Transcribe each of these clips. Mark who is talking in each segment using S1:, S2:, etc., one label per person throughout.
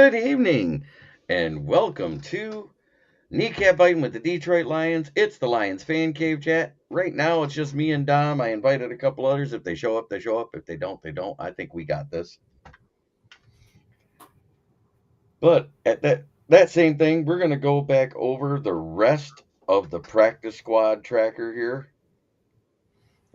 S1: Good evening, and welcome to Kneecap Biting with the Detroit Lions. It's the Lions Fan Cave chat. Right now, it's just me and Dom. I invited a couple others. If they show up, they show up. If they don't, they don't. I think we got this. But at that same thing, we're going to go back over the rest of the practice squad tracker here.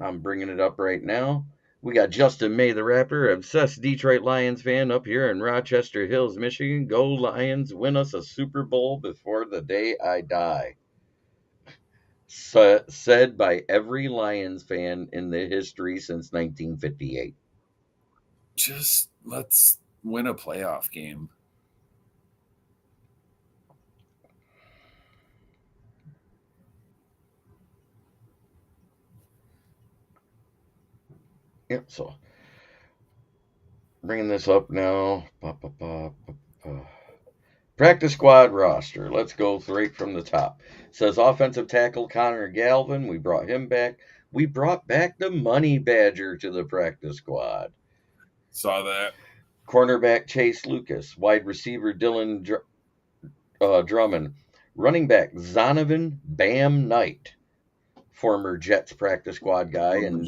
S1: I'm bringing it up right now. We got Justin May, the rapper, obsessed Detroit Lions fan up here in Rochester Hills, Michigan. Go Lions, win us a Super Bowl before the day I die. Said by every Lions fan in the history since 1958.
S2: Just let's win a playoff game.
S1: Yep, so bringing this up now. Practice squad roster. Let's go straight from the top. Says offensive tackle Connor Galvin. We brought him back. We brought back the Money Badger to the practice squad.
S2: Saw that.
S1: Cornerback Chase Lucas. Wide receiver Dylan Drummond. Running back Zonovan Bam Knight. Former Jets practice squad guy and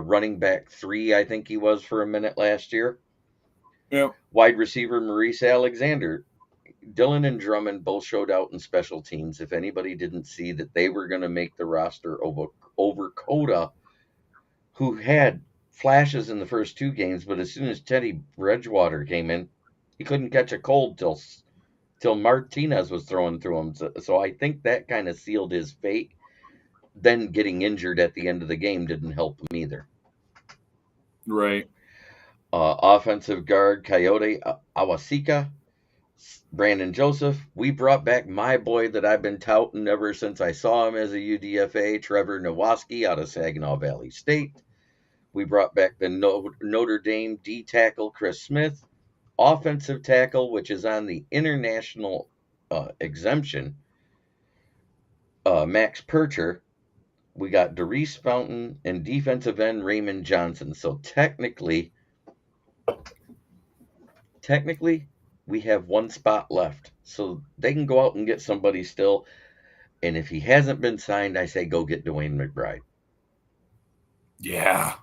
S1: running back 3, I think he was for a minute last year.
S2: Yep.
S1: Wide receiver Maurice Alexander. Dylan and Drummond both showed out in special teams. If anybody didn't see that they were going to make the roster over Coda, who had flashes in the first 2 games, but as soon as Teddy Bridgewater came in, he couldn't catch a cold till Martinez was throwing through him. So I think that kind of sealed his fate. Then getting injured at the end of the game didn't help him either.
S2: Right.
S1: Offensive guard Coyote Awasika. Brandon Joseph. We brought back my boy that I've been touting ever since I saw him as a UDFA, Trevor Nowaski out of Saginaw Valley State. We brought back the Notre Dame D tackle Chris Smith, offensive tackle, which is on the international exemption, Max Percher. We got Darius Fountain and defensive end Raymond Johnson. So technically, we have 1 spot left. So they can go out and get somebody still. And if he hasn't been signed, I say go get DeWayne McBride.
S2: Yeah.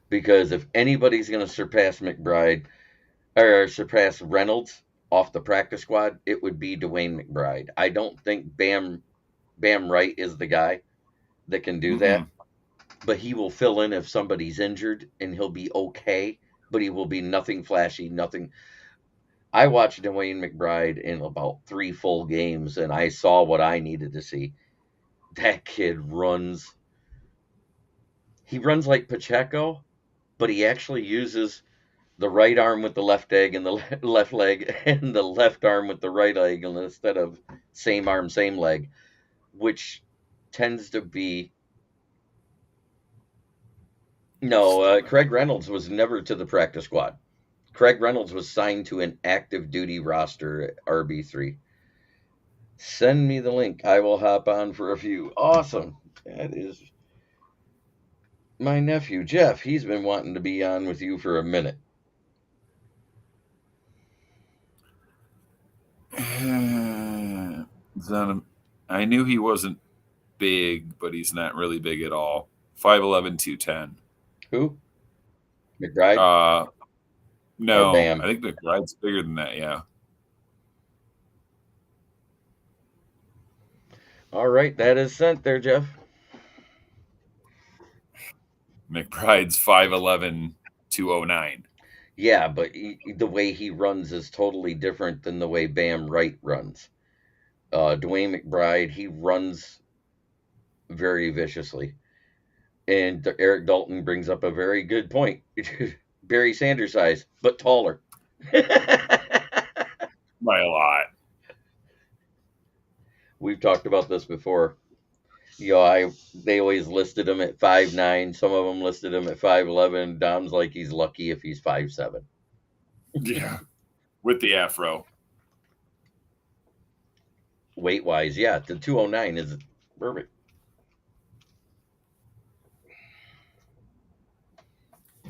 S1: Because if anybody's going to surpass McBride or surpass Reynolds off the practice squad, it would be DeWayne McBride. I don't think Bam Wright is the guy that can do that. But he will fill in if somebody's injured, and he'll be okay. But he will be nothing flashy, nothing. I watched DeWayne McBride in about 3 full games, and I saw what I needed to see. That kid runs. He runs like Pacheco, but he actually uses the right arm with the left leg and the left leg and the left arm with the right leg instead of same arm, same leg, which tends to be. No, Craig Reynolds was never to the practice squad. Craig Reynolds was signed to an active duty roster at RB3. Send me the link. I will hop on for a few. Awesome. That is my nephew, Jeff. He's been wanting to be on with you for a minute.
S2: I knew he wasn't big, but he's not really big at all. 5'11", 210.
S1: Who? McBride?
S2: No,
S1: Bam?
S2: I think McBride's bigger than that, yeah.
S1: All right, that is sent there, Jeff.
S2: McBride's 5'11", 209.
S1: Yeah, but the way he runs is totally different than the way Bam Wright runs. DeWayne McBride, he runs very viciously. And Eric Dalton brings up a very good point. Barry Sanders size, but taller.
S2: By a lot.
S1: We've talked about this before. They always listed him at 5'9". Some of them listed him at 5'11". Dom's like he's lucky if he's 5'7".
S2: Yeah, with the afro.
S1: Weight wise, yeah, the 209 is perfect.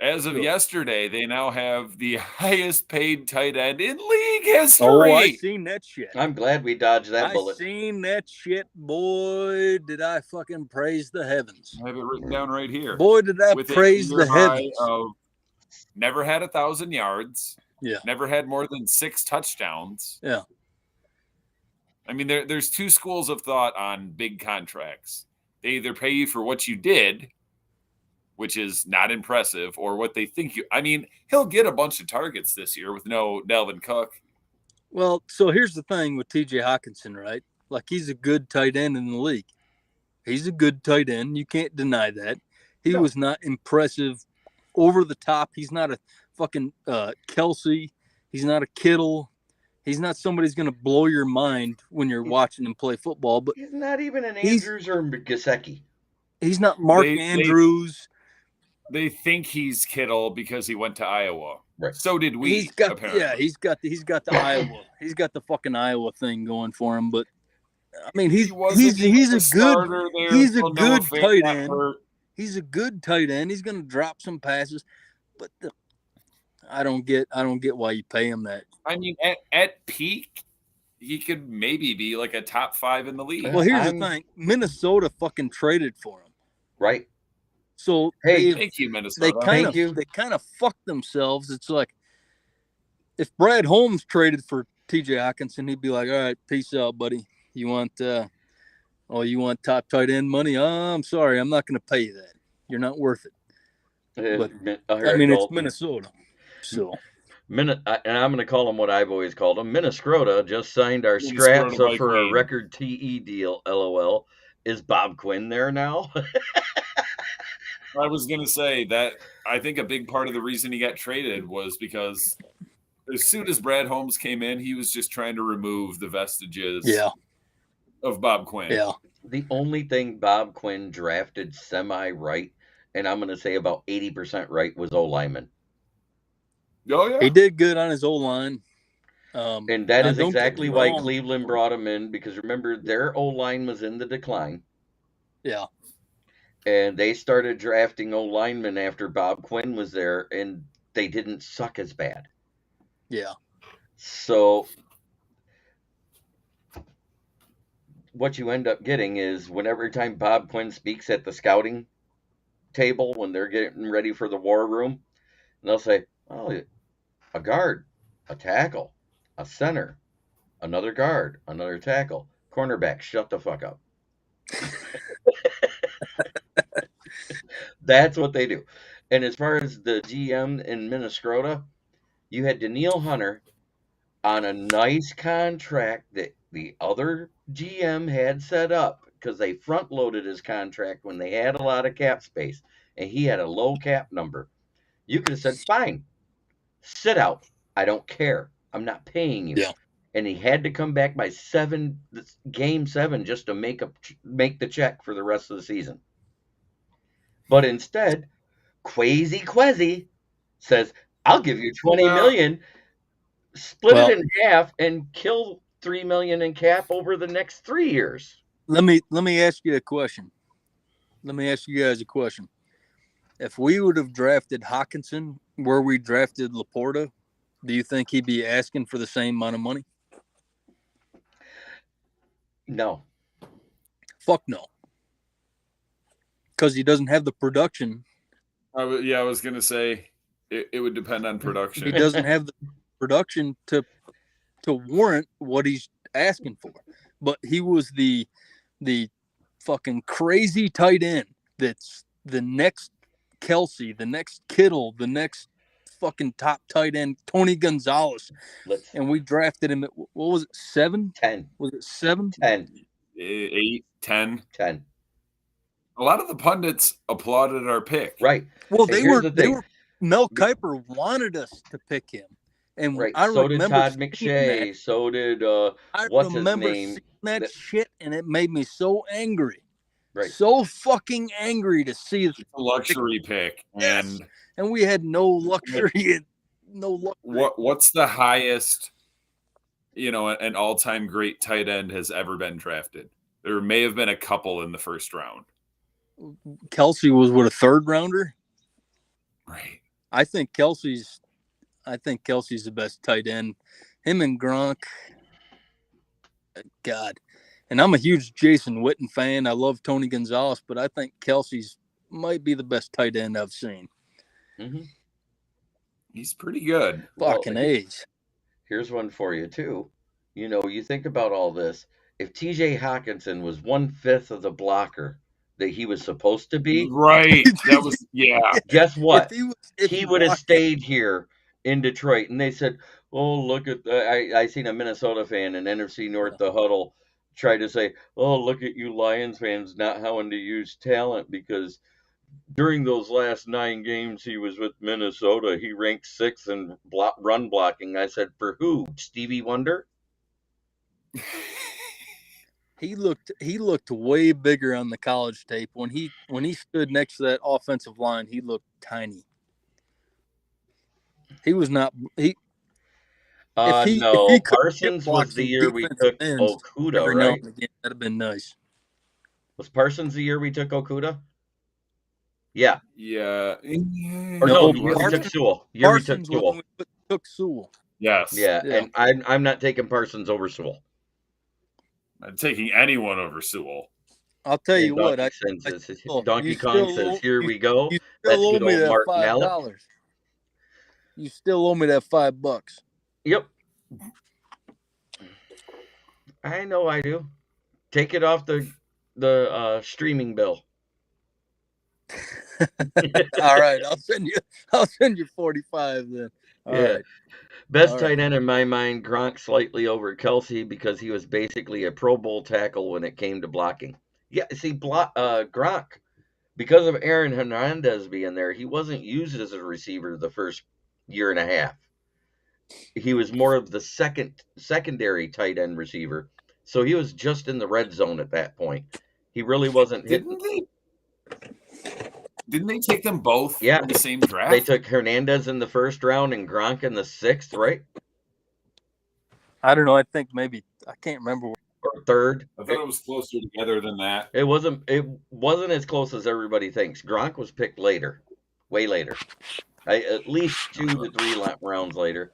S2: As of yesterday, they now have the highest paid tight end in league history.
S3: Oh, I seen that shit.
S1: I'm glad we dodged that bullet.
S3: I seen that shit, boy. Did I fucking praise the heavens?
S2: I have it written down right here.
S3: Boy, did I praise the heavens.
S2: Of never had 1,000 yards.
S3: Yeah.
S2: Never had more than 6 touchdowns.
S3: Yeah.
S2: I mean, there's 2 schools of thought on big contracts. They either pay you for what you did, which is not impressive, or what they think you. I mean, he'll get a bunch of targets this year with no Dalvin Cook.
S3: Well, so here's the thing with TJ Hawkinson, right? Like, he's a good tight end in the league. He's a good tight end. You can't deny that. He was not impressive over the top. He's not a fucking Kelsey. He's not a Kittle. He's not somebody who's going to blow your mind when you're watching him play football. But
S1: he's not even an Andrews or Gesicki.
S3: He's not Mark Andrews.
S2: They think he's Kittle because he went to Iowa.
S1: Right.
S2: So did we.
S3: He's got
S2: apparently.
S3: He's got the Iowa. He's got the fucking Iowa thing going for him. But I mean, he's a good tight end. He's a good tight end. He's going to drop some passes, but I don't get why you pay him that.
S2: I mean, at peak, he could maybe be like a top 5 in the league.
S3: Well, here's the thing: Minnesota fucking traded for him,
S1: right?
S3: So
S2: thank you, Minnesota.
S3: They kind of fucked themselves. It's like if Brad Holmes traded for TJ Hawkinson, he'd be like, "All right, peace out, buddy. You want top tight end money? I'm sorry, I'm not going to pay you that. You're not worth it." But I mean, it's Minnesota, so.
S1: And I'm going to call them what I've always called them. Minnesota just signed our scraps for a record TE deal. LOL. Is Bob Quinn there now?
S2: I was going to say that I think a big part of the reason he got traded was because as soon as Brad Holmes came in, he was just trying to remove the vestiges of Bob Quinn.
S3: Yeah.
S1: The only thing Bob Quinn drafted semi-right, and I'm going to say about 80% right, was O-lineman.
S2: Oh, yeah.
S3: He did good on his O-line.
S1: And that is exactly why Cleveland brought him in, because remember, their O-line was in the decline.
S3: Yeah.
S1: And they started drafting O-linemen after Bob Quinn was there, and they didn't suck as bad.
S3: Yeah.
S1: So what you end up getting is every time Bob Quinn speaks at the scouting table when they're getting ready for the war room, and they'll say, "Oh, a guard, a tackle, a center, another guard, another tackle, cornerback, shut the fuck up." That's what they do. And as far as the GM in Minnesota, you had Danielle Hunter on a nice contract that the other GM had set up because they front loaded his contract when they had a lot of cap space and he had a low cap number. You could have said, "Fine, sit out. I don't care. I'm not paying you."
S3: Yeah.
S1: And he had to come back by game 7 just to make the check for the rest of the season. But instead, Kwesi says, "I'll give you $20 million, split it in half, and kill $3 million in cap over the next 3 years."
S3: Let me ask you a question. Let me ask you guys a question. If we would have drafted Hawkinson where we drafted Laporta, do you think he'd be asking for the same amount of money?
S1: No.
S3: Fuck no. Because he doesn't have the production.
S2: I was going to say it would depend on production.
S3: He doesn't have the production to warrant what he's asking for. But he was the fucking crazy tight end that's the next Kelsey, the next Kittle, the next fucking top tight end, Tony Gonzalez. And we drafted him at, what was it, 7?
S1: 10.
S3: Was it 7?
S1: 10.
S2: 8, 10.
S1: 10.
S2: A lot of the pundits applauded our pick.
S1: Right.
S3: Well, they were Mel Kiper wanted us to pick him. And
S1: right.
S3: I
S1: so did Todd
S3: that.
S1: McShay. So did what's his name?
S3: Seeing that shit, and it made me so angry.
S1: Right.
S3: So fucking angry to see
S2: a luxury pick.
S3: Yes. And we had no luxury.
S2: What's the highest, an all-time great tight end has ever been drafted? There may have been a couple in the first round.
S3: Kelsey was a 3rd rounder?
S2: Right.
S3: I think Kelsey's the best tight end. Him and Gronk. God. And I'm a huge Jason Witten fan. I love Tony Gonzalez, but I think Kelsey's might be the best tight end I've seen.
S1: Mm-hmm.
S2: He's pretty good.
S3: Fucking A's.
S1: Here's one for you too. You know, you think about all this. If T.J. Hawkinson was 1/5 of the blocker that he was supposed to be,
S2: Right. That was
S1: guess what?
S3: If
S1: He would have stayed here in Detroit. And they said, "Oh, look at I seen a Minnesota fan in NFC North the huddle try to say, "Oh, look at you Lions fans not having to use talent because during those last 9 games he was with Minnesota, he ranked 6th in run blocking." I said, "For who? Stevie Wonder?"
S3: He looked way bigger on the college tape. When he stood next to that offensive line, he looked tiny. He was not he
S1: no, Parsons was the year we took Okudah, right?
S3: That'd have been nice.
S1: Was Parsons the year we took Okudah? Yeah.
S2: Yeah.
S1: Or no, the year we took Sewell.
S3: Took Sewell.
S2: Yes.
S1: Yeah, and I'm not taking Parsons over Sewell.
S2: I'm taking anyone over Sewell.
S3: I'll tell you what.
S1: Donkey Kong says, "Here we go."
S3: You still owe me that $5. You still owe me that $5.
S1: Yep. I know I do. Take it off the streaming bill.
S3: All right, I'll send you 45 then. All right.
S1: Best tight end in my mind, Gronk slightly over Kelsey because he was basically a Pro Bowl tackle when it came to blocking. Yeah, see, Gronk, because of Aaron Hernandez being there, he wasn't used as a receiver the first year and a half. He was more of the secondary tight end receiver, so he was just in the red zone at that point. He really wasn't hitting.
S2: Didn't they take them both in the same draft?
S1: They took Hernandez in the first round and Gronk in the 6th, right?
S3: I don't know. I think maybe I can't remember.
S1: Or 3rd.
S2: I thought it was closer together than that.
S1: It wasn't as close as everybody thinks. Gronk was picked later, way later. At least 2 to 3 rounds later.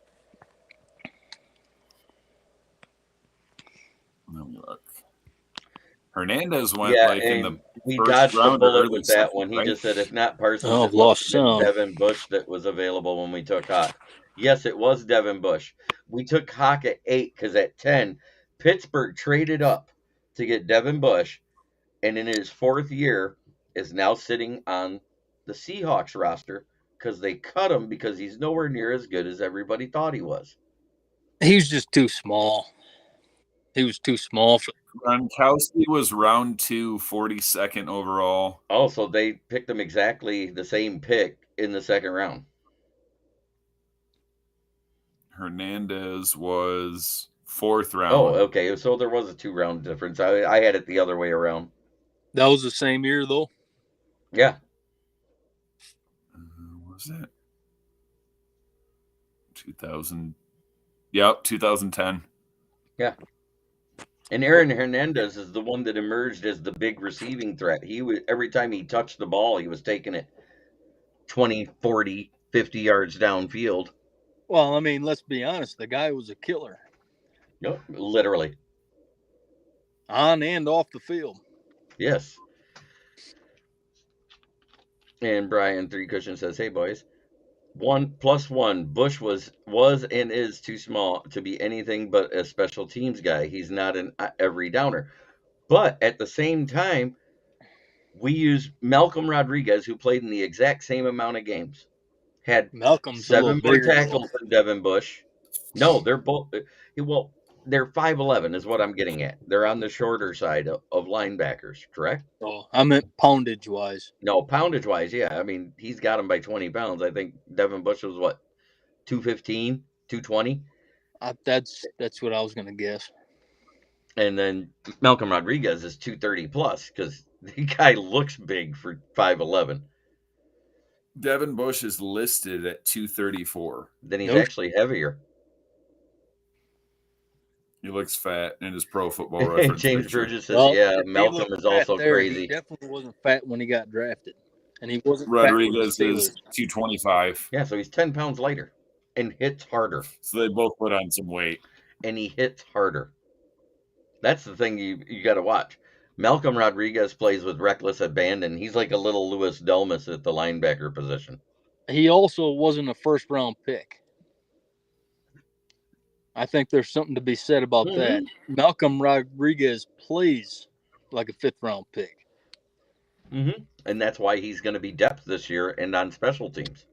S2: Let me look. Hernandez went in the
S1: we dodged the bullet with that one. He just said if not Parsons, it was Devin Bush that was available when we took Hawk. Yes, it was Devin Bush. We took Hawk at 8 because at 10, Pittsburgh traded up to get Devin Bush, and in his 4th year is now sitting on the Seahawks roster because they cut him because he's nowhere near as good as everybody thought he was.
S3: He's just too small. He was too small for.
S2: Gronkowski was round 2, 42nd overall.
S1: Oh, so they picked him exactly the same pick in the 2nd round.
S2: Hernandez was 4th round.
S1: Oh, okay. So there was a 2-round difference. I had it the other way around.
S3: That was the same year, though?
S1: Yeah.
S2: What was that? 2000. Yep, 2010.
S1: Yeah. And Aaron Hernandez is the one that emerged as the big receiving threat. He was, every time he touched the ball, he was taking it 20, 40, 50 yards downfield.
S3: Well, I mean, let's be honest. The guy was a killer.
S1: Yep, literally.
S3: On and off the field.
S1: Yes. And Brian 3 Cushion says, "Hey, boys. 1+1. Bush was and is too small to be anything but a special teams guy. He's not an every downer. But at the same time, we use Malcolm Rodriguez, who played in the exact same amount of games. Had 7 more tackles than Devin Bush. No, they're both. Well, they're 5'11" is what I'm getting at. They're on the shorter side of linebackers, correct?
S3: Oh, I meant poundage-wise.
S1: No, poundage-wise, yeah. I mean, he's got him by 20 pounds. I think Devin Bush was, what, 215, 220?
S3: That's what I was going to guess.
S1: And then Malcolm Rodriguez is 230 plus because the guy looks big for 5'11".
S2: Devin Bush is listed at 234.
S1: Then he's actually heavier.
S2: He looks fat in his Pro Football Reference.
S1: James Bridges says, "Yeah, Malcolm is also crazy."
S3: He definitely wasn't fat when he got drafted. and he wasn't
S2: Rodriguez
S3: fat with the
S2: is
S3: Steelers.
S2: 225.
S1: Yeah, so he's 10 pounds lighter and hits harder.
S2: So they both put on some weight.
S1: And he hits harder. That's the thing you got to watch. Malcolm Rodriguez plays with reckless abandon. He's like a little Louis Delmas at the linebacker position.
S3: He also wasn't a first-round pick. I think there's something to be said about that. Malcolm Rodriguez plays like a fifth-round pick.
S1: And that's why he's going to be depth this year and on special teams.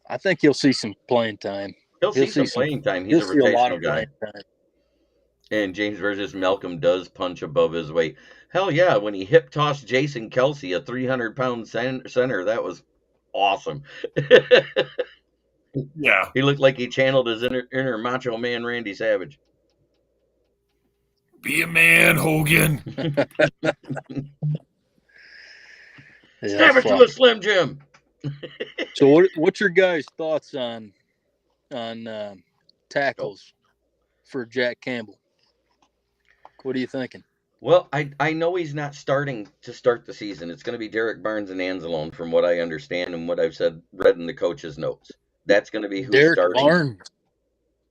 S3: I think he'll see some playing time.
S1: He'll see some playing time. He's a rotational guy. And James Burgess, Malcolm does punch above his weight. Hell yeah, when he hip tossed Jason Kelsey, a 300-pound center, that was awesome.
S2: Yeah.
S1: He looked like he channeled his inner Macho Man Randy Savage.
S2: Be a man, Hogan.
S1: Snap it to a Slim Jim.
S3: So what's your guys' thoughts on tackles for Jack Campbell? What are you thinking?
S1: Well, I know he's not starting to start the season. It's going to be Derek Barnes and Anzalone, from what I understand and what I've read in the coach's notes. That's going to be who's starting.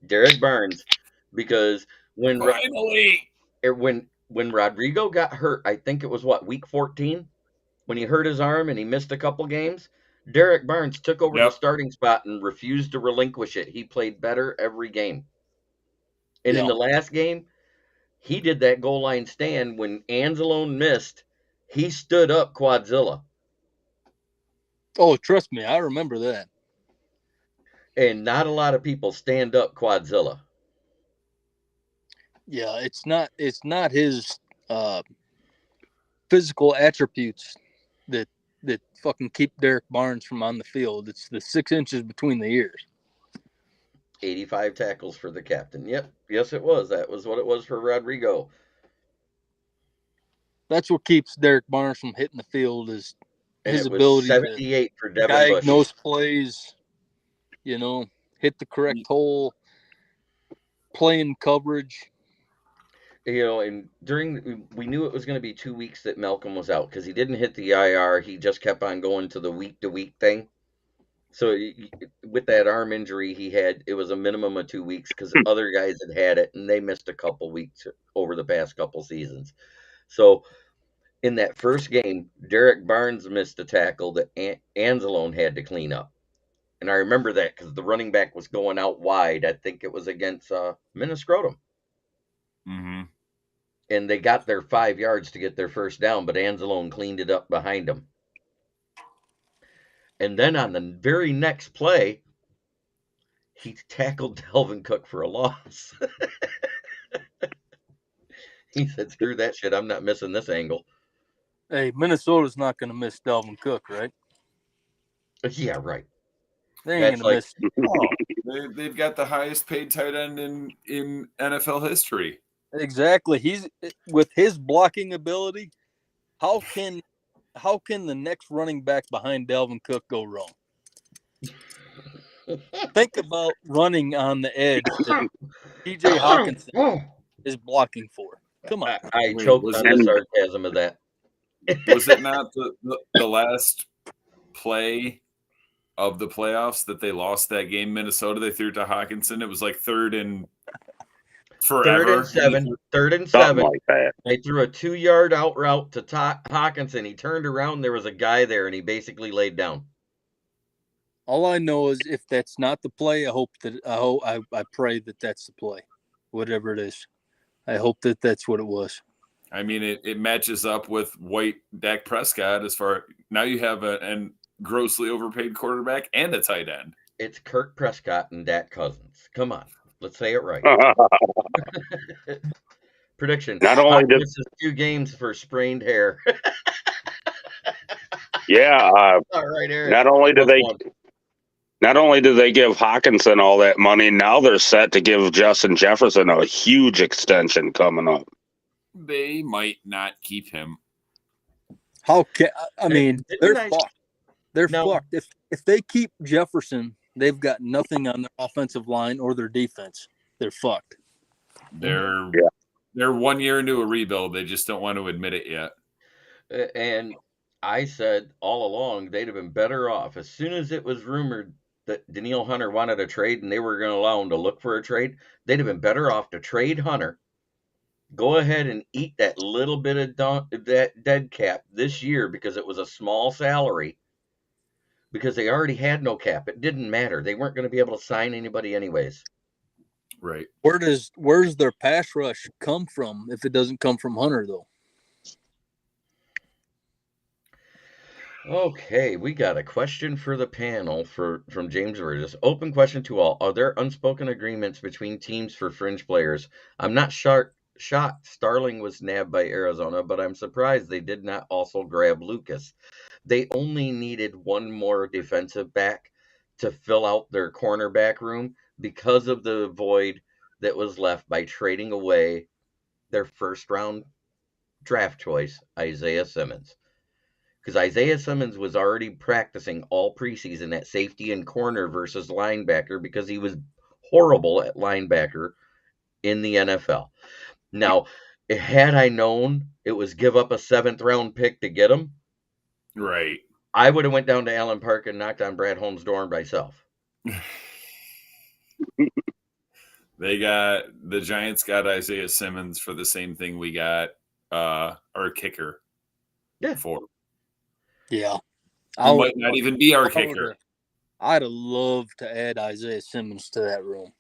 S1: Derek Barnes, because when Rodrigo got hurt, I think it was week 14, when he hurt his arm and he missed a couple games. Derek Barnes took over the starting spot and refused to relinquish it. He played better every game. And in the last game, he did that goal line stand when Anzalone missed. He stood up Quadzilla.
S3: Oh, trust me, I remember that.
S1: And not a lot of people stand up Quadzilla.
S3: Yeah, it's not his physical attributes that fucking keep Derek Barnes from on the field. It's the 6 inches between the ears.
S1: 85 tackles for the captain. Yep. Yes, it was. That was what it was for Rodrigo.
S3: That's what keeps Derek Barnes from hitting the field, is his
S1: ability 78 for Devin
S3: diagnose plays, hit the correct hole, play in coverage.
S1: And we knew it was going to be 2 weeks that Malcolm was out because he didn't hit the IR. He just kept on going to the week-to-week thing. So with that arm injury he had, it was a minimum of 2 weeks because other guys had it, and they missed a couple weeks over the past couple seasons. So in that first game, Derek Barnes missed a tackle that Anzalone had to clean up. And I remember that because the running back was going out wide. I think it was against Minnesota.
S2: Mm-hmm.
S1: And they got their 5 yards to get their first down, but Anzalone cleaned it up behind them. And then on the very next play, he tackled Dalvin Cook for a loss. He said, screw that shit. I'm not missing this angle.
S3: Hey, Minnesota's not going to miss Dalvin Cook, right?
S1: Yeah, right.
S3: They ain't going to miss.
S2: Oh, they've got the highest paid tight end in NFL history.
S3: Exactly. He's with his blocking ability. How can the next running back behind Dalvin Cook go wrong? Think about running on the edge that TJ Hawkinson is blocking for. Come on.
S1: I choked on the sarcasm of that.
S2: Was it not the last play of the playoffs that they lost that game, Minnesota? They threw it to Hawkinson. It was like third and forever.
S1: Third and seven. Like that. They threw a 2-yard out route to Hawkinson. He turned around. There was a guy there, and he basically laid down.
S3: All I know is if that's not the play, I pray that that's the play, whatever it is. I hope that that's what it was.
S2: I mean, it matches up with white Dak Prescott as far now you have a grossly overpaid quarterback and a tight end.
S1: It's Kirk Prescott and Dak Cousins. Come on, let's say it right. Prediction:
S4: not only
S1: misses 2 games for sprained hair.
S4: Yeah.
S1: All right, Eric.
S4: Not only do they give Hawkinson all that money, now they're set to give Justin Jefferson a huge extension coming up.
S2: They might not keep him.
S3: They're fucked. They're fucked. If they keep Jefferson, they've got nothing on their offensive line or their defense. They're fucked.
S2: They're 1 year into a rebuild. They just don't want to admit it yet.
S1: And I said all along they'd have been better off as soon as it was rumored that Daniil Hunter wanted a trade and they were going to allow him to look for a trade. They'd have been better off to trade Hunter, go ahead and eat that little bit of that dead cap this year because it was a small salary, because they already had no cap. It didn't matter. They weren't going to be able to sign anybody anyways.
S2: Right.
S3: Where's their pass rush come from if it doesn't come from Hunter though?
S1: Okay, we got a question for the panel from James Burgess. Open question to all. Are there unspoken agreements between teams for fringe players? I'm not shocked Starling was nabbed by Arizona, but I'm surprised they did not also grab Lucas. They only needed one more defensive back to fill out their cornerback room because of the void that was left by trading away their first round draft choice, Isaiah Simmons. Because Isaiah Simmons was already practicing all preseason at safety and corner versus linebacker because he was horrible at linebacker in the NFL. Now, had I known it was give up a 7th round pick to get him,
S2: Right.
S1: I would have went down to Allen Park and knocked on Brad Holmes' door myself.
S2: The Giants got Isaiah Simmons for the same thing we got our kicker for.
S3: Yeah.
S2: Who might not even be our kicker.
S3: I'd have loved to add Isaiah Simmons to that room.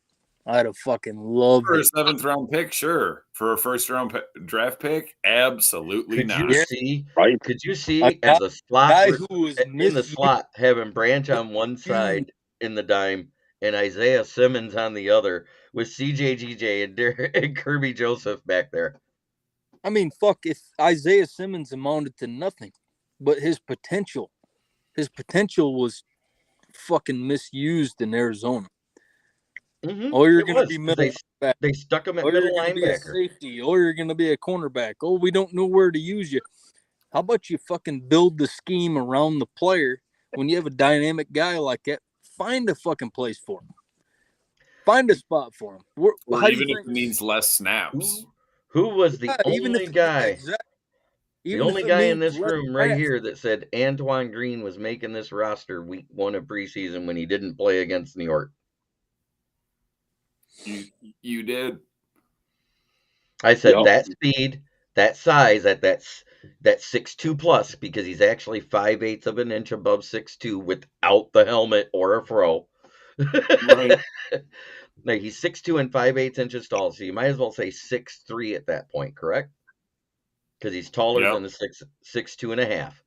S3: I'd have fucking loved
S2: for
S3: it.
S2: a 7th round pick, sure. For a 1st round draft pick, absolutely
S1: Could
S2: not.
S1: you see?
S4: Right.
S1: Could you see as a slot
S3: Guy who was
S1: in the slot having Branch on one side in the dime and Isaiah Simmons on the other with CJGJ and Kirby Joseph back there?
S3: I mean, fuck, if Isaiah Simmons amounted to nothing, but his potential was fucking misused in Arizona.
S1: Mm-hmm.
S3: Oh, you're going to be middle back.
S1: They stuck him at
S3: Oh,
S1: middle
S3: you're going to be a
S1: linebacker.
S3: safety. Oh, you're going to be a cornerback. Oh, we don't know where to use you. How about you fucking build the scheme around the player when you have a dynamic guy like that? Find a fucking place for him. Find a spot for him.
S2: Or even if it means less snaps.
S1: Who was the only guy? The only guy in this room right here that said Antoine Green was making this roster week 1 of preseason when he didn't play against New York.
S2: You did.
S1: I said that speed, that size, at that 6'2" plus, because he's actually 5/8 of an inch above 6'2" without the helmet or a fro.
S2: Right.
S1: Like he's 6'2" and 5/8 inches tall, so you might as well say 6'3" at that point, correct? Because he's taller than a 6'2" and a half.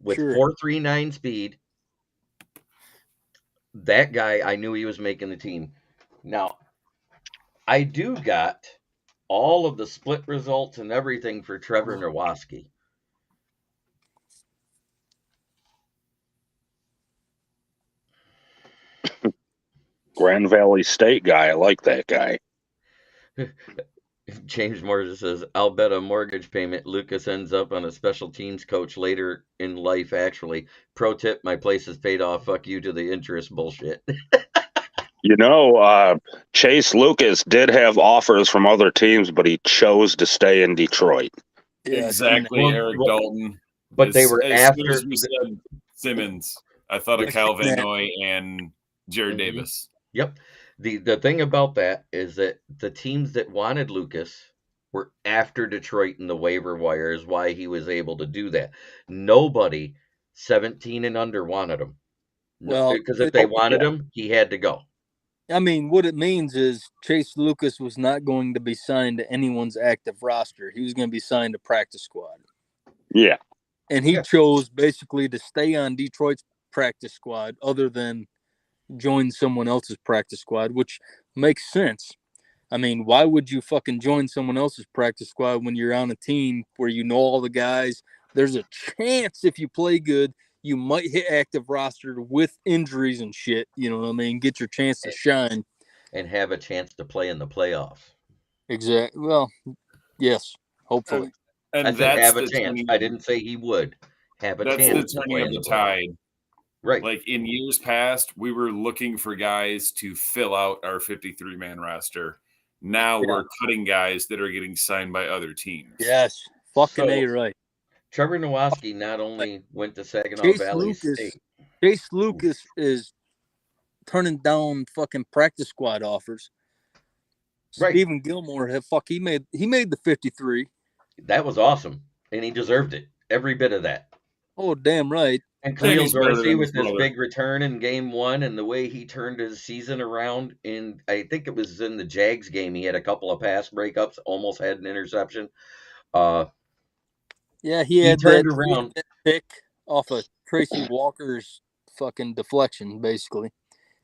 S1: With 4.39 speed, that guy, I knew he was making the team. Now, I do got all of the split results and everything for Trevor Nowatzki.
S4: Grand Valley State guy. I like that guy.
S1: James Moore says, I'll bet a mortgage payment Lucas ends up on a special teams coach later in life, actually. Pro tip, my place is paid off. Fuck you to the interest bullshit.
S4: You know, Chase Lucas did have offers from other teams, but he chose to stay in Detroit.
S2: Yeah, exactly, Eric Dalton.
S1: But they were after
S2: we said Simmons. I thought of Kyle Van Noy and Jared Davis.
S1: Yep. The thing about that is that the teams that wanted Lucas were after Detroit in the waiver wire, is why he was able to do that. Nobody 17 and under wanted him. Well, because if they wanted him, he had to go.
S3: I mean, what it means is Chase Lucas was not going to be signed to anyone's active roster. He was going to be signed to practice squad.
S4: Yeah.
S3: And he chose basically to stay on Detroit's practice squad other than join someone else's practice squad, which makes sense. I mean, why would you fucking join someone else's practice squad when you're on a team where you know all the guys? There's a chance if you play good, you might hit active roster with injuries and shit. You know what I mean? Get your chance to shine.
S1: And have a chance to play in the playoffs.
S3: Exactly. Well, yes, hopefully.
S2: And
S1: I said have a chance. I didn't say he would have a chance.
S2: That's the turning of the tide.
S1: Right.
S2: Like in years past, we were looking for guys to fill out our 53-man roster. Now we're cutting guys that are getting signed by other teams.
S3: Yes. Fucking A right.
S1: Trevor Nowaski not only went to Saginaw
S3: Chase
S1: Valley
S3: Lucas.
S1: State.
S3: Chase Lucas is turning down fucking practice squad offers.
S1: Right.
S3: Stephen Gilmore, he made the 53.
S1: That was awesome, and he deserved it. Every bit of that.
S3: Oh, damn right.
S1: And
S2: Then
S1: Khalil
S2: he's better
S1: Dorsey
S2: than
S1: with
S2: his
S1: this
S2: brother.
S1: big return in game 1 and the way he turned his season around in, I think it was in the Jags game. He had a couple of pass breakups, almost had an interception.
S3: Yeah,
S1: He
S3: had
S1: turned
S3: that
S1: around.
S3: pick off of Tracy Walker's fucking deflection, basically.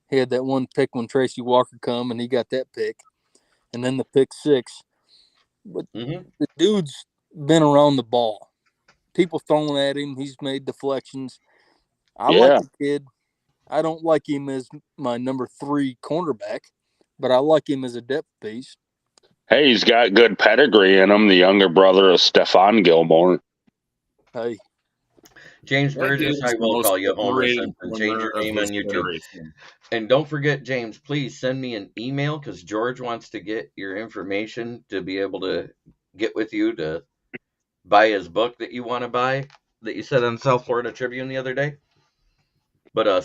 S3: He had that one pick when Tracy Walker come, and he got that pick. And then the pick 6. But
S1: Mhm.
S3: the dude's been around the ball. People throwing at him. He's made deflections. I
S4: Yeah.
S3: like the kid. I don't like him as my number 3 cornerback, but I like him as a depth piece.
S4: Hey, he's got good pedigree in him. The younger brother of Stephon Gilmore.
S3: Hey,
S1: James
S2: That
S1: Burgess,
S2: dude's
S1: I
S2: the
S1: will
S2: most
S1: call you Homer
S2: overrated
S1: Simpson. Change
S2: corner
S1: your
S2: of
S1: name
S2: his
S1: on YouTube.
S2: generation.
S1: And don't forget, James, please send me an email because George wants to get your information to be able to get with you to buy his book that you want to buy that you said on South Florida Tribune the other day. But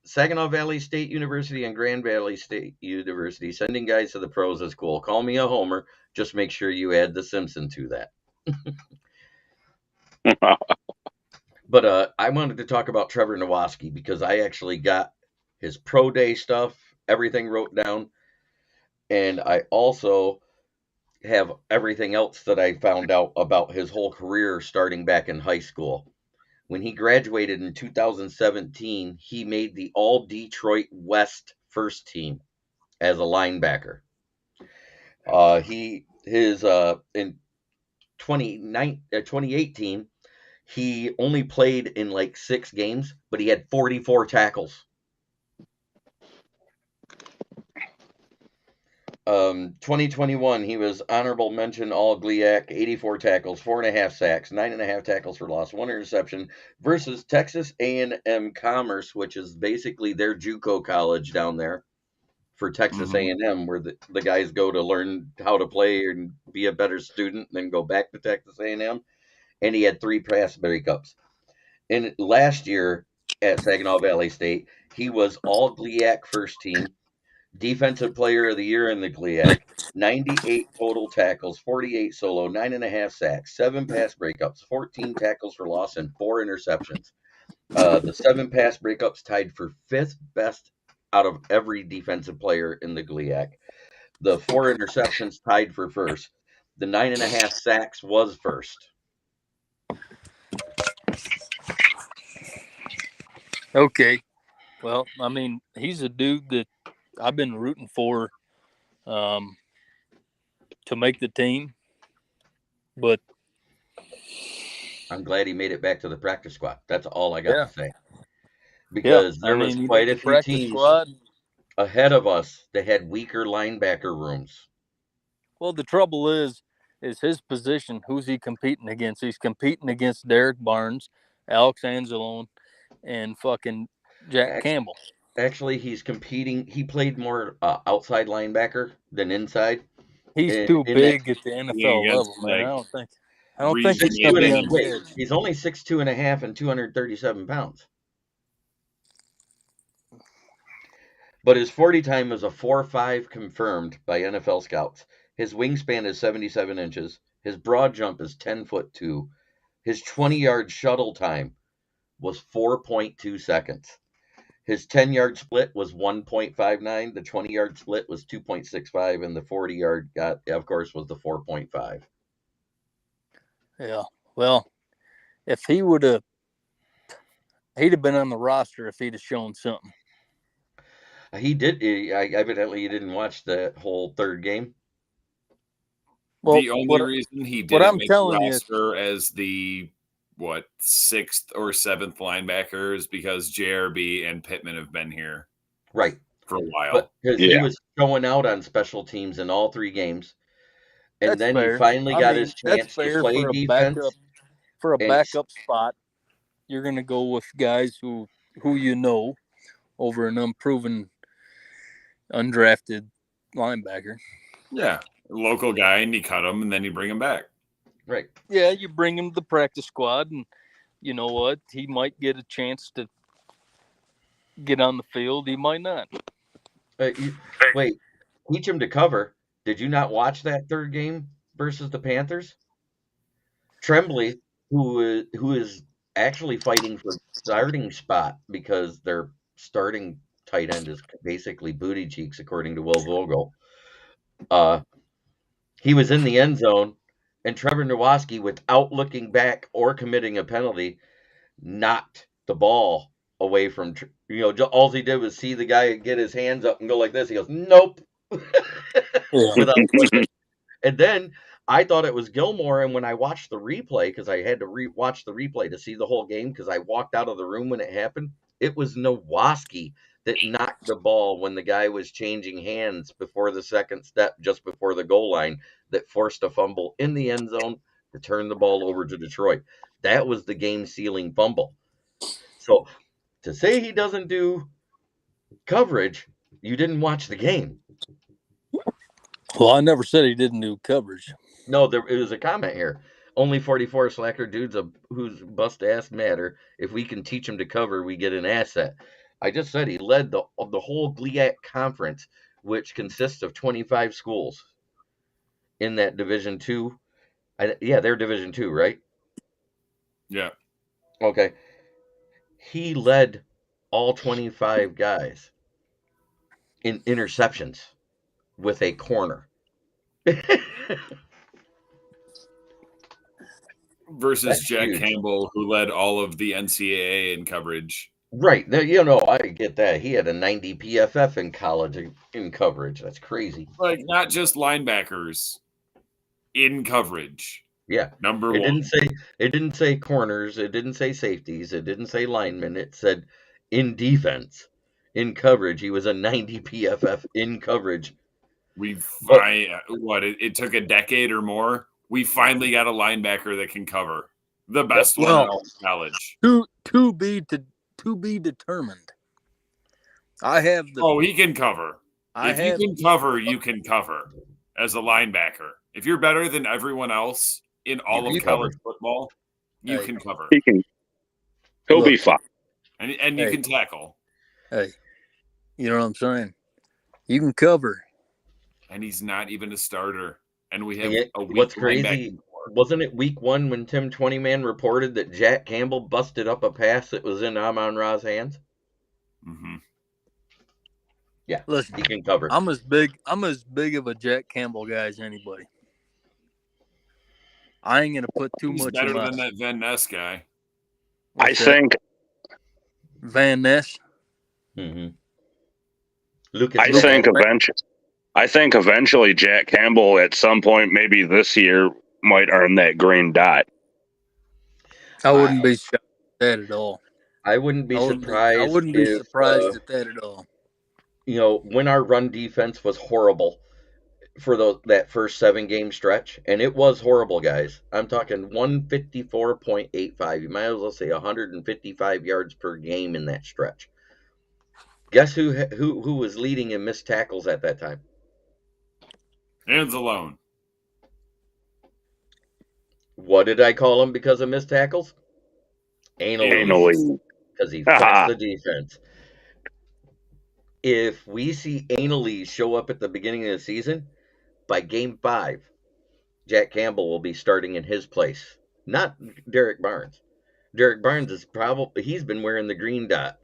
S1: Saginaw Valley State University and Grand Valley State University, sending guys to the pros is cool. Call me a homer. Just make sure you add the Simpson to that. But I wanted to talk about Trevor Nowaski because I actually got his pro day stuff, everything wrote down. And I also have everything else that I found out about his whole career starting back in high school. When he graduated in 2017, he made the All Detroit West first team as a linebacker. In 2018, he only played in like 6 games, but he had 44 tackles. 2021, he was honorable mention All GLIAC, 84 tackles, 4.5 sacks, 9.5 tackles for loss, 1 interception versus Texas A&M Commerce, which is basically their JUCO college down there for Texas A&M, where the guys go to learn how to play and be a better student, and then go back to Texas A&M. And he had 3 pass breakups. And last year at Saginaw Valley State, he was All GLIAC first team, Defensive Player of the Year in the GLIAC, 98 total tackles, 48 solo, 9.5 sacks, 7 pass breakups, 14 tackles for loss, and 4 interceptions. The 7 pass breakups tied for 5th best out of every defensive player in the GLIAC. The 4 interceptions tied for first. The 9.5 sacks was first.
S3: okay. Well, I mean, he's a dude that I've been rooting for to make the team, but
S1: I'm glad he made it back to the practice squad. That's all I got to say.
S3: yeah,
S1: Because
S3: I
S1: there
S3: mean,
S1: was
S3: he
S1: quite
S3: made
S1: a
S3: the
S1: few
S3: practice
S1: teams
S3: squad.
S1: ahead of us that had weaker linebacker rooms.
S3: Well, the trouble is his position. Who's he competing against? He's competing against Derek Barnes, Alex Anzalone, and fucking Jack Campbell.
S1: Actually, he's competing. He played more outside linebacker than inside.
S3: He's too big at the NFL level, man. I don't think he's going to be on the edge.
S1: He's only 6'2.5" and 237 pounds. But his 40 time is a 4.5 confirmed by NFL scouts. His wingspan is 77 inches. His broad jump is 10'2". His 20-yard shuttle time was 4.2 seconds. His 10-yard split was 1.59. The 20-yard split was 2.65, and the 40-yard of course, was the 4.5.
S3: Yeah. Well, if he would have, he'd have been on the roster if he'd have shown something.
S1: He did. Evidently, he didn't watch the whole third game.
S2: Well, the only reason he didn't make the roster as the 6th or 7th linebacker is because JRB and Pittman have been here
S1: right
S2: for a while.
S1: Because he was showing out on special teams in all 3 games, and then he finally got his chance to play defense.
S3: For a backup spot, you're going to go with guys who you know over an unproven, undrafted linebacker.
S2: Yeah, local guy, and you cut him, and then you bring him back.
S1: Right.
S3: Yeah, you bring him to the practice squad, and you know what? He might get a chance to get on the field. He might not.
S1: You, wait, teach him to cover. Did you not watch that third game versus the Panthers? Tremblay, who is actually fighting for starting spot because their starting tight end is basically booty cheeks, according to Will Vogel. He was in the end zone, and Trevor Nowaski, without looking back or committing a penalty, knocked the ball away from. All he did was see the guy get his hands up and go like this. He goes, "Nope,"
S3: Yeah.
S1: without looking. And then I thought it was Gilmore, and when I watched the replay, because I had to watch the replay to see the whole game, because I walked out of the room when it happened, it was Nowaski that knocked the ball when the guy was changing hands before the second step, just before the goal line, that forced a fumble in the end zone to turn the ball over to Detroit. That was the game-sealing fumble. So to say he doesn't do coverage, you didn't watch the game.
S3: Well, I never said he didn't do coverage.
S1: No, it was a comment here. Only 44 slacker dudes whose bust ass matter. If we can teach them to cover, we get an asset. I just said he led the whole GLIAC conference, which consists of 25 schools in that Division 2. Yeah, they're Division 2, right?
S2: Yeah.
S1: Okay. He led all 25 guys in interceptions with a corner.
S2: Versus
S1: That's
S2: Jack
S1: huge.
S2: Campbell, who led all of the NCAA in coverage.
S1: Right. I get that. He had a 90 PFF in college in coverage. That's crazy.
S2: Like, not just linebackers in coverage.
S1: Yeah.
S2: Number
S1: It
S2: one.
S1: didn't say corners, it didn't say safeties, it didn't say linemen, it said in defense. In coverage, he was a 90 PFF in coverage.
S2: It took a decade or more. We finally got a linebacker that can cover. The best one in all college.
S3: To be determined. I have the.
S2: Oh, he can cover. You can cover, you can cover as a linebacker. If you're better than everyone else in all of college football, you can cover.
S4: He'll be fine.
S2: And you can tackle.
S3: Hey, you know what I'm saying? You can cover.
S2: And he's not even a starter. And we have a weak
S1: What's crazy, wasn't it week 1 when Tim 20-Man reported that Jack Campbell busted up a pass that was in Amon-Ra's hands?
S2: Mm-hmm.
S1: Yeah,
S3: listen,
S1: he can cover.
S3: I'm as big of a Jack Campbell guy as anybody. I ain't gonna put too
S2: He's
S3: much.
S2: Better than that Van Ness guy.
S4: I think
S3: Van Ness.
S1: Mm-hmm.
S4: I think eventually Jack Campbell at some point, maybe this year, might earn that green dot.
S3: I wouldn't be shocked at that at all.
S1: I wouldn't be surprised.
S3: I wouldn't be surprised at that at all.
S1: When our run defense was horrible for that first 7-game stretch, and it was horrible, guys. I'm talking 154.85. You might as well say 155 yards per game in that stretch. Guess who was leading in missed tackles at that time?
S2: Anzalone.
S1: What did I call him because of missed tackles? Anally. Because he fucks the defense. If we see Anally show up at the beginning of the season, by game 5, Jack Campbell will be starting in his place, not Derek Barnes. Derek Barnes he's been wearing the green dot.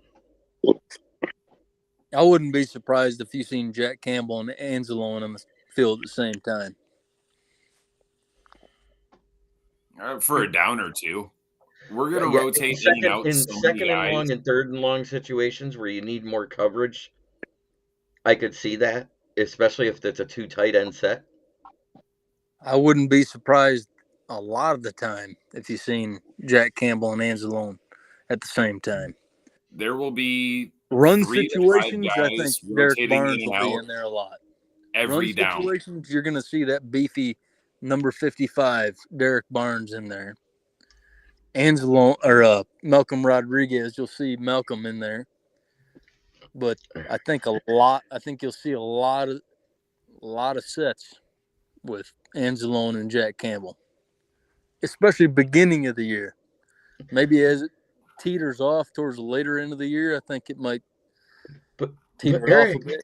S3: I wouldn't be surprised if you seen Jack Campbell and Anzalone on the field at the same time.
S2: For a down or two. We're going to rotate in and out.
S1: In second and long and third and long situations where you need more coverage, I could see that, especially if it's a 2 tight end set.
S3: I wouldn't be surprised a lot of the time if you seen Jack Campbell and Anzalone at the same time.
S2: There will be
S3: run situations. I think Derek Barnes will be in there a lot.
S2: Every
S3: run
S2: down
S3: situations, you're going to see that beefy number 55 Derek Barnes in there. Anzalone or Malcolm Rodriguez, you'll see Malcolm in there. But I think you'll see a lot of sets with Anzalone and Jack Campbell. especially beginning of the year. Maybe as it teeters off towards the later end of the year, I think it might
S1: But
S3: teeter off a
S1: Eric,
S3: bit.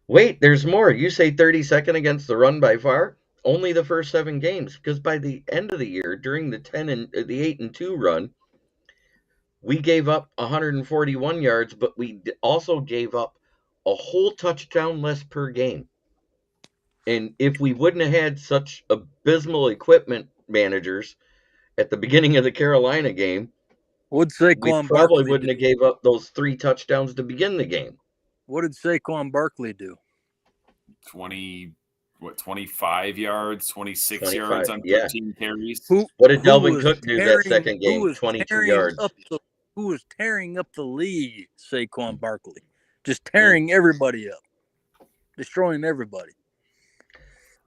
S1: wait, there's more. You say 32nd against the run by far? Only the first 7 games, because by the end of the year, during the 8-2 run, we gave up 141 yards, but we also gave up a whole touchdown less per game. And if we wouldn't have had such abysmal equipment managers at the beginning of the Carolina game,
S3: What did
S1: we
S3: Saquon
S1: probably
S3: Barkley
S1: wouldn't
S3: do?
S1: have gave up those 3 touchdowns to begin the game.
S3: What did Saquon Barkley do?
S2: 25 yards, 26
S1: 25,
S2: yards on
S1: yeah.
S2: 13 carries.
S1: What did
S3: Who
S1: Delvin
S3: was
S1: Cook do that
S3: tearing-
S1: second
S3: who
S1: game?
S3: was
S1: 22
S3: tearing
S1: yards.
S3: who was tearing up the league? Saquon Barkley, just tearing everybody up, destroying everybody.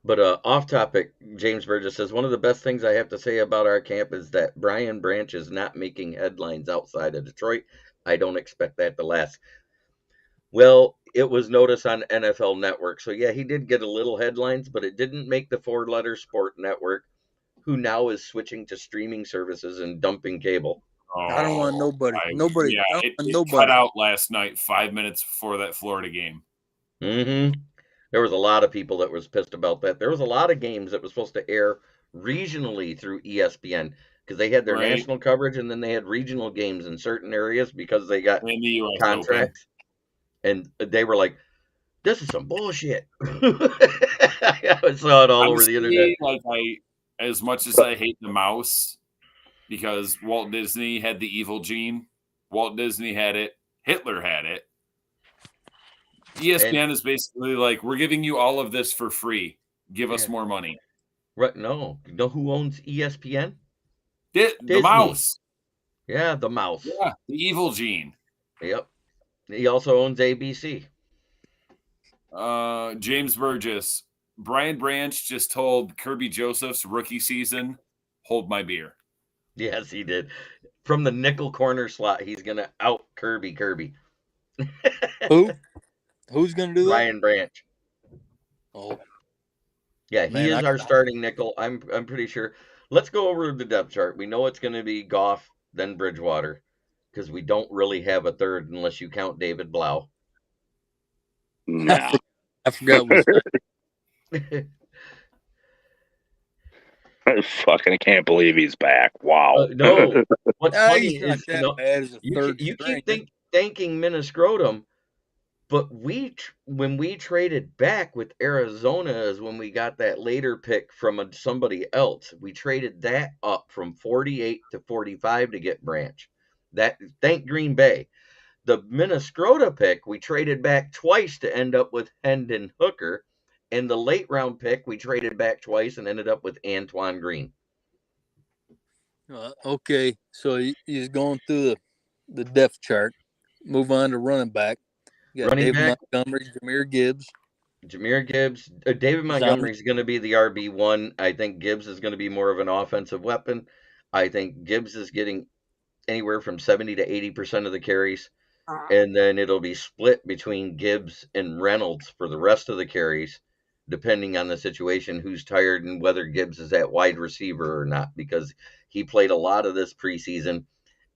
S1: But off topic, James Burgess says, one of the best things I have to say about our camp is that Brian Branch is not making headlines outside of Detroit. I don't expect that to last. Well, it was noticed on NFL Network. So, yeah, he did get a little headlines, but it didn't make the 4-letter sport network, who now is switching to streaming services and dumping cable.
S3: I don't want nobody. Nobody.
S2: Yeah,
S3: I don't
S2: it
S3: want
S2: cut
S3: nobody.
S2: out last night, 5 minutes before that Florida game.
S1: Mm-hmm. There was a lot of people that was pissed about that. There was a lot of games that was supposed to air regionally through ESPN because they had their
S2: Right.
S1: national coverage, and then they had regional games in certain areas because they got
S2: In the US
S1: contracts. And they were like, this is some bullshit. I saw it all over the internet.
S2: Like as much as I hate the mouse, because Walt Disney had the evil gene, Walt Disney had it, Hitler had it. ESPN is basically like, we're giving you all of this for free. Give us more money.
S1: Right? No. You know who owns ESPN?
S2: The mouse.
S1: Yeah, the mouse.
S2: Yeah, the evil gene.
S1: Yep. He also owns ABC.
S2: James Burgess. Brian Branch just told Kirby Joseph's rookie season, hold my beer.
S1: Yes, he did. From the nickel corner slot, he's going to out Kirby.
S3: Who? Who's going to do that?
S1: Brian Branch.
S3: Oh.
S1: Yeah, he is our starting nickel. I'm pretty sure. Let's go over the depth chart. We know it's going to be Goff, then Bridgewater, because we don't really have a third unless you count David Blau.
S4: Nah.
S3: I forgot what
S4: I fucking can't believe he's back. Wow.
S1: No, what's funny
S3: he's not
S1: is
S3: that bad as a third
S1: you
S3: string.
S1: keep thanking Minnesota, but when we traded back with Arizona is when we got that later pick from somebody else. We traded that up from 48 to 45 to get Branch. Thank Green Bay. The Minnesota pick, we traded back twice to end up with Hendon Hooker. And the late round pick, we traded back twice and ended up with Antoine Green.
S3: Okay, so he's going through the depth chart. Move on to running back. You got David Montgomery, Jahmyr Gibbs.
S1: David Montgomery is going to be the RB1. I think Gibbs is going to be more of an offensive weapon. I think Gibbs is getting anywhere from 70 to 80% of the carries. And then it'll be split between Gibbs and Reynolds for the rest of the carries, depending on the situation, who's tired and whether Gibbs is at wide receiver or not, because he played a lot of this preseason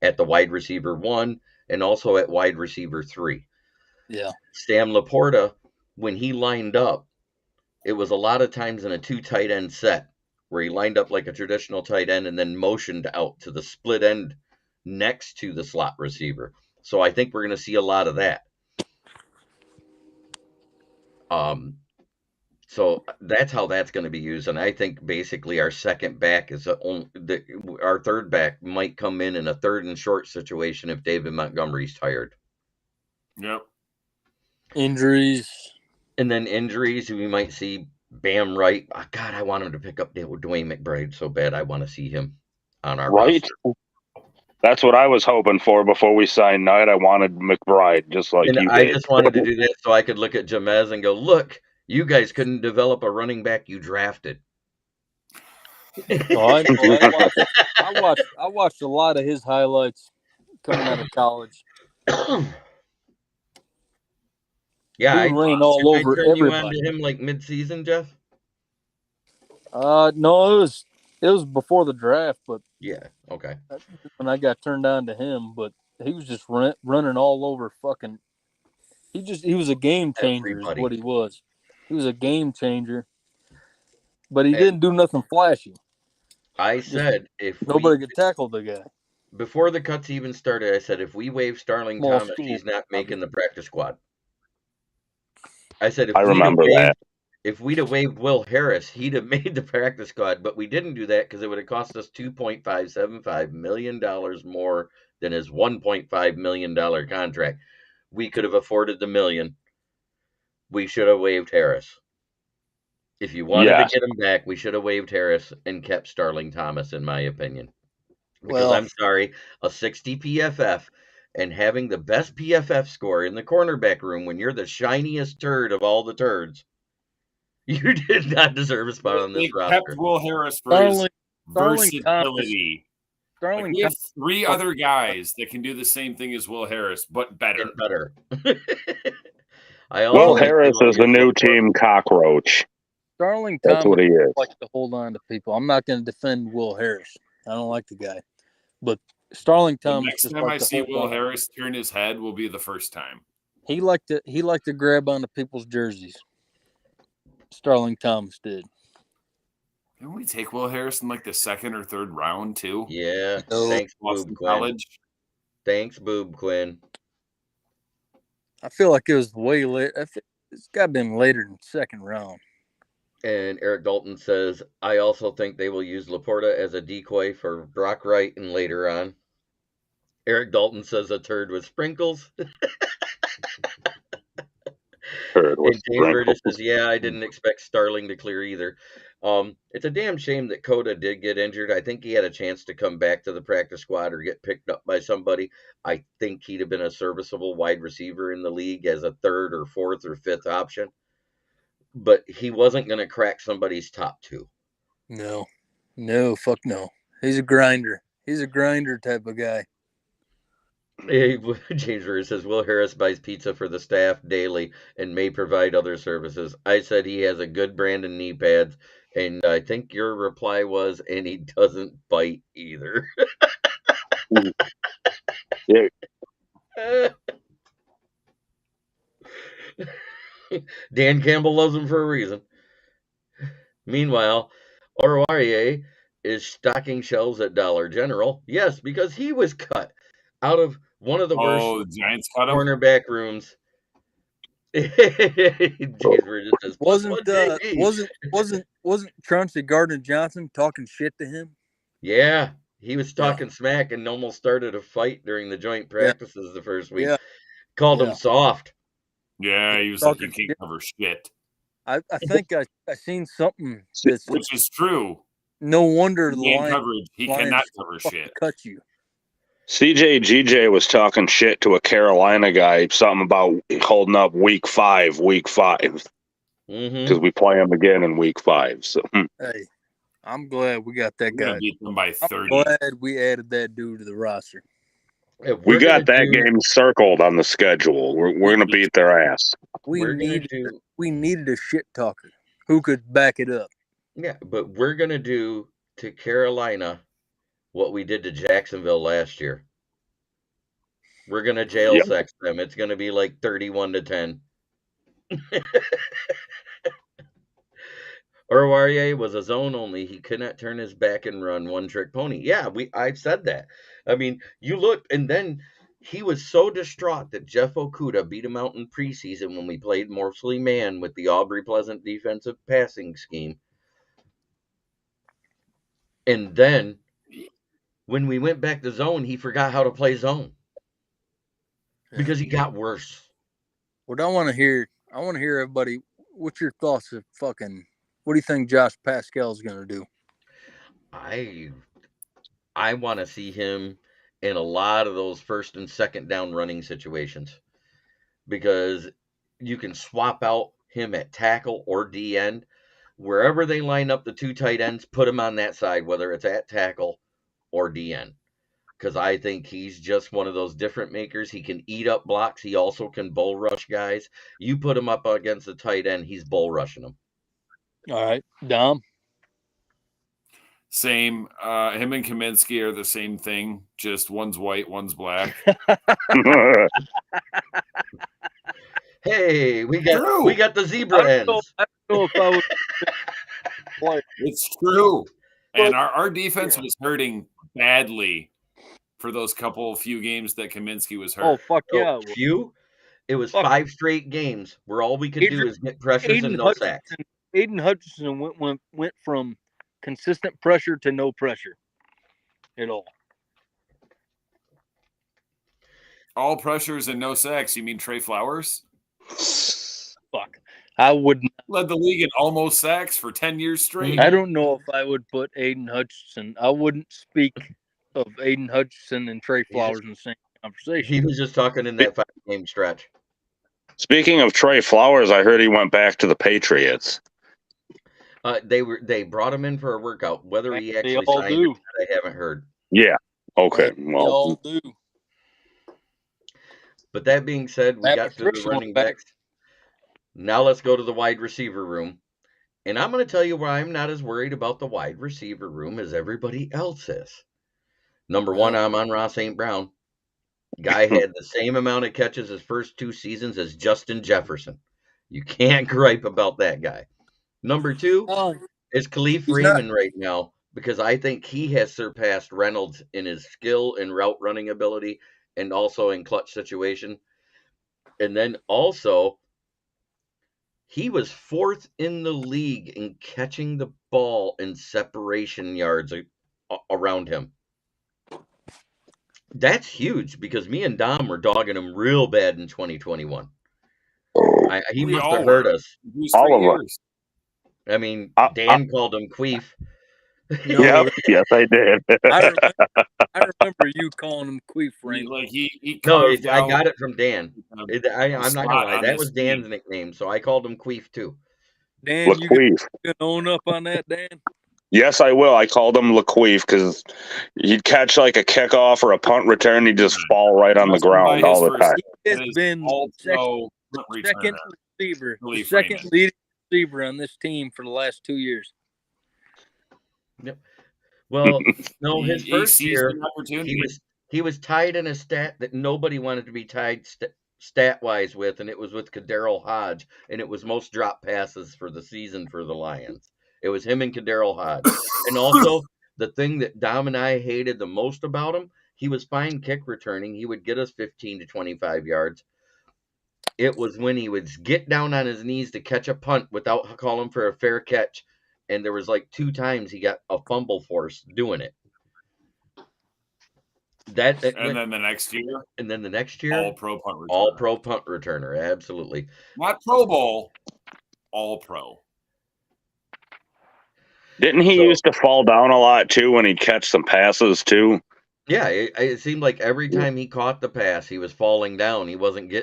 S1: at the wide receiver 1 and also at wide receiver 3.
S3: Yeah.
S1: Sam Laporta, when he lined up, it was a lot of times in a 2 tight end set where he lined up like a traditional tight end and then motioned out to the split end next to the slot receiver. So I think we're going to see a lot of that. So that's how that's going to be used. And I think basically our second back is our third back might come in a third and short situation if David Montgomery's tired.
S2: Yep.
S3: Injuries.
S1: And then injuries, we might see Bam Wright. Oh, God, I want him to pick up Dwayne McBride so bad. I want to see him on our roster.
S4: That's what I was hoping for before we signed Knight. I wanted McBride, just like you did.
S1: I just wanted to do that so I could look at Jamez and go, look, you guys couldn't develop a running back you drafted.
S3: Oh, I know. I watched a lot of his highlights coming out of college.
S1: Yeah,
S3: I ran all over
S1: everybody. You
S3: everybody.
S1: on to him like mid-season, Jeff?
S3: No, it was It was before the draft, but
S1: Yeah. Okay.
S3: when I got turned on to him, but he was just running all over fucking. He was a game changer, is what
S1: Everybody.
S3: he was. He was a game changer, but he
S1: And
S3: didn't do nothing flashy.
S1: I
S3: Just
S1: said if
S3: nobody
S1: we
S3: could tackle the guy.
S1: before the cuts even started, I said if we waive Starling
S3: Small
S1: Thomas,
S3: school.
S1: he's not making the practice squad. I said
S4: I remember that.
S1: if we'd have waived Will Harris, he'd have made the practice squad, but we didn't do that because it would have cost us $2.575 million more than his $1.5 million contract. We could have afforded the million. We should have waived Harris. If you wanted to
S4: Yes.
S1: get him back, we should have waived Harris and kept Starling Thomas, in my opinion. Because
S3: Well,
S1: I'm sorry, a 60 PFF and having the best PFF score in the cornerback room when you're the shiniest turd of all the turds, you did not deserve a spot on
S2: They
S1: this
S2: kept
S1: roster.
S2: Will Harris for his
S3: Starling Thomas.
S2: versatility. Like,
S3: Starling
S2: we have
S3: Thomas.
S2: 3 other guys that can do the same thing as Will Harris, but better.
S1: And better. I
S4: Will
S1: also
S4: Harris
S1: feel
S4: is the
S1: he's
S4: new
S1: more-
S4: team cockroach.
S3: Starling
S4: That's
S3: Thomas
S4: what he is.
S3: likes to hold on to people. I'm not going to defend Will Harris. I don't like the guy, but Starling
S2: The
S3: Thomas
S2: next
S3: just
S2: time I
S3: liked to
S2: see
S3: hold
S2: Will
S3: on.
S2: Harris turn his head will be the first time.
S3: He liked to grab onto people's jerseys. Starling Thomas did.
S2: Didn't we take Will Harris in like the 2nd or 3rd round too?
S1: Yeah.
S3: No.
S1: Thanks,
S2: Boston
S1: Boob Quinn.
S2: College.
S1: Thanks, Boob Quinn.
S3: I feel like it was way late. It's got to been later than 2nd round.
S1: And Eric Dalton says, I also think they will use Laporta as a decoy for Brock Wright and later on. Eric Dalton says a turd with sprinkles.
S4: Turd with
S1: And James Burgess
S4: sprinkles.
S1: says, yeah, I didn't expect Starling to clear either. It's a damn shame that Coda did get injured. I think he had a chance to come back to the practice squad or get picked up by somebody. I think he'd have been a serviceable wide receiver in the league as a 3rd or 4th or 5th option. But he wasn't going to crack somebody's top 2.
S3: No, fuck no. He's a grinder. He's a grinder type of guy.
S1: James Burgess says, Will Harris buys pizza for the staff daily and may provide other services. I said he has a good brand of knee pads, and I think your reply was, and he doesn't bite either.
S4: Yeah.
S1: Dan Campbell loves him for a reason. Meanwhile, Oruwariye is stocking shelves at Dollar General. Yes, because he was cut out of one of the worst
S2: Oh, the Giants cut him.
S1: cornerback rooms. James Burgess says,
S3: Wasn't Chauncey Gardner-Johnson talking shit to him?
S1: yeah, he was talking smack and almost started a fight during the joint practices the first week.
S3: Yeah.
S1: Called him soft.
S2: Yeah, he was like, you can't cover shit.
S3: I think I seen something that's
S2: Which is true.
S3: no wonder the
S2: Man
S3: Lions
S2: coverage, he cannot cover shit.
S3: cut you.
S4: CJ GJ was talking shit to a Carolina guy, something about holding up week 5, because we play him again in week 5. So
S3: Hey, I'm glad we got that
S2: We're
S3: guy.
S2: gonna beat them by 30.
S3: I'm glad we added that dude to the roster.
S4: we got that game circled on the schedule. We're going to beat their ass.
S3: We needed a shit talker who could back it up.
S1: Yeah, but we're gonna do to Carolina what we did to Jacksonville last year. We're gonna jail sex them. It's gonna be like 31-10. Oruwariye was a zone only. He could not turn his back and run, one trick pony. Yeah, I've said that. I mean, you look, and then he was so distraught that Jeff Okudah beat him out in preseason when we played mostly man with the Aubrey Pleasant defensive passing scheme. And then when we went back to zone, he forgot how to play zone because he got worse.
S3: What I want to hear everybody, what's your thoughts of fucking, what do you think Josh Pascal's going to do?
S1: I want to see him in a lot of those 1st and 2nd down running situations because you can swap out him at tackle or D end. Wherever they line up the 2 tight ends, put him on that side, whether it's at tackle or D end. Because I think he's just one of those different makers. He can eat up blocks. He also can bull rush guys. You put him up against the tight end, he's bull rushing them.
S3: All right, Dom.
S2: Same. Him and Kaminsky are the same thing. Just one's white, one's black.
S1: Hey, we got the zebra ends.
S3: I don't know if I would.
S2: It's true. And our defense was hurting badly for those few games that Kaminsky was hurt.
S3: Oh, fuck yeah.
S1: Few? It was 5 straight games where all we could do is get pressures and no sacks.
S3: Aiden Hutchinson went from consistent pressure to no pressure at all.
S2: All pressures and no sacks. You mean Trey Flowers?
S3: Fuck. I wouldn't.
S2: Led the league in almost sacks for 10 years straight.
S3: I don't know if I would put Aiden Hutchinson. I wouldn't speak of Aiden Hutchinson and Trey Flowers in the same conversation.
S1: He was just talking in that 5-game stretch.
S4: Speaking of Trey Flowers, I heard he went back to the Patriots.
S1: They brought him in for a workout. Whether he actually signed it, I haven't heard.
S4: Yeah. Okay.
S3: They all do.
S1: But that being said, we got through the running backs. Now let's go to the wide receiver room. And I'm going to tell you why I'm not as worried about the wide receiver room as everybody else is. Number one, Amon-Ra St. Brown. Guy had the same amount of catches his first 2 seasons as Justin Jefferson. You can't gripe about that guy. Number 2 is Khalif Raymond right now, because I think he has surpassed Reynolds in his skill and route running ability and also in clutch situation. And then also, he was 4th in the league in catching the ball in separation yards around him. That's huge, because me and Dom were dogging him real bad in 2021. He must have heard us.
S4: All of us.
S1: I mean, Dan called him Queef.
S4: Yep, yes, I did.
S3: I remember you calling him Queef, Raymond.
S2: Like he
S1: I got it from Dan. I'm not gonna lie, that was Dan's nickname, so I called him Queef too.
S3: Dan, you can own up on that, Dan?
S4: Yes, I will. I called him Laqueef because he'd catch like a kickoff or a punt return, he'd just fall right on the ground all the time.
S3: He has been second receiver, second leading receiver on this team for the last 2 years.
S1: Yep. Well, no, his first year he was tied in a stat that nobody wanted to be tied stat-wise with, and it was with Kadarrell Hodge, and it was most drop passes for the season for the Lions. It was him and Kadarrell Hodge. And also, the thing that Dom and I hated the most about him, he was fine kick returning. He would get us 15 to 25 yards. It was when he would get down on his knees to catch a punt without calling for a fair catch. And there was like 2 times he got a fumble force doing it. Then the next year,
S2: all-pro punt returner.
S1: All-pro punt returner, absolutely.
S2: Not Pro Bowl, all-pro.
S4: Didn't he used to fall down a lot too when he'd catch some passes too?
S1: Yeah, it seemed like every time he caught the pass, he was falling down. He wasn't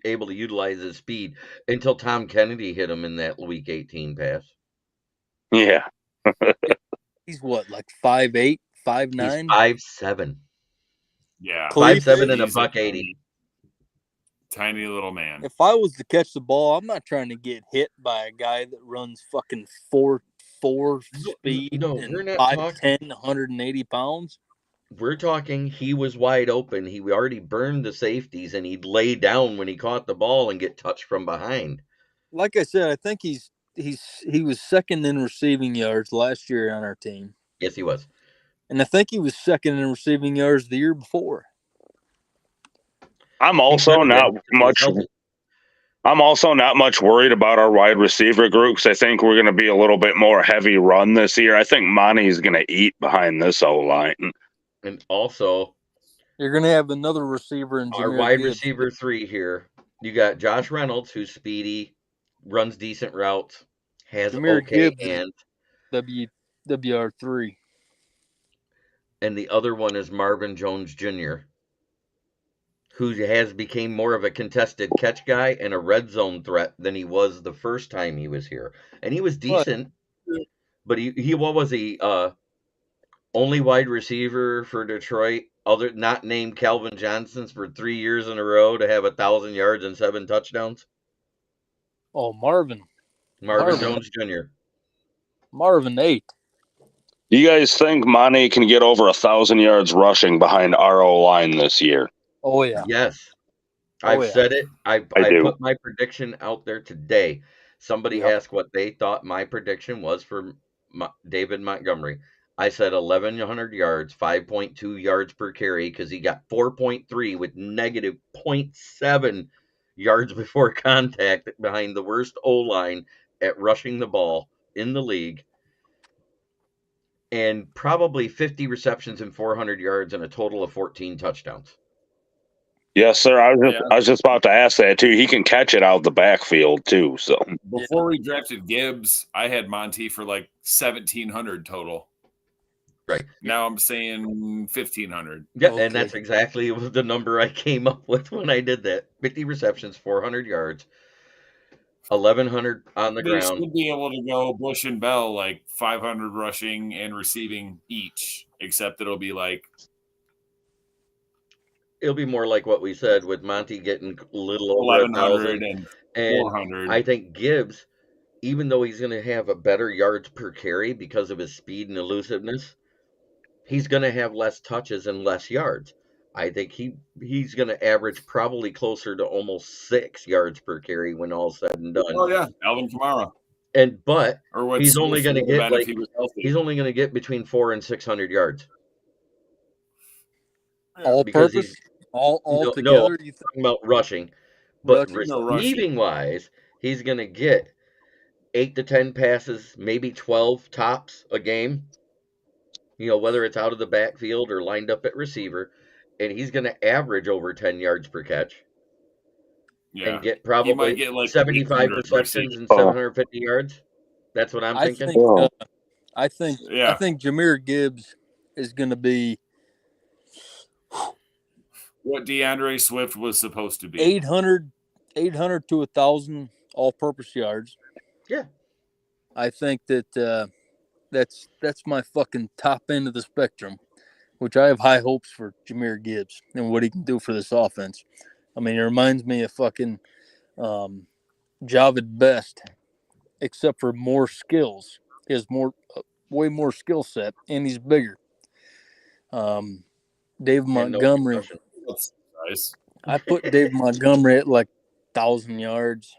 S1: able to utilize his speed until Tom Kennedy hit him in that Week 18 pass.
S4: Yeah.
S3: He's what, like 5'8", 5'9"?
S1: 5'7".
S2: Yeah.
S1: 5'7" and a $180.
S2: Tiny little man.
S3: If I was to catch the ball, I'm not trying to get hit by a guy that runs fucking 4 speed and 5'10", 180 pounds.
S1: We're talking he was wide open. He already burned the safeties, and he'd lay down when he caught the ball and get touched from behind.
S3: Like I said, I think he was second in receiving yards last year on our team.
S1: Yes, he was.
S3: And I think he was second in receiving yards the year before.
S4: I'm also not much worried about our wide receiver groups. I think we're going to be a little bit more heavy run this year. I think Monty's going to eat behind this O-line.
S1: And also,
S3: you're going to have another receiver in
S1: our wide receiver 3 here. You got Josh Reynolds, who's speedy, runs decent routes, has okay hands.
S3: WR3.
S1: And the other one is Marvin Jones Jr., who has become more of a contested catch guy and a red zone threat than he was the first time he was here. And he was decent, but he what was he? Only wide receiver for Detroit, not named Calvin Johnson, for 3 years in a row to have 1,000 yards and 7 touchdowns.
S3: Oh, Marvin
S1: Jones Jr.
S3: Marvin 8.
S4: Do you guys think Monty can get over 1,000 yards rushing behind our O-line this year?
S3: Oh yeah.
S1: Yes.
S3: Oh,
S1: I've
S3: yeah.
S1: said it. I
S4: do.
S1: put my prediction out there today. Somebody
S3: Yep.
S1: asked what they thought my prediction was for David Montgomery. I said 1,100 yards, 5.2 yards per carry, because he got 4.3 with negative 0.7 yards before contact behind the worst O-line at rushing the ball in the league. And probably 50 receptions and 400 yards and a total of 14 touchdowns.
S4: Yes, sir. I was just about to ask that too. He can catch it out the backfield too. So
S2: Before we drafted Gibbs, I had Monty for like 1,700 total.
S1: Right.
S2: Now I'm saying 1,500.
S1: Yeah,
S3: Okay.
S1: and that's exactly the number I came up with when I did that. 50 receptions, 400 yards, 1,100 on the
S2: They
S1: ground.
S2: should be able to go Bush and Bell like 500 rushing and receiving each, except it'll be like
S1: It'll be more like what we said with Monty getting a little over
S2: 1,100
S1: 1,000
S2: and 400.
S1: I think Gibbs, even though he's going to have a better yards per carry because of his speed and elusiveness, he's going to have less touches and less yards. I think he's going to average probably closer to almost 6 yards per carry when all's said and done.
S2: Oh yeah, Alvin Kamara.
S1: But
S2: Or
S1: he's only going to get
S2: if he was healthy.
S1: he's only going to get between 400 and 600 yards.
S3: All
S1: Because
S3: purpose, all
S1: no,
S3: together.
S1: I'm talking about rushing, but
S3: Rushing?
S1: receiving wise, he's going to get 8 to 10 passes, maybe 12 tops a game. You know, whether it's out of the backfield or lined up at receiver, and he's going to average over 10 yards per catch.
S2: Yeah.
S1: And get
S2: He
S1: probably
S2: might get like
S1: 75
S2: 800
S1: receptions
S2: receiving.
S1: and 750 yards. That's what I'm thinking.
S3: I think
S2: Yeah.
S3: Jahmyr Gibbs is going to be
S2: what DeAndre Swift was supposed to be.
S3: 800 to 1,000 all-purpose yards.
S1: Yeah.
S3: I think that that's my fucking top end of the spectrum, which I have high hopes for Jahmyr Gibbs and what he can do for this offense. I mean, it reminds me of fucking Javid Best, except for more skills. He has way more skill set, and he's bigger. Dave Montgomery.
S2: That's nice.
S3: I put Dave Montgomery at like 1,000 yards.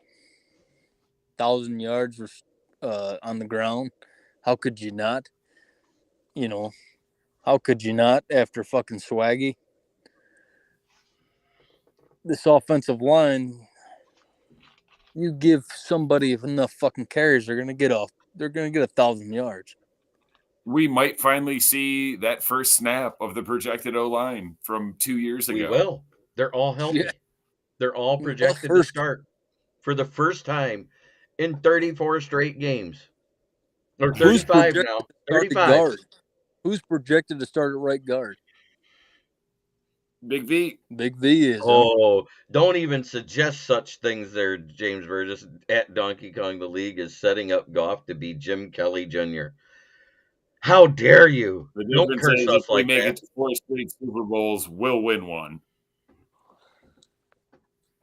S3: 1,000 yards on the ground. How could you not? You know, how could you not after fucking Swaggy? This offensive line, you give somebody enough fucking carries, they're gonna get 1,000 yards.
S2: We might finally see that first snap of the projected O-line from 2 years ago.
S1: We will. They're all healthy.
S3: Yeah.
S1: They're all projected to start for the first time in 34 straight games. Or 35 now. 35.
S3: Who's projected to start at right guard?
S2: Big V.
S3: Big V is.
S1: Oh, don't even suggest such things there, James Burgess. At Donkey Kong, the league is setting up Goff to be Jim Kelly Jr. How dare you?
S2: The
S1: Don't
S2: difference
S1: curse
S2: is
S1: us
S2: if we
S1: like
S2: make
S1: that.
S2: it to 4 straight Super Bowls, we'll win one.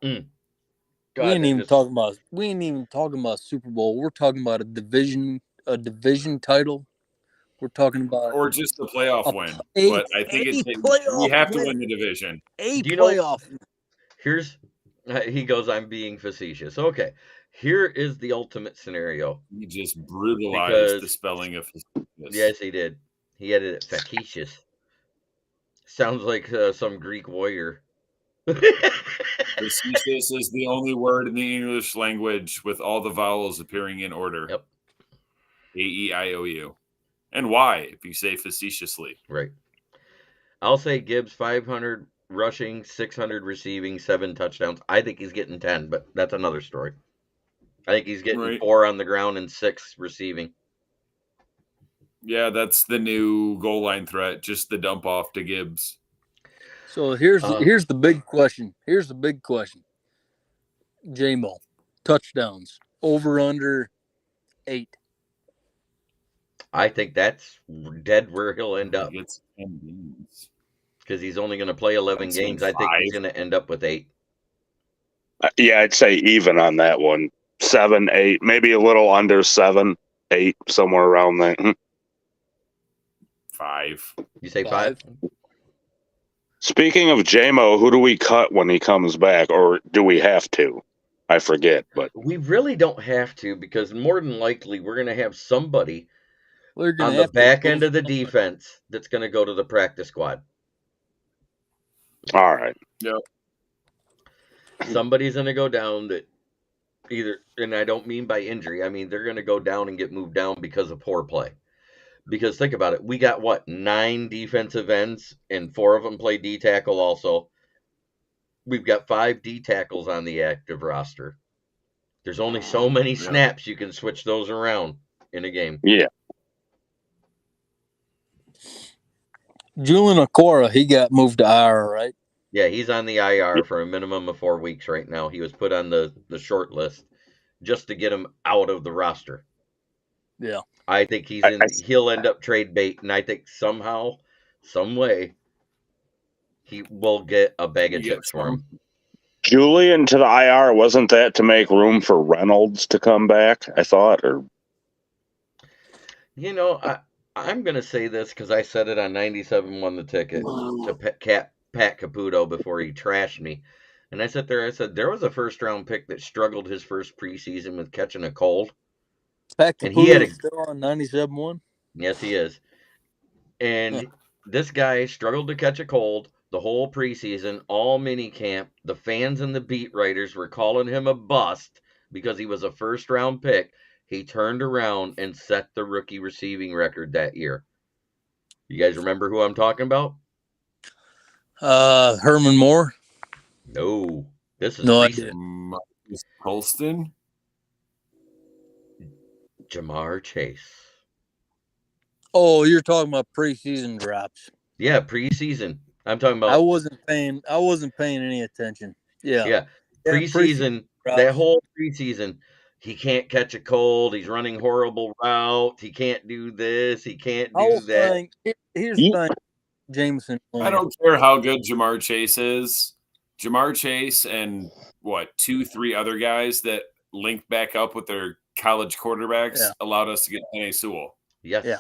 S1: God,
S3: we ain't even talking about Super Bowl. We're talking about a division title. We're talking about
S2: or just a playoff win. But I think we have to win the division.
S3: Playoff.
S1: Here's he goes, I'm being facetious. Okay. Here is the ultimate scenario.
S2: He just brutalized the spelling of facetious.
S1: Yes, he did. He added it facetious. Sounds like some Greek warrior.
S2: Facetious is the only word in the English language with all the vowels appearing in order.
S1: Yep.
S2: A-E-I-O-U. And Y, if you say facetiously.
S1: Right. I'll say Gibbs 500 rushing, 600 receiving, 7 touchdowns. I think he's getting 10, but that's another story. I think he's getting 4 on the ground and 6 receiving.
S2: Yeah, that's the new goal line threat, just the dump off to Gibbs.
S3: So here's the big question. J-Mo, touchdowns, over under 8.
S1: I think that's dead where he'll end up.
S2: It's 10 games.
S1: Because he's only going to play 11 games. I think he's going to end up with 8.
S4: Yeah, I'd say even on that one. 7, 8, maybe a little under 7, 8, somewhere around there.
S2: 5.
S1: You say 5?
S4: Speaking of JMO, who do we cut when he comes back, or do we have to? I forget, but
S1: We really don't have to, because more than likely we're going to have somebody
S3: We're gonna
S1: on the
S3: have to
S1: back
S3: go
S1: end of the
S3: somewhere.
S1: defense that's going to go to the practice squad.
S4: all right.
S2: Yep.
S1: Somebody's going to go down that either, and I don't mean by injury, I mean they're going to go down and get moved down because of poor play. Because think about it, we got what, 9 defensive ends, and 4 of them play D tackle also. We've got 5 D tackles on the active roster. There's only so many snaps you can switch those around in a game.
S4: Yeah.
S3: Julian Okora, he got moved to IR, right?
S1: Yeah, he's on the IR for a minimum of 4 weeks right now. He was put on the short list just to get him out of the roster.
S3: Yeah.
S1: I think he'll end up trade bait, and I think somehow, some way, he will get a bag of chips for him.
S4: Julian to the IR, wasn't that to make room for Reynolds to come back, I thought? Or
S1: You know, I'm going to say this because I said it on 97 Won the Ticket to Pat Caputo before he trashed me. And I said there was a first-round pick that struggled his first preseason with catching a cold.
S3: Pat
S1: And he had
S3: Caputo's still on 97-1?
S1: Yes, he is. And this guy struggled to catch a cold the whole preseason, all mini camp. The fans and the beat writers were calling him a bust because he was a first-round pick. He turned around and set the rookie receiving record that year. You guys remember who I'm talking about?
S3: Herman Moore?
S1: No. This is
S3: No
S1: recent.
S3: idea.
S2: Marcus Colston?
S1: Jamar Chase.
S3: Oh, you're talking about preseason drops.
S1: Yeah, preseason. I'm talking about
S3: I wasn't paying any attention. Yeah.
S1: Preseason, that whole preseason, he can't catch a cold. He's running horrible routes. He can't do this. He can't do that.
S3: Here's the thing, Jameson.
S2: I don't care how good Jamar Chase is. Jamar Chase and 2-3 other guys that linked back up with their college quarterbacks allowed us to get Penei Sewell.
S1: Yes.
S3: Yeah.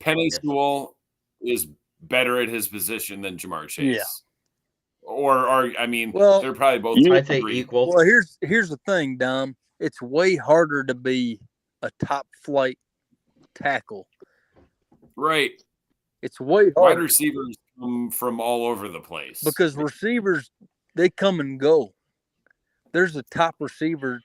S2: Penei Sewell is better at his position than Jamar Chase.
S3: Yeah.
S2: They're probably both.
S1: I'd say equal.
S3: Well, here's the thing, Dom. It's way harder to be a top flight tackle.
S2: Right.
S3: It's way harder.
S2: Wide receivers come from all over the place.
S3: Because receivers, they come and go. There's a top receiver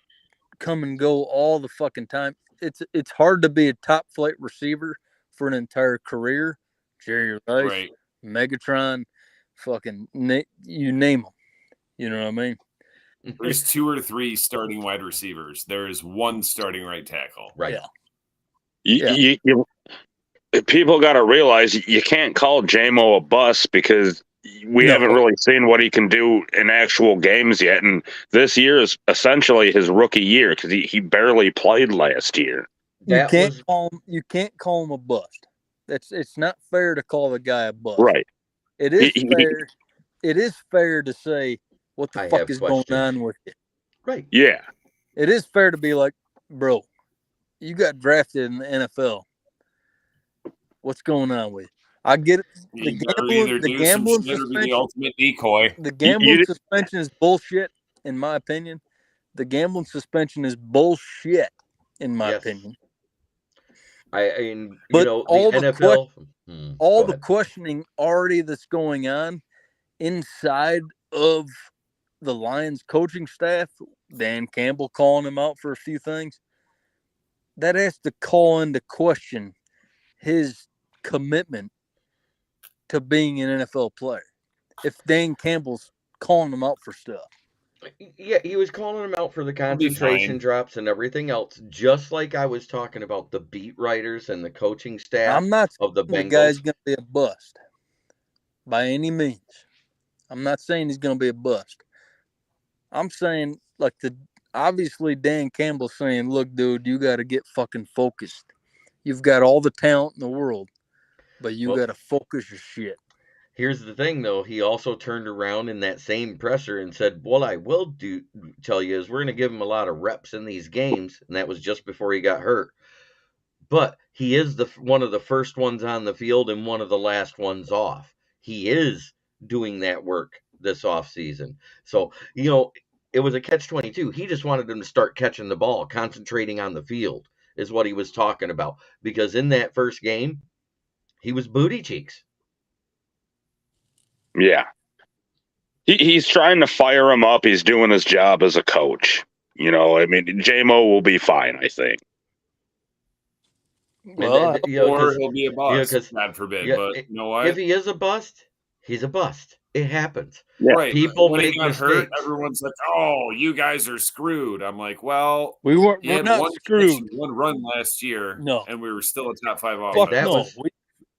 S3: come and go all the fucking time. It's hard to be a top flight receiver for an entire career. Jerry Rice,
S2: right.
S3: Megatron, fucking you name them. You know what I mean?
S2: There's 2 or 3 starting wide receivers. There is 1 starting right tackle.
S1: Right.
S3: Yeah.
S4: People got to realize you can't call JMO a bust because we haven't really seen what he can do in actual games yet. And this year is essentially his rookie year because he barely played last year.
S3: You can't call him a bust. It's not fair to call the guy a bust.
S4: Right.
S3: It is fair. It is fair to say what the fuck is going on with you.
S1: Right.
S4: Yeah.
S3: It is fair to be like, bro, you got drafted in the NFL. What's going on with you? I get it. The gambling suspension,
S2: the ultimate decoy.
S3: The gambling suspension is bullshit, in my opinion. The gambling suspension is bullshit, in my opinion.
S1: All the NFL,
S3: the questioning already that's going on inside of the Lions coaching staff, Dan Campbell calling him out for a few things, that has to call into question his commitment to being an NFL player. If Dan Campbell's calling him out for stuff.
S1: Yeah, he was calling him out for the concentration drops and everything else, just like I was talking about the beat writers and the coaching staff of the Bengals.
S3: The guy's going to be a bust by any means. I'm not saying he's going to be a bust. I'm saying, obviously Dan Campbell's saying, look, dude, you got to get fucking focused. You've got all the talent in the world, but you got to focus your shit.
S1: Here's the thing, though. He also turned around in that same presser and said, what I will tell you is we're going to give him a lot of reps in these games, and that was just before he got hurt. but he is one of the first ones on the field and one of the last ones off. He is doing that work this offseason. So, it was a catch-22. He just wanted him to start catching the ball, concentrating on the field is what he was talking about. Because in that first game, he was booty cheeks.
S4: Yeah. He's trying to fire him up. He's doing his job as a coach. I mean, J-Mo will be fine, I think.
S3: Well,
S2: or he'll be a bust,
S1: 'cause-
S2: God forbid.
S1: yeah,
S2: but you know what?
S1: If he is a bust, he's a bust. It happens.
S4: Yeah.
S2: Right.
S1: People
S2: when
S1: make
S2: he got
S1: mistakes.
S2: hurt, everyone's like, "Oh, you guys are screwed." I'm like, "Well,
S3: we're
S2: had
S3: not
S2: one catch
S3: screwed.
S2: and one run last year,
S3: No.
S2: and we were still a top 5
S3: Fuck
S2: offense."
S3: no.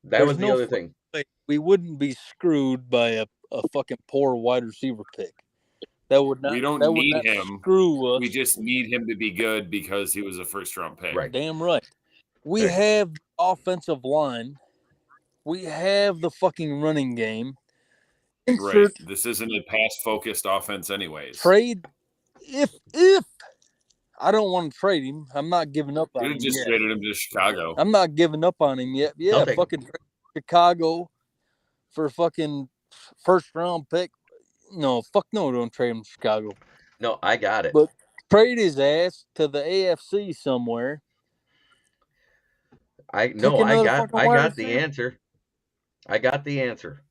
S1: That was
S3: there's
S1: the
S3: no
S1: other thing.
S3: We wouldn't be screwed by a fucking poor wide receiver pick. That would not.
S2: We don't
S3: that would
S2: need
S3: not
S2: him.
S3: Screw us.
S2: We just need him to be good because he was a first-round pick.
S1: Right.
S3: Damn right. We
S1: Right.
S3: have the offensive line. We have the fucking running game.
S2: Right. This isn't a pass-focused offense, anyways.
S3: Trade if I don't want to trade him. I'm not giving up on
S2: You
S3: him
S2: just
S3: yet.
S2: traded him to Chicago.
S3: I'm not giving up on him yet. Yeah,
S1: I'll take
S3: fucking trade Chicago for a fucking first round pick. No, fuck no, don't trade him to Chicago.
S1: No, I got it.
S3: But trade his ass to the AFC somewhere.
S1: I
S3: another
S1: got
S3: fucking wide
S1: the
S3: receiver.
S1: answer. I got the answer.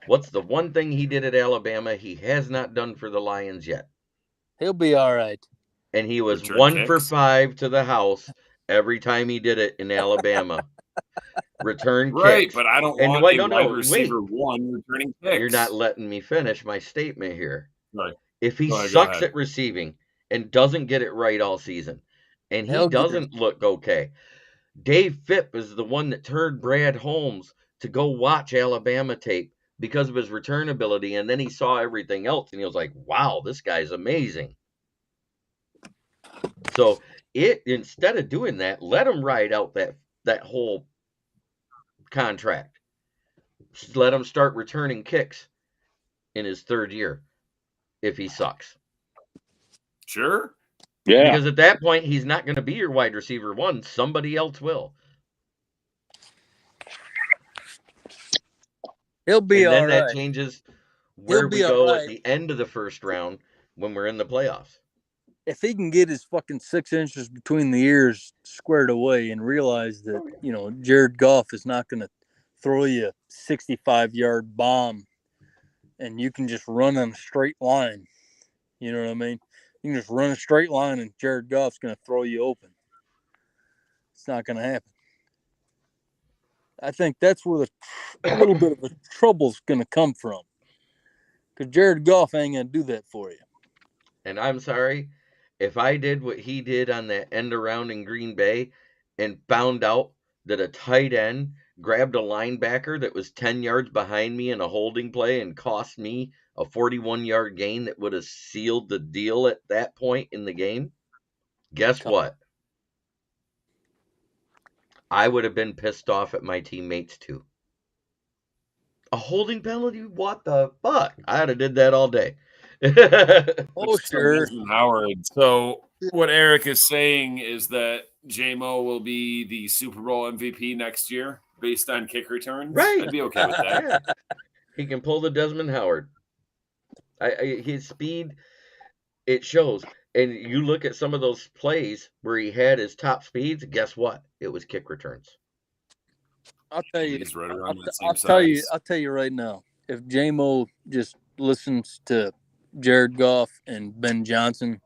S1: What's the one thing he did at Alabama he has not done for the Lions yet?
S3: He'll be all right.
S1: And he was
S2: Return
S1: 1 for
S2: kicks?
S1: 5 to the house every time he did it in Alabama. Return
S2: Right,
S1: kicks.
S2: but I don't
S1: And
S2: want
S1: wait,
S2: a
S1: no,
S2: wide
S1: wait.
S2: receiver 1 returning kicks.
S1: You're not letting me finish my statement here.
S2: Right.
S1: If he
S2: Go ahead, go
S1: sucks
S2: ahead.
S1: at receiving and doesn't get it right all season, and he
S3: He'll get it.
S1: doesn't look okay, Dave Phipp is the one that turned Brad Holmes to go watch Alabama tape because of his return ability, and then he saw everything else, and he was like, wow, this guy's amazing. So instead of doing that, let him ride out that whole contract. Just let him start returning kicks in his third year if he sucks.
S2: Sure.
S4: Yeah.
S1: Because at that point, he's not going to be your wide receiver 1. Somebody else will.
S3: He'll be
S1: and
S3: all
S1: then
S3: right.
S1: that changes where
S3: He'll
S1: we
S3: be all
S1: go
S3: right.
S1: at the end of the first round when we're in the playoffs.
S3: If he can get his fucking 6 inches between the ears squared away and realize that, Jared Goff is not going to throw you a 65-yard bomb and you can just run on a straight line. You know what I mean? You can just run a straight line and Jared Goff's going to throw you open. It's not going to happen. I think that's where a little bit of the trouble's going to come from. Because Jared Goff ain't going to do that for you.
S1: And I'm sorry, if I did what he did on that end around in Green Bay and found out that a tight end grabbed a linebacker that was 10 yards behind me in a holding play and cost me a 41-yard gain that would have sealed the deal at that point in the game, guess what? I would have been pissed off at my teammates too. A holding penalty? What the fuck? I'd have did that all day.
S3: Oh, sure.
S2: Desmond Howard. So what Eric is saying is that J-Mo will be the Super Bowl MVP next year based on kick returns.
S1: Right.
S2: I'd be okay with that.
S1: Yeah. He can pull the Desmond Howard. His speed, it shows. And you look at some of those plays where he had his top speeds, guess what? It was kick returns.
S3: I'll tell you.
S2: He's right around that same
S3: I'll tell you right now. If J-Mo just listens to Jared Goff and Ben Johnson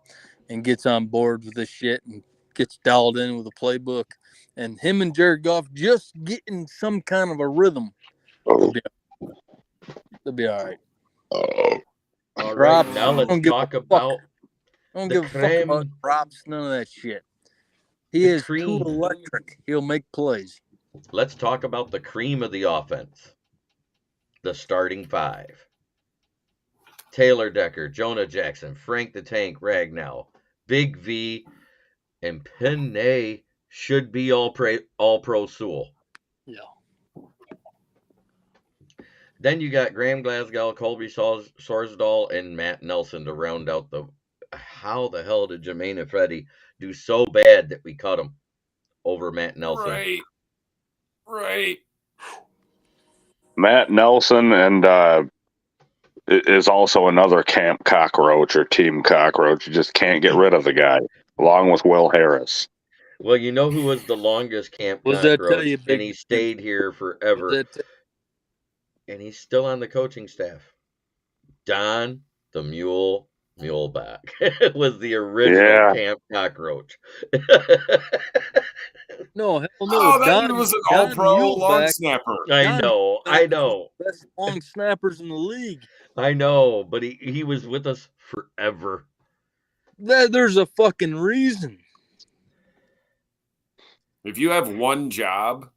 S3: and gets on board with this shit and gets dialed in with a playbook, and him and Jared Goff just getting some kind of a rhythm, they'll be all right.
S1: All right, now let's talk about
S3: I don't give a fuck about props, none of that shit. He is too electric. He'll make plays.
S1: Let's talk about the cream of the offense. The starting 5. Taylor Decker, Jonah Jackson, Frank the Tank Ragnow, Big V, and Penei should be all pro Sewell.
S3: Yeah.
S1: Then you got Graham Glasgow, Colby Sorsdahl, and Matt Nelson to round out the. How the hell did Jermaine Ifedi do so bad that we cut him? over Matt Nelson.
S2: Right.
S4: Matt Nelson and is also another camp cockroach or team cockroach. You just can't get rid of the guy, along with Will Harris.
S1: Well, you know who was the longest camp
S3: What does that tell
S1: cockroach,
S3: you,
S1: and
S3: Big
S1: he
S3: Ben?
S1: stayed here
S3: What
S1: forever,
S3: does that
S1: and he's still on the coaching staff. Don the Mule Muleback was the original
S4: Yeah.
S1: camp cockroach.
S3: No, hell no.
S2: Oh, that
S3: Don,
S2: dude was an
S3: Don
S2: all-pro long
S3: Muleback.
S2: snapper.
S1: I
S3: Don
S1: know,
S3: Muleback
S1: I
S3: is one of
S1: know,
S3: the best long snappers in the league.
S1: I know, but he was with us forever.
S3: There's a fucking reason.
S2: If you have one job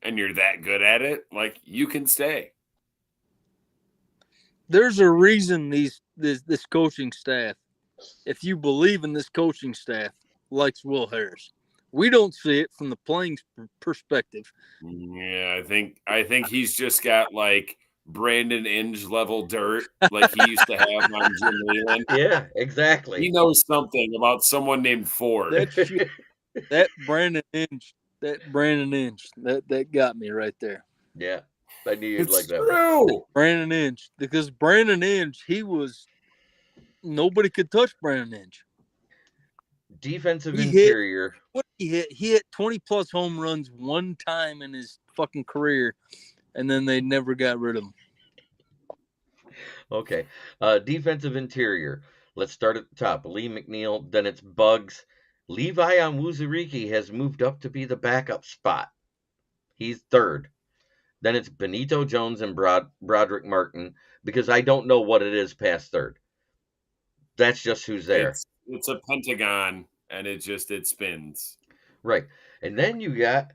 S2: and you're that good at it, like, you can stay.
S3: There's a reason this coaching staff, if you believe in this coaching staff, likes Will Harris. We don't see it from the playing perspective.
S2: Yeah, I think he's just got like Brandon Inge level dirt, like he used to have on Jim Leland.
S1: Yeah,
S2: He
S1: exactly.
S2: knows something about someone named Ford.
S3: That shit, that Brandon Inge, that got me right there.
S1: Yeah, I knew you'd
S2: It's
S1: like that one.
S2: true.
S3: Brandon Inge, because Brandon Inge, nobody could touch Brandon Inge.
S1: Defensive
S3: He hit-
S1: interior.
S3: What he hit? He hit 20 plus home runs one time in his fucking career, and then they never got rid of him.
S1: Okay. Defensive interior. Let's start at the top. Lee McNeil, then it's Bugs. Levi Onwuzurike has moved up to be the backup spot. He's third. Then it's Benito Jones and Broderick Martin, because I don't know what it is past third. That's just who's there.
S2: It's a pentagon, and it spins.
S1: Right. And then you got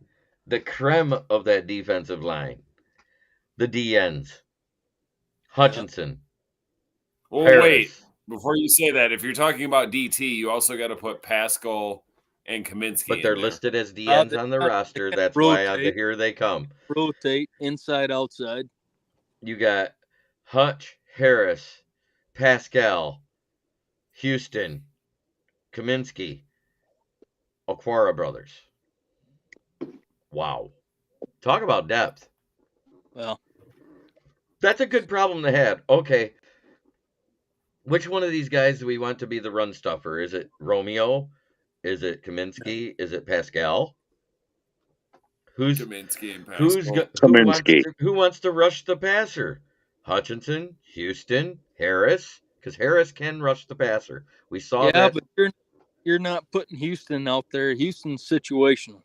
S1: the creme of that defensive line. The DNs. Hutchinson.
S2: Well,
S1: Harris.
S2: wait. Before you say that, if you're talking about DT, you also got to put Pascal and Kaminsky
S1: But they're
S2: in there.
S1: listed as DNs
S3: they
S1: on the
S3: got-
S1: roster.
S3: they
S1: That's
S3: can
S1: why
S3: rotate.
S1: here they come.
S3: Rotate inside, outside.
S1: You got Hutch, Harris, Pascal, Houston, Kaminsky, Aquara brothers. Wow. Talk about depth.
S3: Well,
S1: That's a good problem to have. Okay. Which one of these guys do we want to be the run stuffer? Is it Romeo? Is it Kaminsky? Is it Pascal? Who's
S2: Kaminsky and Pascal.
S1: who wants to rush the passer? Hutchinson, Houston, Harris, because Harris can rush the passer. We saw
S3: yeah,
S1: that.
S3: but you're not putting Houston out there. Houston's situational.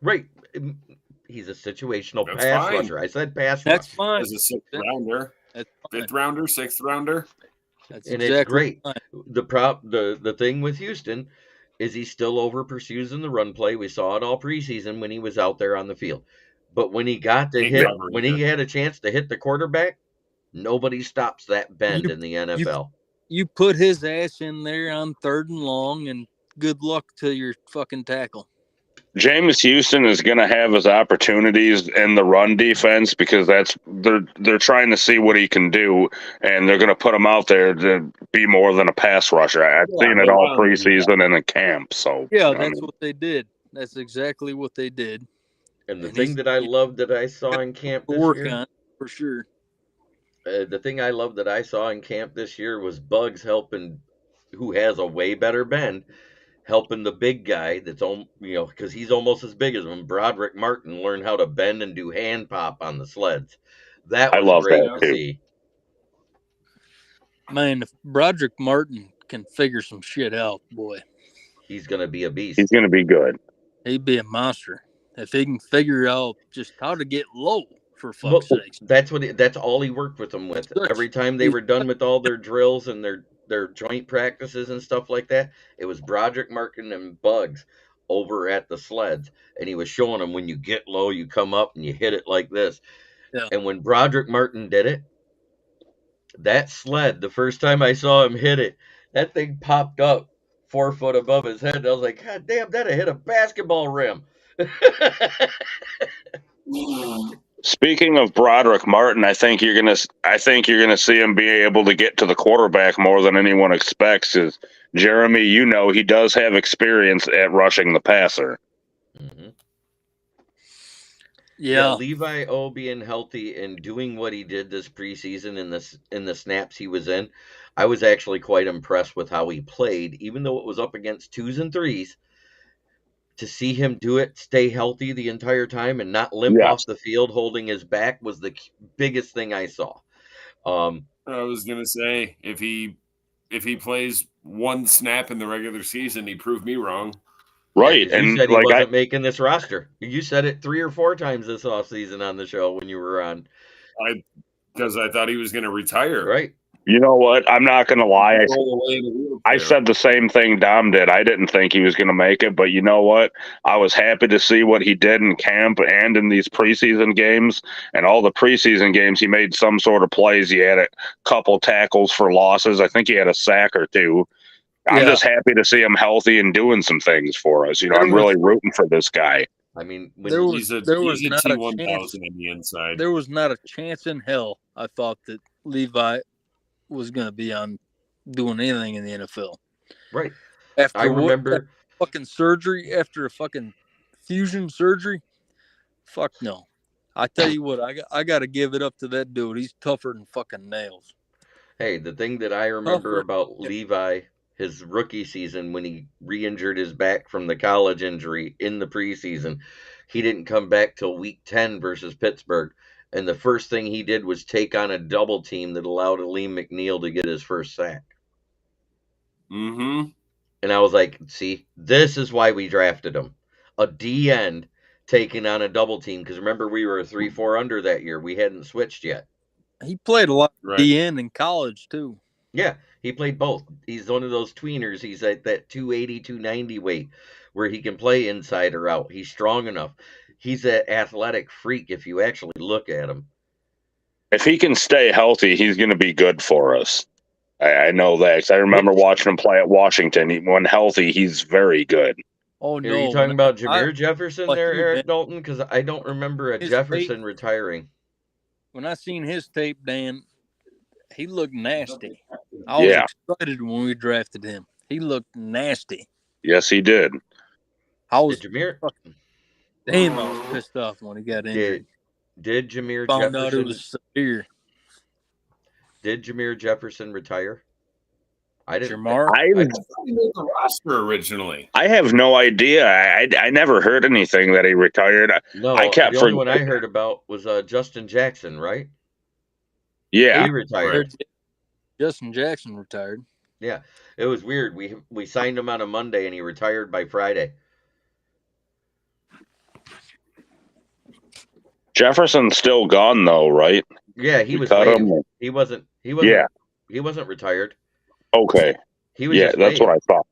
S1: Right. He's a situational
S2: That's
S1: pass
S2: fine.
S1: rusher. I said pass
S3: That's
S1: rush.
S3: fine.
S2: As a sixth rounder,
S3: That's fine.
S2: fifth rounder, sixth rounder.
S3: That's
S1: And
S3: exactly
S1: it's great.
S3: fine.
S1: The thing with Houston is he still over pursues in the run play. We saw it all preseason when he was out there on the field. But when he got to
S2: Big
S1: hit,
S2: coverage,
S1: when he had a chance to hit the quarterback, nobody stops that bend in the NFL.
S3: You put his ass in there on 3rd and long, and good luck to your fucking tackle.
S4: Jameis Houston is going to have his opportunities in the run defense because they're trying to see what he can do, and they're going to put him out there to be more than a pass rusher. I've seen it all preseason and in camp. So
S3: Yeah, that's what they did. That's exactly what they did.
S1: And the
S3: And
S1: thing
S3: he's-
S1: that I love that I saw in camp
S3: To
S1: this
S3: work
S1: year,
S3: on for sure.
S1: the thing I love that I saw in camp this year was Bugs helping, who has a way better bend, helping the big guy that's because he's almost as big as him, Broderick Martin, learn how to bend and do hand pop on the sleds. That
S4: I
S1: was
S4: love
S1: great
S4: that,
S1: to
S4: too.
S1: see.
S3: Man, if Broderick Martin can figure some shit out, boy,
S1: He's gonna be a beast.
S4: he's going to be good.
S3: he'd be a monster. If he can figure out just how to get low, for
S1: Well,
S3: fuck's sakes.
S1: that's all he worked with them with.
S3: Good.
S1: Every time they were done with all their drills and their joint practices and stuff like that, it was Broderick Martin and Bugs over at the sleds, and he was showing them when you get low, you come up and you hit it like this.
S3: Yeah.
S1: And when Broderick Martin did it, that sled, the first time I saw him hit it, that thing popped up 4 foot above his head. And I was like, God damn, that'd hit a basketball rim.
S4: Speaking of Broderick Martin, I think you're gonna see him be able to get to the quarterback more than anyone expects. Is Jeremy? He does have experience at rushing the passer.
S1: Mm-hmm.
S3: Yeah.
S1: Levi O being healthy and doing what he did this preseason in the snaps he was in, I was actually quite impressed with how he played, even though it was up against 2s and 3s. To see him do it, stay healthy the entire time, and not limp
S4: Yes.
S1: off the field holding his back was the biggest thing I saw.
S2: I was gonna say if he plays one snap in the regular season, he proved me wrong.
S4: Right.
S1: Yeah, you
S4: And
S1: said he
S4: like
S1: wasn't making this roster. You said it 3 or 4 times this offseason on the show when you were on.
S2: Because I thought he was going to retire.
S1: Right.
S4: You know what? I'm not going to lie.
S2: Roll away in a wheelchair.
S4: I said the same thing Dom did. I didn't think he was going to make it, but you know what? I was happy to see what he did in camp and in these preseason games. And all the preseason games, he made some sort of plays. He had a couple tackles for losses. I think he had a sack or two. I'm
S3: Yeah.
S4: just happy to see him healthy and doing some things for us. You know, I'm really rooting for this guy.
S1: I mean,
S3: There was
S2: he's a
S3: not a
S2: T1000
S3: chance.
S2: on the inside.
S3: There was not a chance in hell I thought that Levi was going to be on doing anything in the NFL.
S1: Right.
S3: After
S1: I remember
S3: fucking surgery, after a fucking fusion surgery, fuck no. I tell you what, I got to give it up to that dude. He's tougher than fucking nails.
S1: Hey, the thing that I remember about Levi, his rookie season, when he re-injured his back from the college injury in the preseason, he didn't come back till week 10 versus Pittsburgh. And the first thing he did was take on a double team that allowed Aleem McNeil to get his first sack.
S2: Mm-hmm.
S1: And I was like, see, this is why we drafted him. A D end taking on a double team. Because remember, we were 3-4 under that year. We hadn't switched yet.
S3: He played a lot of
S2: Right.
S3: DN in college, too.
S1: Yeah, he played both. He's one of those tweeners. He's at that 280, 290 weight where he can play inside or out. He's strong enough. He's that athletic freak if you actually look at him.
S4: If he can stay healthy, he's going to be good for us. I know that. 'Cause I remember watching him play at Washington. When healthy, he's very good.
S3: Oh, no.
S1: Are you talking about Jameer
S3: I-
S1: Jefferson
S3: like
S1: there,
S3: you,
S1: Eric
S3: man.
S1: Dalton? Because I don't remember a
S3: His
S1: Jefferson retiring.
S3: When I seen his tape, Dan, he looked nasty. I was excited when we drafted him. He looked nasty.
S4: Yes, he did.
S3: I was
S1: Jameer
S3: damn. I was pissed off when he got injured.
S1: did Jameer
S3: Found
S1: Jefferson
S3: out it was severe.
S1: Did Jameer Jefferson retire? I didn't.
S3: Jamar,
S2: I thought he made the roster originally.
S4: I have no idea. I never heard anything that he retired.
S1: No,
S4: I kept
S1: the only one I heard about was Justin Jackson, right?
S4: Yeah,
S1: He retired.
S3: Justin Jackson retired.
S1: Yeah, it was weird. We signed him on a Monday and he retired by Friday.
S4: Jefferson's still gone though, right?
S1: Yeah, he
S4: We
S1: was
S4: cut
S1: waiting.
S4: him.
S1: He wasn't.
S4: Yeah.
S1: He wasn't retired.
S4: Okay.
S1: He was
S4: Yeah,
S1: just
S4: that's
S1: waiting,
S4: what I thought.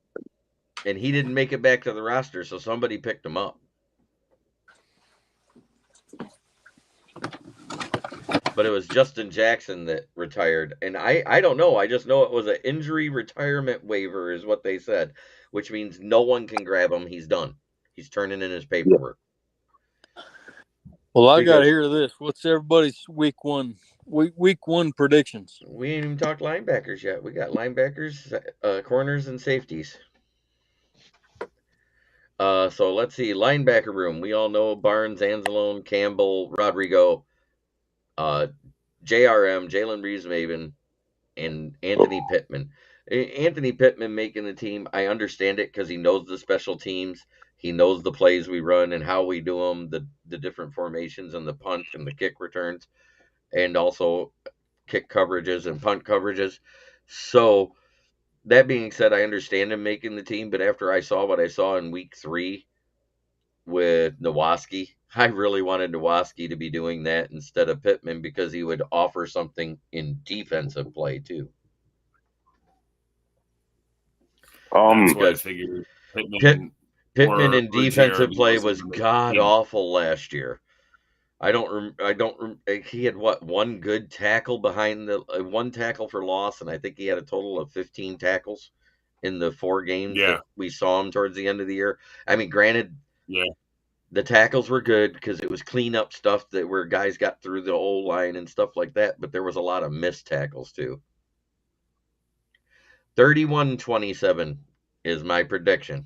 S1: and he didn't make it back to the roster, so somebody picked him up. But it was Justin Jackson that retired, and I don't know. I just know it was an injury retirement waiver, is what they said, which means no one can grab him. He's done. He's turning in his paperwork.
S3: Well, I got to
S1: Because-
S3: hear this. What's everybody's week one predictions?
S1: We ain't even talked linebackers yet. We got linebackers, corners, and safeties. So let's see. Linebacker room. We all know Barnes, Anzalone, Campbell, Rodrigo, JRM, Jalen Reeves-Maven, and Anthony Pittman. Anthony Pittman making the team. I understand it because he knows the special teams. He knows the plays we run and how we do them, the different formations and the punt and the kick returns, and also kick coverages and punt coverages. So that being said, I understand him making the team, but after I saw what I saw in week 3 with Nowaski, I really wanted Nowaski to be doing that instead of Pittman because he would offer something in defensive play too.
S2: That's why I
S1: because
S2: figured
S1: Pittman
S2: or
S1: in defensive
S2: JRB
S1: play
S2: wasn't
S1: was
S2: gonna make the
S1: god
S2: team.
S1: awful last year. He had one good tackle behind the one tackle for loss, and I think he had a total of 15 tackles in the 4 games that we saw him towards the end of the year. I mean, granted, the tackles were good because it was cleanup stuff that where guys got through the old line and stuff like that, but there was a lot of missed tackles too. 31-27 is my prediction.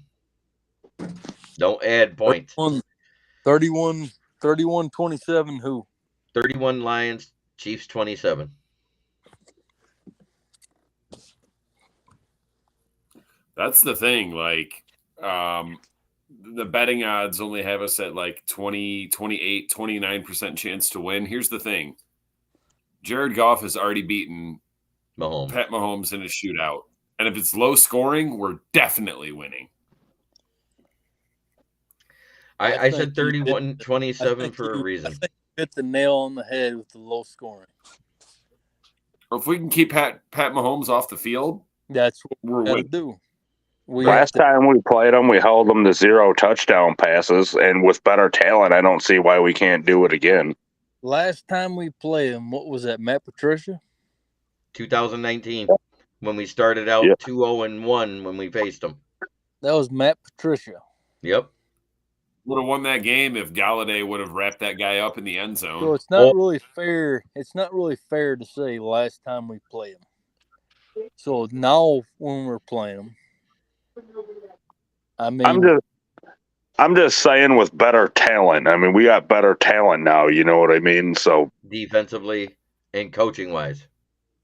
S1: Don't add points.
S3: 31-27 who?
S1: 31 Lions, Chiefs 27.
S2: That's the thing. Like, the betting odds only have us at like 20, 28, 29% chance to win. Here's the thing. Jared Goff has already beaten
S1: Mahomes.
S2: Pat Mahomes in a shootout. And if it's low scoring, we're definitely winning.
S1: I said 31-27 for a reason.
S3: I think you hit the nail on the head with the low scoring.
S2: Or if we can keep Pat Mahomes off the field,
S3: that's what
S2: we're
S3: we gotta
S2: winning.
S3: do.
S4: Last time we played them, we held them to 0 touchdown passes, and with better talent, I don't see why we can't do it again.
S3: Last time we played them, what was that, Matt Patricia?
S1: 2019, when we started out 2-0-1 when we faced them.
S3: That was Matt Patricia.
S1: Yep.
S2: Would have won that game if Galladay would have wrapped that guy up in the end zone.
S3: So it's not really fair. It's not really fair to say last time we played them. So now when we're playing them, I mean,
S4: I'm just saying with better talent. I mean, we got better talent now. You know what I mean? So
S1: defensively and coaching wise,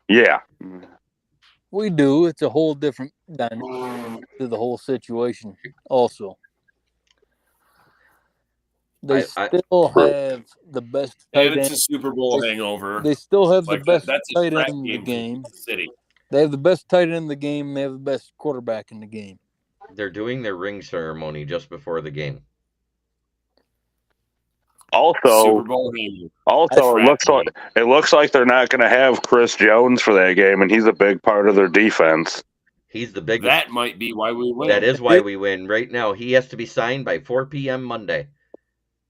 S4: yeah,
S3: we do. It's a whole different dynamic to the whole situation. Also, they still have the best tight
S2: and it's
S3: end.
S2: a Super Bowl hangover.
S3: They still have the best
S2: that's
S3: tight end in the game.
S2: City.
S3: They have the best tight end in the game. They have the best quarterback in the game.
S1: They're doing their ring ceremony just before the game.
S4: Also, it looks like they're not going to have Chris Jones for that game, and he's a big part of their defense.
S1: He's the biggest.
S2: That might be why we win.
S1: That is why we win. Right now, he has to be signed by 4 p.m. Monday,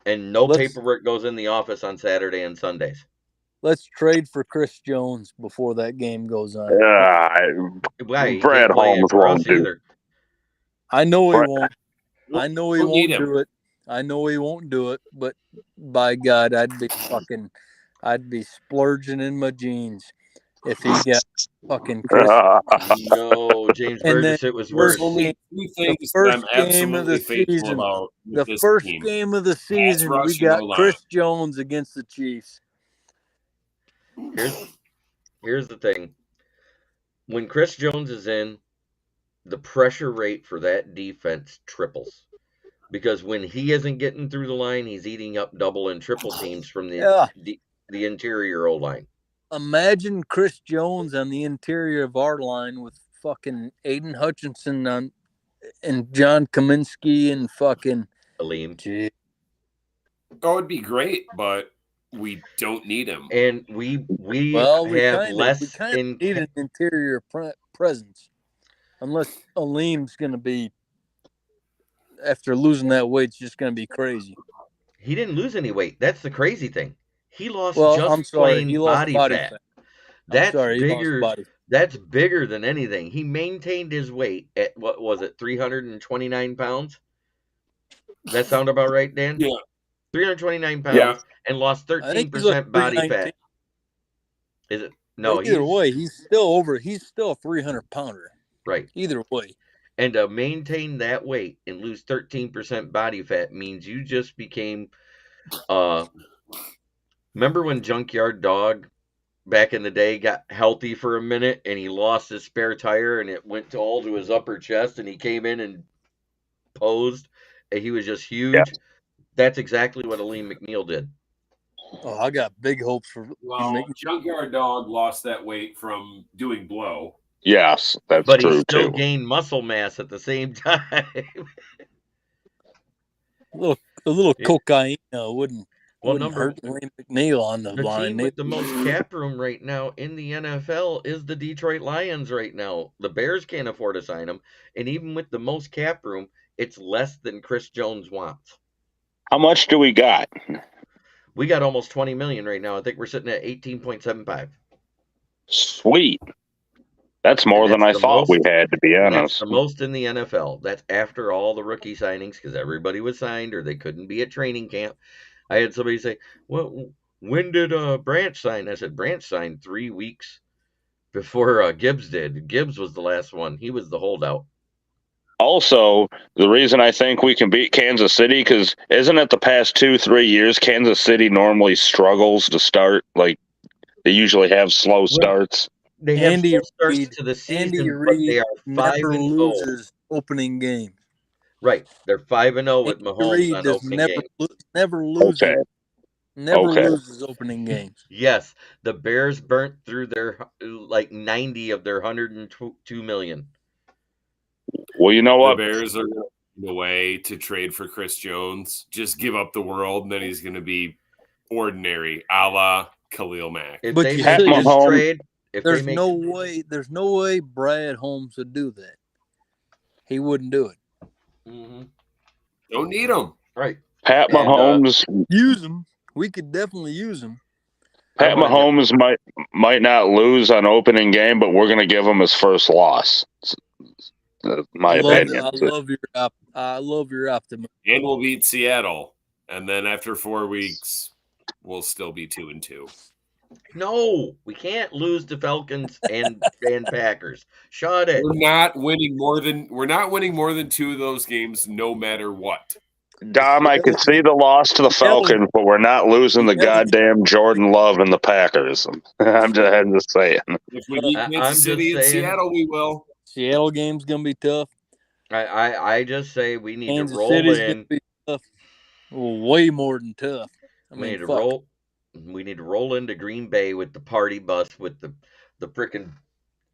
S1: and no paperwork goes in the office on Saturday and Sundays.
S3: Let's trade for Chris Jones before that game goes on.
S4: Brad Holmes won't do
S1: either.
S3: I know he won't. I know he won't do it. I know he won't do it, but by God, I'd be splurging in my jeans if he got fucking Chris.
S1: No, James Burgess, it was worse.
S3: The first game of the season. The first game of the season, we got Chris Jones against the Chiefs.
S1: Here's the thing. When Chris Jones is in, the pressure rate for that defense triples. Because when he isn't getting through the line, he's eating up double and triple teams from the interior O-line.
S3: Imagine Chris Jones on the interior of our line with fucking Aiden Hutchinson and John Kaminsky and fucking
S1: Aleem.
S2: Oh, it'd be great, but we don't need him.
S1: And we have less
S3: need an interior presence. Unless Aleem's going to be, after losing that weight, it's just going to be crazy.
S1: He didn't lose any weight. That's the crazy thing. He lost plain body fat. That's bigger. That's bigger than anything. He maintained his weight at, 329 pounds? That sound about right, Dan?
S2: Yeah.
S1: 329 pounds and lost 13% body fat. Is it? No.
S3: Either way, he's still a 300 pounder.
S1: Right.
S3: Either way.
S1: And to maintain that weight and lose 13% body fat means you just became, remember when Junkyard Dog back in the day got healthy for a minute and he lost his spare tire and it went all to his upper chest and he came in and posed and he was just huge? Yeah. That's exactly what Aleem McNeil did.
S3: Oh, I got big hopes for.
S2: Well, Junkyard Dog lost that weight from doing blow.
S4: Yes, that's
S1: but
S4: true
S1: he still
S4: too.
S1: gained muscle mass at the same time.
S3: a little cocaine wouldn't hurt Aleem McNeil on the line.
S1: Team with the most cap room right now in the NFL is the Detroit Lions right now. The Bears can't afford to sign him, and even with the most cap room, it's less than Chris Jones wants.
S4: How much do we got?
S1: We got almost $20 million right now. I think we're sitting at 18.75.
S4: Sweet. That's more than I thought we had, to be honest.
S1: That's the most in the NFL. That's after all the rookie signings because everybody was signed or they couldn't be at training camp. I had somebody say, well, when did Branch sign? I said, Branch signed 3 weeks before Gibbs did. Gibbs was the last one. He was the holdout.
S4: Also, the reason I think we can beat Kansas City, because isn't it the past 2-3 years Kansas City normally struggles to start? Like they usually have slow starts.
S1: They have
S3: Andy
S1: slow starts
S3: Reid,
S1: to the
S3: Andy
S1: season, but they
S3: Reid
S1: are 5-0.
S3: never loses opening game.
S1: Right, they're 5-0 with
S3: Andy
S1: Mahomes
S3: Reid
S1: on
S3: does
S1: opening
S3: never
S1: games.
S3: never loses
S4: Okay.
S3: never
S4: Okay.
S3: loses opening games.
S1: Yes, the Bears burnt through their like 90 of their 102 million.
S4: Well, you know
S2: The
S4: what?
S2: Bears are going to find a way to trade for Chris Jones. Just give up the world, and then he's going to be ordinary, a la Khalil Mack.
S1: If
S3: But
S1: they
S3: you
S1: make
S3: see,
S1: this
S4: Mahomes-
S1: trade, if they
S3: There's
S1: make
S3: no way Brad Holmes would do that. He wouldn't do it.
S1: Mhm.
S2: Don't need him.
S1: Right,
S4: Pat
S1: And,
S4: Mahomes,
S3: Use him. We could definitely use him.
S4: Pat
S1: I wanna
S4: Mahomes might not lose on opening game, but we're going to give him his first loss. My opinion.
S3: I love your optimism.
S2: And we'll beat Seattle. And then after 4 weeks, we'll still be 2-2.
S1: No, we can't lose to Falcons and Packers. Shut it.
S2: We're not winning more than 2 of those games, no matter what.
S4: Dom, I could see the loss to the Falcons, but we're not losing the goddamn Jordan Love and the Packers. I'm just saying.
S2: If we beat
S1: I'm
S2: Kansas City and
S1: just saying.
S2: Seattle, we will.
S3: Seattle game's gonna be tough.
S1: I just say we need
S3: Kansas
S1: to roll
S3: City's
S1: in.
S3: gonna be tough. Well, way more than tough.
S1: We need to roll into Green Bay with the party bus with the frickin'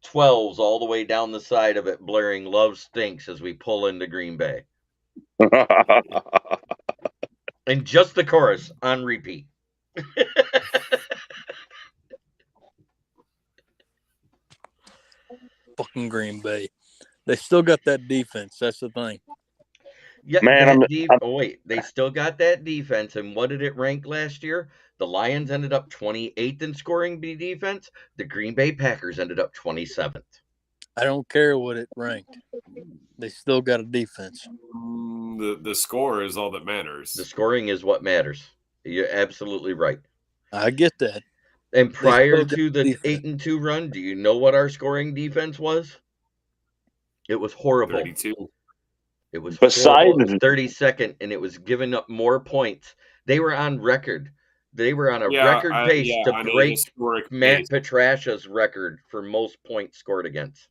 S1: 12s all the way down the side of it, blaring "Love Stinks" as we pull into Green Bay, and just the chorus on repeat.
S3: Fucking Green Bay. They still got that defense. That's the thing.
S1: Yeah,
S4: Man,
S1: they still got that defense. And what did it rank last year? The Lions ended up 28th in scoring defense. The Green Bay Packers ended up 27th.
S3: I don't care what it ranked. They still got a defense.
S2: The score is all that matters.
S1: The scoring is what matters. You're absolutely right.
S3: I get that.
S1: And prior
S3: still got
S1: to the
S3: defense.
S1: 8-2 run, do you know what our scoring defense was? It was horrible.
S2: 32.
S1: It was
S4: Besides-
S1: horrible. 32nd, and it was giving up more points. They were on record. They were on a record pace to
S2: on a
S1: break
S2: historic
S1: Matt
S2: pace.
S1: Patrasha's record for most points scored against.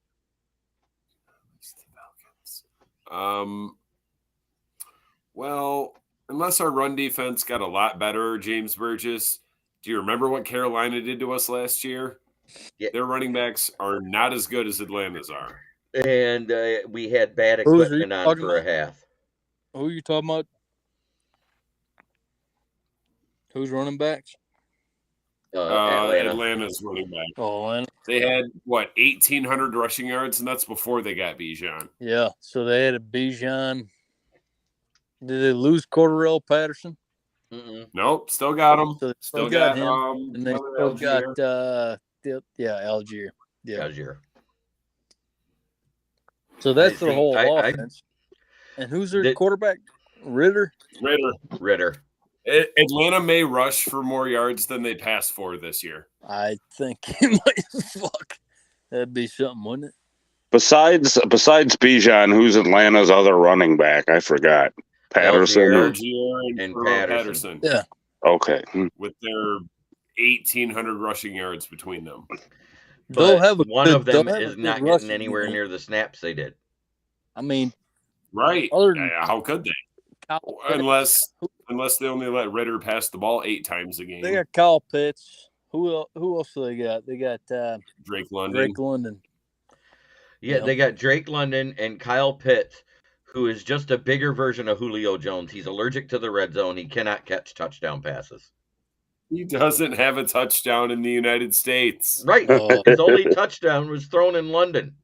S2: Well, unless our run defense got a lot better, James Burgess, do you remember what Carolina did to us last year?
S1: Yeah.
S2: Their running backs are not as good as Atlanta's are.
S1: And we had bad
S3: Who's are
S1: equipment
S3: you
S1: on
S3: talking
S1: for a
S3: about?
S1: half.
S3: Who are you talking about? Who's running backs?
S1: Atlanta.
S2: Atlanta's running back.
S3: Oh, Atlanta.
S2: They had, 1,800 rushing yards, and that's before they got Bijan.
S3: Yeah. So they had a Bijan. Did they lose Cordarrelle Patterson?
S1: Mm-mm.
S2: Nope, still got him.
S3: So they
S2: Still got
S3: him, and they
S2: another
S3: still
S2: Algier.
S3: got Algier. Yeah.
S1: Algier.
S3: So that's
S1: I
S3: their whole
S1: think- I-
S3: offense. And who's their
S1: Did-
S3: quarterback? Ritter.
S1: Ritter.
S2: Atlanta may rush for more yards than they pass for this year.
S3: I think he might. Fuck. That'd be something, wouldn't it?
S4: Besides Bijan, who's Atlanta's other running back? I forgot. Patterson.
S1: Algier.
S2: Algier and
S1: Patterson.
S2: Patterson.
S3: Yeah.
S4: Okay.
S2: With their 1,800 rushing yards between them.
S3: They'll
S1: But
S3: have a
S1: one
S3: good-
S1: of them
S3: they'll have a
S1: is
S3: good
S1: not
S3: rushing
S1: getting anywhere
S3: unit.
S1: near the snaps they did.
S3: I mean,
S2: Right.
S3: Other than-
S2: How could they?
S3: Kyle,
S2: Unless they only let Ritter pass the ball 8 times a game.
S3: they got Kyle Pitts. Who else do they got? They got
S2: Drake London.
S3: Drake London.
S1: Yeah,
S3: Yeah.
S1: they got Drake London and Kyle Pitts, who is just a bigger version of Julio Jones. He's allergic to the red zone. He cannot catch touchdown passes.
S2: He doesn't have a touchdown in the United States.
S1: Right.
S3: Oh.
S1: His only touchdown was thrown in London.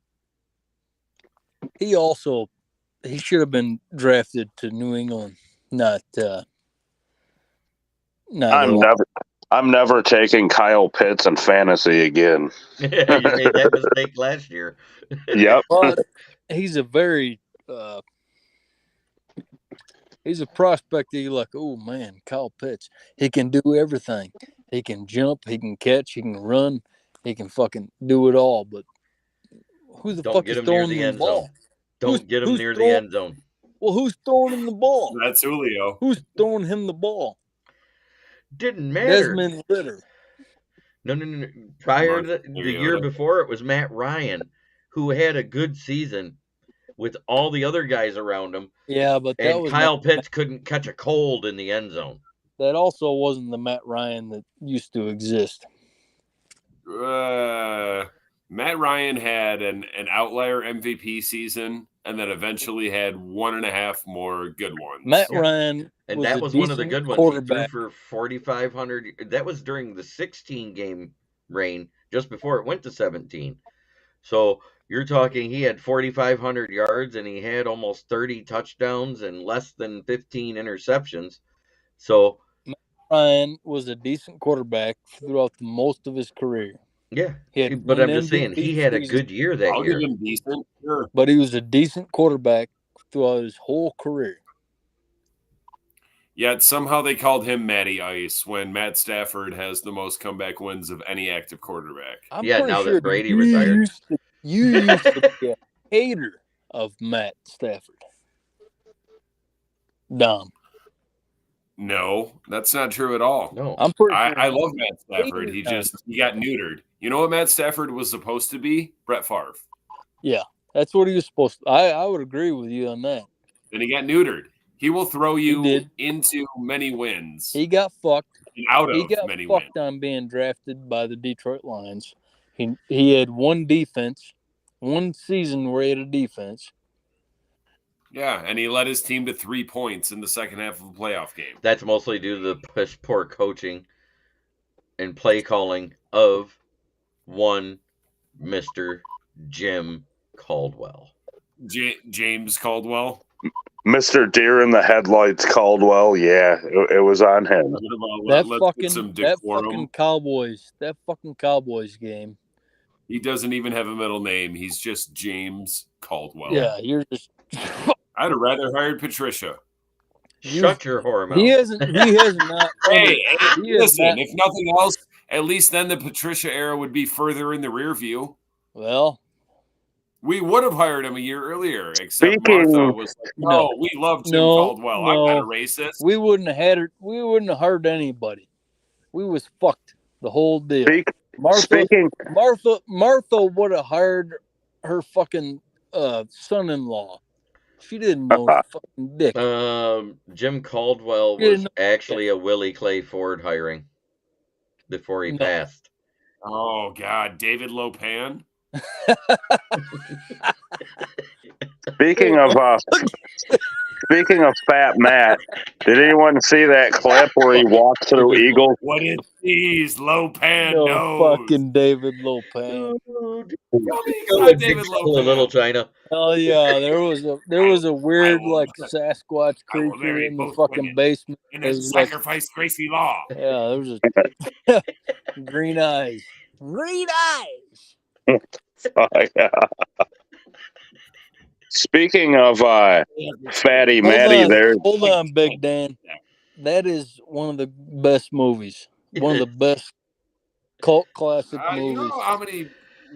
S3: He should have been drafted to New England, not.
S4: I'm never taking Kyle Pitts in fantasy again.
S1: You made that mistake last year.
S4: Yep.
S3: But he's a very he's a prospect that you're like, oh man, Kyle Pitts. He can do everything. He can jump, he can catch, he can run, he can fucking do it all. But who the
S1: Don't
S3: fuck
S1: get
S3: is
S1: him near
S3: throwing
S1: the
S3: the
S1: end
S3: ball?
S1: zone. Don't get him
S3: who's
S1: near the
S3: throwing-
S1: end zone.
S3: Well, who's throwing him the ball?
S2: That's Julio.
S3: Who's throwing him the ball?
S1: Didn't matter.
S3: Desmond Ritter.
S1: No. Prior to the
S2: Mariota.
S1: year before, it was Matt Ryan, who had a good season with all the other guys around him.
S3: Yeah, but that
S1: And
S3: was
S1: Kyle Pitts couldn't catch a cold in the end zone.
S3: that also wasn't the Matt Ryan that used to exist.
S2: Matt Ryan had an outlier MVP season, and then eventually had 1.5 more good ones.
S3: Matt
S1: Yeah.
S3: Ryan
S1: And
S3: was
S1: that
S3: a
S1: was one of the
S3: decent
S1: good ones. He threw
S3: quarterback.
S1: for 4,500. That was during the 16 game reign, just before it went to 17. So you're talking he had 4,500 yards and he had almost 30 touchdowns and less than 15 interceptions. So
S3: Ryan was a decent quarterback throughout most of his career.
S1: yeah,
S3: He had
S1: but
S3: one
S1: I'm just saying
S3: MVP
S1: he had a
S3: season,
S1: good year that
S2: I'll
S1: year.
S2: give him decent. Sure.
S3: but he was a decent quarterback throughout his whole career.
S2: Yet somehow they called him Matty Ice when Matt Stafford has the most comeback wins of any active quarterback.
S3: I'm
S1: Yeah,
S3: pretty
S1: now that
S3: sure
S1: Brady
S3: you
S1: retired.
S3: you used to be a hater of Matt Stafford. Dom.
S2: No, that's not true at all.
S1: No,
S3: I'm pretty sure.
S2: I love Matt Stafford. He got neutered. You know what Matt Stafford was supposed to be? Brett Favre.
S3: That's what he was supposed to. I would agree with you on that.
S2: Then he got neutered. He will throw you
S3: did.
S2: into many wins
S3: He got fucked.
S2: and out
S3: He
S2: of
S3: got
S2: many wins.
S3: fucked on being drafted by the Detroit Lions. He had one defense, one season where he had a defense.
S2: Yeah, and he led his team to 3 points in the second half of a playoff game.
S1: that's mostly due to the poor coaching and play calling of one Mr. Jim Caldwell.
S2: James Caldwell.
S4: Mr. Deer in the Headlights Caldwell. Yeah, it was on him.
S3: That
S2: Let's get some decorum.
S3: fucking Cowboys game.
S2: He doesn't even have a middle name. He's just James Caldwell.
S3: Yeah, you're just.
S2: I'd have rather hired Patricia.
S1: Shut your whore mouth.
S3: He has not.
S2: Hey,
S3: he has
S2: listen,
S3: not-
S2: if nothing else, at least then the Patricia era would be further in the rear view.
S3: Well,
S2: We would have hired him a year earlier, except
S4: Speaking-
S2: Martha was like, "No, we love Jim Caldwell. I'm not a racist."
S3: we wouldn't have hired anybody. We was fucked the whole deal.
S4: Speaking,
S3: Martha would have hired her fucking son-in-law. She didn't know fucking dick.
S1: Jim Caldwell
S3: You
S1: was
S3: didn't
S1: actually a Willie Clay Ford hiring before he
S3: No.
S1: passed.
S2: Oh God, David Lopan.
S4: speaking of Fat Matt, did anyone see that clip where he walked through Eagles?
S2: What is these Lopan
S3: No
S2: knows?
S3: fucking David Lopan.
S2: Tell me he's not David Lopan.
S1: Little China.
S3: Oh yeah, there was a weird
S2: will-
S3: like Sasquatch
S2: I will
S3: creature
S2: marry
S3: in the
S2: both
S3: fucking
S2: women.
S3: basement.
S2: And
S3: It
S2: then
S3: was like,
S2: sacrifice Gracie Law.
S3: yeah, there was a green eyes. Green eyes.
S4: Oh, yeah. Speaking of Fatty Matty,
S3: Hold on, Big Dan. That is one of the best movies. One of the best cult classic
S2: You
S3: movies.
S2: know how many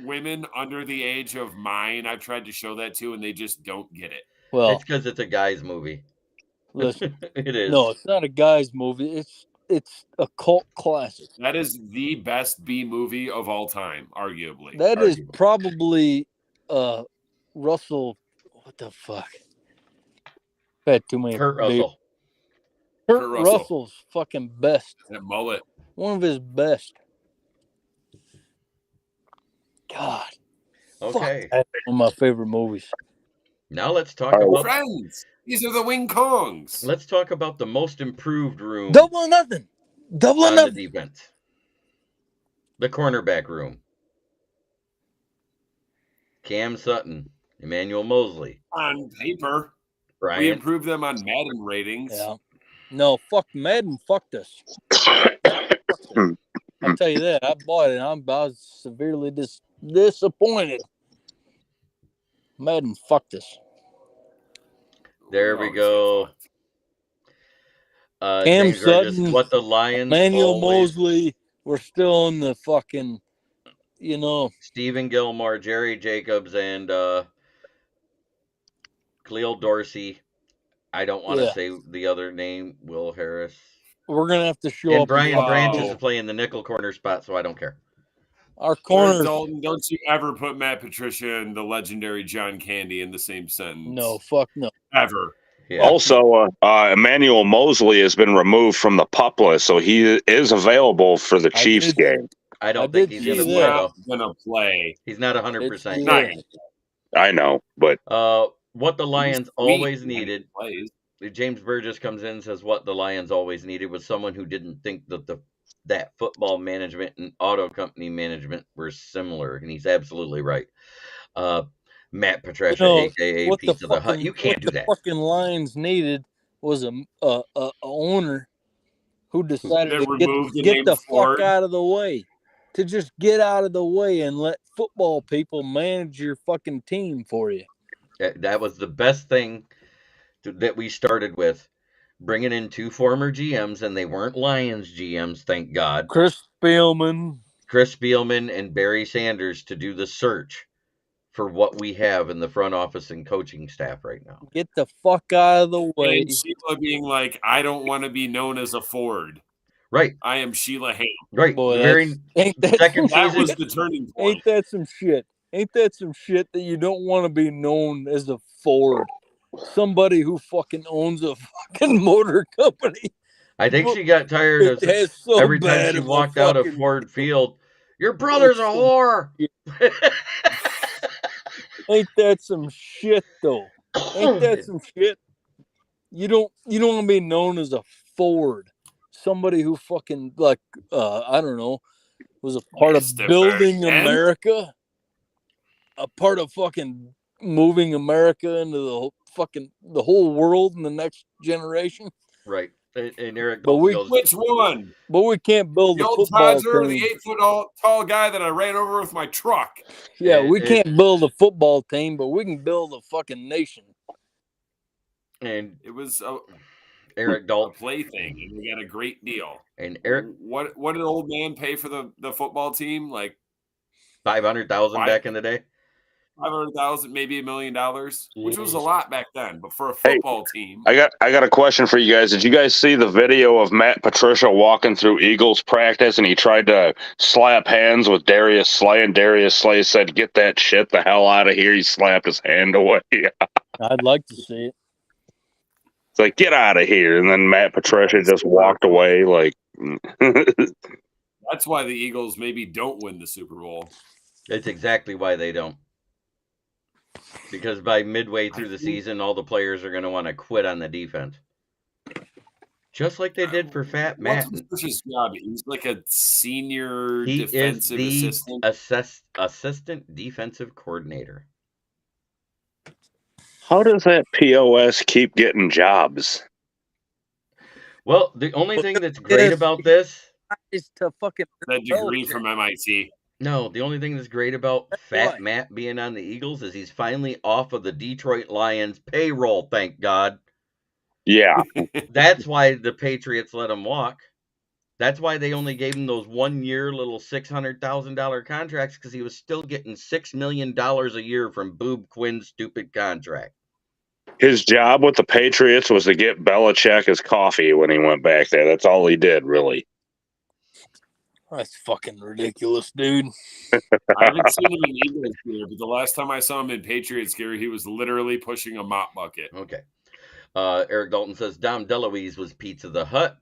S2: women under the age of mine I've tried to show that to, and they just don't get it.
S3: Well,
S1: It's because it's a guy's movie.
S3: listen,
S1: It is.
S3: no, it's not a guy's movie. It's a cult classic.
S2: That is the best B movie of all time, arguably.
S3: That is
S1: Arguable.
S3: probably Russell. What the fuck? I've had too many.
S1: Kurt
S3: beers.
S1: Russell.
S3: Kurt
S2: Kurt Russell.
S3: Russell's fucking best.
S2: That mullet.
S3: One of his best. God.
S1: Okay.
S3: That's one of my favorite movies.
S1: Now let's talk
S4: All right.
S1: about
S2: Friends, these are the Wing Kongs.
S1: let's talk about the most improved room
S3: Double or nothing. Double or
S1: on the
S3: nothing.
S1: defense. The cornerback room. Cam Sutton, Emmanuel Mosley,
S2: On paper, we
S1: Brian.
S2: improved them on Madden ratings.
S3: Yeah. No, fuck Madden fucked us. I'll tell you that. I bought it. I was severely disappointed. Madden fucked us.
S1: There we go.
S3: Cam
S1: James Burgess,
S3: Sutton,
S1: what the Lions.
S3: Emmanuel
S1: always-
S3: Mosley, we're still in the fucking,
S1: Stephen Gilmore, Jerry Jacobs, and Khalil Dorsey. I don't want to
S3: Yeah.
S1: say the other name. Will Harris.
S3: We're gonna have to show
S1: And
S3: up.
S1: Brian
S2: Wow.
S1: Branches is playing the nickel corner spot, so I don't care.
S3: Our
S2: Eric
S3: corners.
S2: Dalton, don't you ever put Matt Patricia and the legendary John Candy in the same sentence.
S3: No, fuck no.
S2: Ever.
S1: Yeah.
S4: Also, Emmanuel Mosley has been removed from the PUP list, so he is available for the
S3: I
S4: Chiefs
S3: did-
S4: game.
S1: I don't
S3: I
S1: think
S3: did
S1: he's
S3: see
S1: going to
S2: He's
S1: play,
S3: that.
S1: though.
S2: not gonna play.
S1: He's not 100%
S3: It's-
S1: sure.
S2: Yeah.
S4: I know, but
S1: What the Lions
S2: He's sweet
S1: always
S2: when he
S1: needed,
S2: plays.
S1: James Burgess comes in and says what the Lions always needed was someone who didn't think that that football management and auto company management were similar, and he's absolutely right. Matt Patricia, aka
S3: what
S1: Pizza the Hut, you can't do that.
S3: What the fucking Lions needed was a owner who decided
S2: That
S3: to
S2: removed the
S3: get
S2: name
S3: the
S2: Ford.
S3: fuck out of the way. To just get out of the way and let football people manage your fucking team for you.
S1: That was the best thing that we started with, bringing in two former GMs, and they weren't Lions GMs, thank God.
S3: Chris Spielman
S1: and Barry Sanders to do the search for what we have in the front office and coaching staff right now.
S3: Get the fuck out of the way.
S2: And Sheila being like, I don't want to be known as a Ford.
S1: Right.
S2: I am Sheila Ham.
S1: Right.
S3: Boy,
S1: the very
S3: ain't that
S1: second
S3: some
S2: That
S1: season.
S2: was the turning point.
S3: Ain't that some shit? Ain't that some shit that you don't want to be known as a Ford? Somebody who fucking owns a fucking motor company.
S1: I think she got tired of
S3: That's so
S1: every time
S3: bad
S1: she
S3: of a
S1: walked out of
S3: fucking-
S1: Ford Field. Your brother's a whore.
S3: Ain't that some shit though? Ain't that some shit? You don't want to be known as a Ford. Somebody who fucking like I don't know, was a part of
S2: Mr.
S3: building
S2: Bergen.
S3: America, a part of fucking moving America into the whole world in the next generation.
S1: Right. And Eric
S3: But
S1: Dalton
S3: we-
S1: goes,
S2: Which one?
S3: But we can't build
S2: The
S3: a
S2: old
S3: football
S2: Dodger,
S3: team.
S2: the 8-foot tall guy that I ran over with my truck.
S3: Yeah, we
S1: It-
S3: can't build a football team, but we can build a fucking nation.
S1: and
S2: It was a
S1: Eric Dalton
S2: plaything, and we got a great deal.
S1: and Eric
S2: What did old man pay for the football team? Like
S1: 500,000 back in the day.
S2: 500,000, maybe $1 million, which was a
S1: Mhm.
S2: lot back then. But for a football team,
S4: I got a question for you guys. Did you guys see the video of Matt Patricia walking through Eagles practice and he tried to slap hands with Darius Slay, and Darius Slay said, "Get that shit the hell out of here." He slapped his hand away.
S3: I'd like to see it.
S4: It's like, "Get out of here." And then Matt Patricia just walked away like
S2: that's why the Eagles maybe don't win the Super Bowl.
S1: That's exactly why they don't. Because by midway through the season, all the players are going to want to quit on the defense. Just like they did for Fat Matt.
S2: What's Patricia's job? He's like a senior
S1: He is
S2: defensive
S1: the
S2: assistant.
S1: assistant defensive coordinator.
S4: how does that POS keep getting jobs?
S1: Well, the only thing that's great about this,
S3: Is to fucking
S2: That degree from MIT.
S1: no, the only thing that's great about Fat
S3: why.
S1: Matt being on the Eagles is he's finally off of the Detroit Lions payroll, thank God.
S4: Yeah.
S1: That's why the Patriots let him walk. That's why they only gave him those 1 year little $600,000 contracts, because he was still getting $6 million a year from Boob Quinn's stupid contract.
S4: His job with the Patriots was to get Belichick his coffee when he went back there. That's all he did, really.
S3: That's fucking ridiculous, dude.
S2: I haven't seen him in Eagles gear, but the last time I saw him in Patriots gear, he was literally pushing a mop bucket.
S1: Okay. Eric Dalton says Dom DeLuise was Pizza the Hut.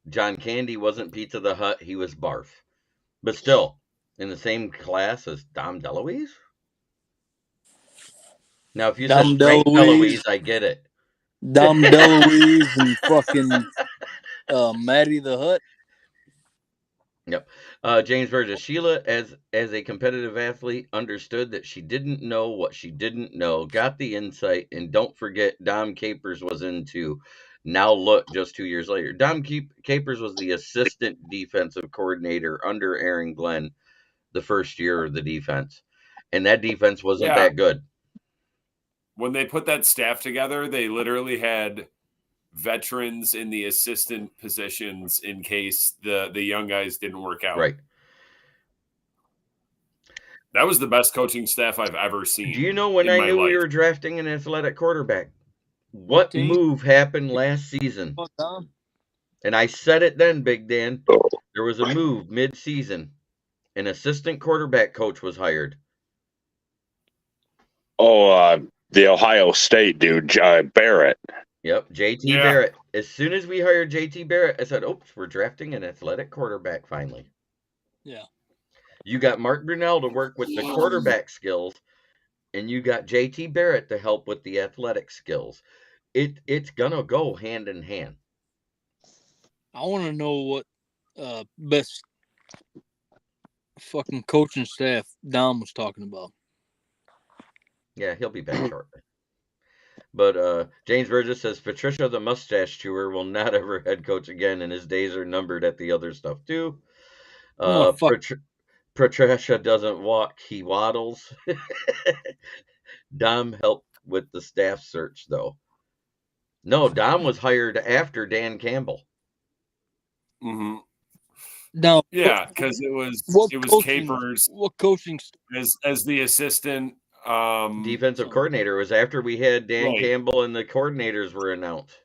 S1: John Candy wasn't Pizza the Hut. He was Barf. But still, in the same class as Dom DeLuise? Now, if you said
S3: Dom
S1: Frank
S3: DeLuise.
S1: DeLuise, I get it.
S3: Dom DeLuise and fucking Matty the Hut.
S1: James Burgess. Sheila, as a competitive athlete, understood that she didn't know what she didn't know, got the insight, and don't forget Dom Capers was in too. Now look, just 2 years later. Dom Capers was the assistant defensive coordinator under Aaron Glenn the first year of the defense. And that defense wasn't that good.
S2: When they put that staff together, they literally had veterans in the assistant positions in case the young guys didn't work out.
S1: Right.
S2: That was the best coaching staff I've ever seen.
S1: Do you know when
S2: in
S1: I
S2: my
S1: knew we
S2: life.
S1: were drafting an athletic quarterback? What
S3: team?
S1: move happened last season?
S3: Oh, Dom.
S1: And I said it then, Big Dan.
S4: Oh,
S1: There was a move mid-season. An assistant quarterback coach was hired.
S4: the Ohio State dude, Barrett.
S1: Yep, JT
S2: Yeah.
S1: Barrett. As soon as we hired JT Barrett, I said, oops, we're drafting an athletic quarterback finally.
S3: Yeah.
S1: You got Mark Brunell to work with the quarterback skills, and you got JT Barrett to help with the athletic skills. It's gonna go hand in hand.
S3: I want to know what best fucking coaching staff Dom was talking about.
S1: Yeah, he'll be back shortly. But James Burgess says Patricia the mustache chewer will not ever head coach again, and his days are numbered at the other stuff too.
S3: Oh, fuck.
S1: Patricia doesn't walk, he waddles. Dom helped with the staff search, though. No, Dom was hired after Dan Campbell.
S2: Mm-hmm.
S3: Now,
S2: Yeah, because it was
S3: coaching,
S2: Capers
S3: what coaching
S2: as the assistant
S1: Defensive coordinator was after we had Dan
S2: Right.
S1: Campbell and the coordinators were announced.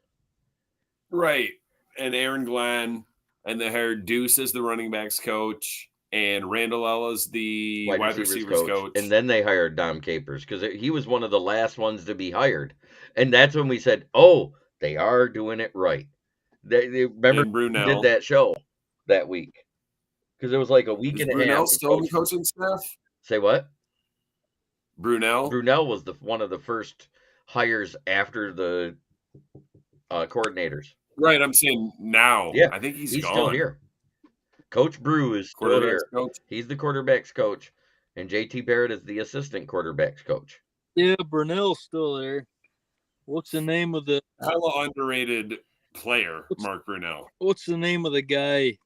S2: Right. And Aaron Glenn, and they hired Deuce as the running backs coach, and Randall Ella's the wide receivers coach.
S1: And then they hired Dom Capers because he was one of the last ones to be hired. And that's when we said, oh, they are doing it right. They remember
S2: And Brunell.
S1: did that show that week. Because it was like a week
S2: Is
S1: and a
S2: Brunell
S1: half.
S2: still in the coaching staff?
S1: Say what?
S2: Brunell?
S1: Brunell was one of the first hires after the coordinators.
S2: Right, I'm saying now.
S1: Yeah,
S2: I think he's gone.
S1: still here. Coach Brew is still here.
S2: Coach.
S1: He's the quarterback's coach, and JT Barrett is the assistant quarterback's coach.
S3: Yeah, Brunell's still there. What's the name of the
S2: hella underrated player, Mark Brunell?
S3: What's the name of the guy,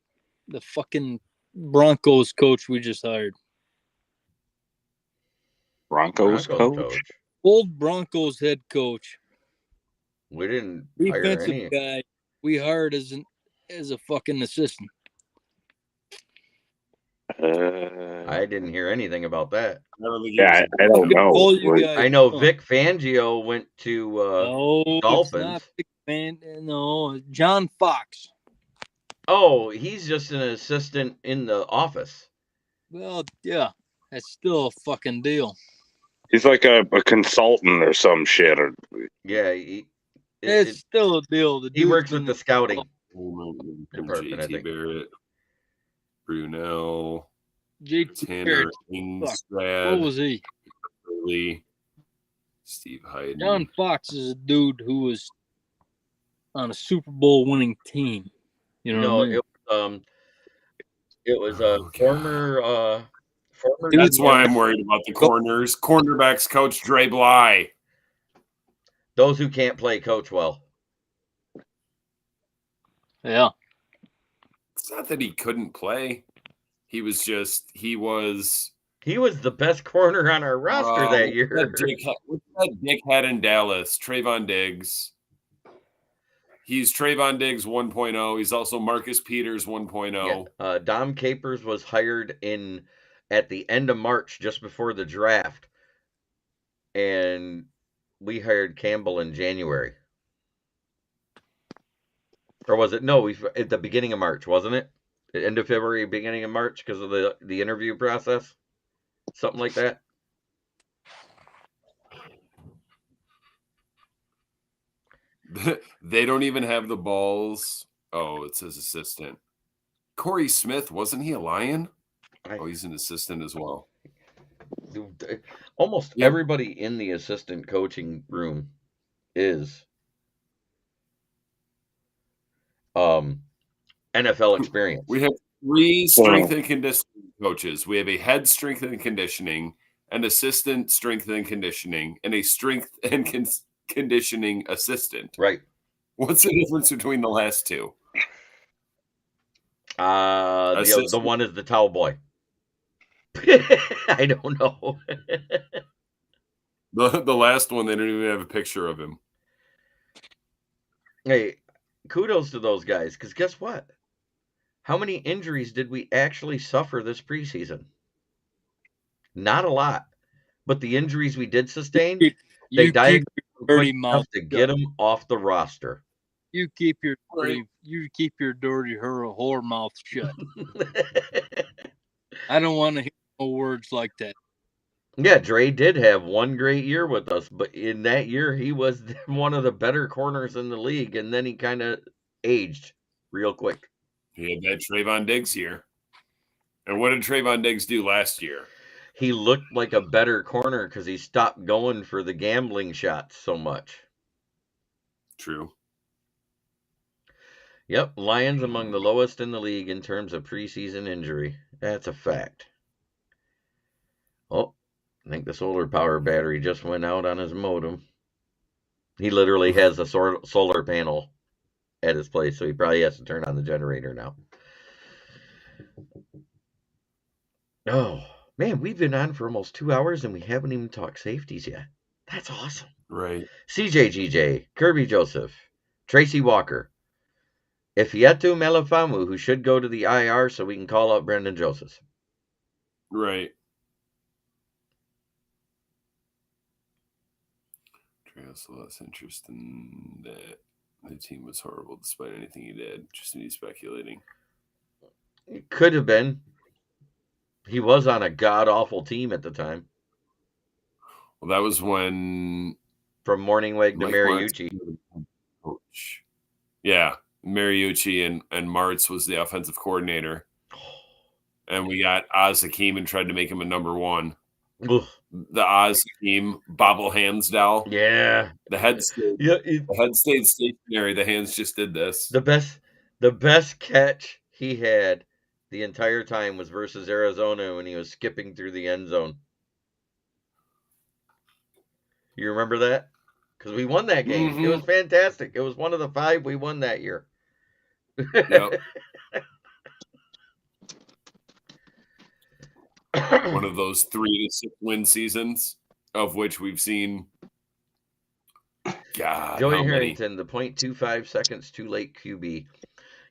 S3: the fucking Broncos coach we just hired?
S4: Broncos coach?
S3: Old Broncos head coach.
S1: We didn't hire
S3: Defensive
S1: any.
S3: guy we hired as a fucking assistant.
S1: I didn't hear anything about that.
S4: Yeah, I don't know.
S1: I know Vic Fangio went to Dolphins.
S3: It's not John Fox.
S1: Oh, he's just an assistant in the office.
S3: Well, yeah, that's still a fucking deal.
S4: He's like a consultant or some shit.
S1: Yeah,
S3: it's still a deal.
S1: He works with the scouting
S2: department, I think. Barrett, Brunell,
S3: Tanner, what was he?
S2: Steve Hyden.
S3: John Fox is a dude who was on a Super Bowl winning team. You know what I mean?
S1: It was a former.
S2: That's why I'm worried about the corners. Cornerbacks coach Dre Bly.
S1: Those who can't play coach well.
S3: Yeah.
S2: It's not that he couldn't play. He was
S1: the best corner on our roster that year.
S2: What's that dickhead in Dallas? Trayvon Diggs. He's Trayvon Diggs 1.0. He's also Marcus Peters 1.0.
S1: Yeah. Dom Capers was hired at the end of March, just before the draft. And we hired Campbell in January. Or was it? No, at the beginning of March, wasn't it? End of February, beginning of March, because of the interview process? Something like that?
S2: They don't even have the balls. Oh, it says assistant. Corey Smith, wasn't he a Lion? Oh, he's an assistant as well.
S1: Almost everybody in the assistant coaching room is NFL experience.
S2: We have 3 strength and conditioning coaches. We have a head strength and conditioning, an assistant strength and conditioning, and a strength and conditioning assistant.
S1: Right.
S2: What's the difference between the last two?
S1: The one is the towel boy. I don't know.
S2: The last one, they don't even have a picture of him.
S1: Hey, kudos to those guys, because guess what? How many injuries did we actually suffer this preseason? Not a lot. But the injuries we did sustain,
S3: You
S1: they
S3: keep
S1: diagnosed
S3: your
S1: quick
S3: dirty
S1: enough
S3: mouth
S1: to get
S3: shut.
S1: him off the roster.
S3: You keep your
S2: Right.
S3: dirty whore mouth shut. I don't want to hear no words like that.
S1: Yeah, Dre did have one great year with us, but in that year he was one of the better corners in the league, and then he kind of aged real quick.
S2: He had that Trayvon Diggs year. And what did Trayvon Diggs do last year?
S1: He looked like a better corner because he stopped going for the gambling shots so much.
S2: True.
S1: Yep, Lions among the lowest in the league in terms of preseason injury. That's a fact. Oh, I think the solar power battery just went out on his modem. He literally has a solar panel at his place, so he probably has to turn on the generator now. Oh, man, we've been on for almost 2 hours and we haven't even talked safeties yet. That's awesome.
S2: Right.
S1: CJGJ, Kirby Joseph, Tracy Walker, Ifietu Melifamu, who should go to the IR so we can call up Brendan Joseph.
S2: Right. Trey has less interest in that. The team was horrible despite anything he did. Just me speculating.
S1: It could have been. He was on a god-awful team at the time.
S2: Well, that was when...
S1: From Morningweg to Mariucci.
S2: Coach. Yeah, Mariucci and Martz was the offensive coordinator. And we got Oz Hakeem and tried to make him a number one.
S1: Ugh.
S2: The Oz Hakeem bobble hands doll.
S1: Yeah.
S2: The head stayed stationary. The hands just did this.
S1: The best catch he had the entire time was versus Arizona when he was skipping through the end zone. You remember that? Because we won that game.
S2: Mm-hmm.
S1: It was fantastic. It was one of the 5 we won that year.
S2: Yep. One of those 3 to 6 win seasons, of which we've seen. God,
S1: Joey Harrington, the 0.25 seconds too late QB.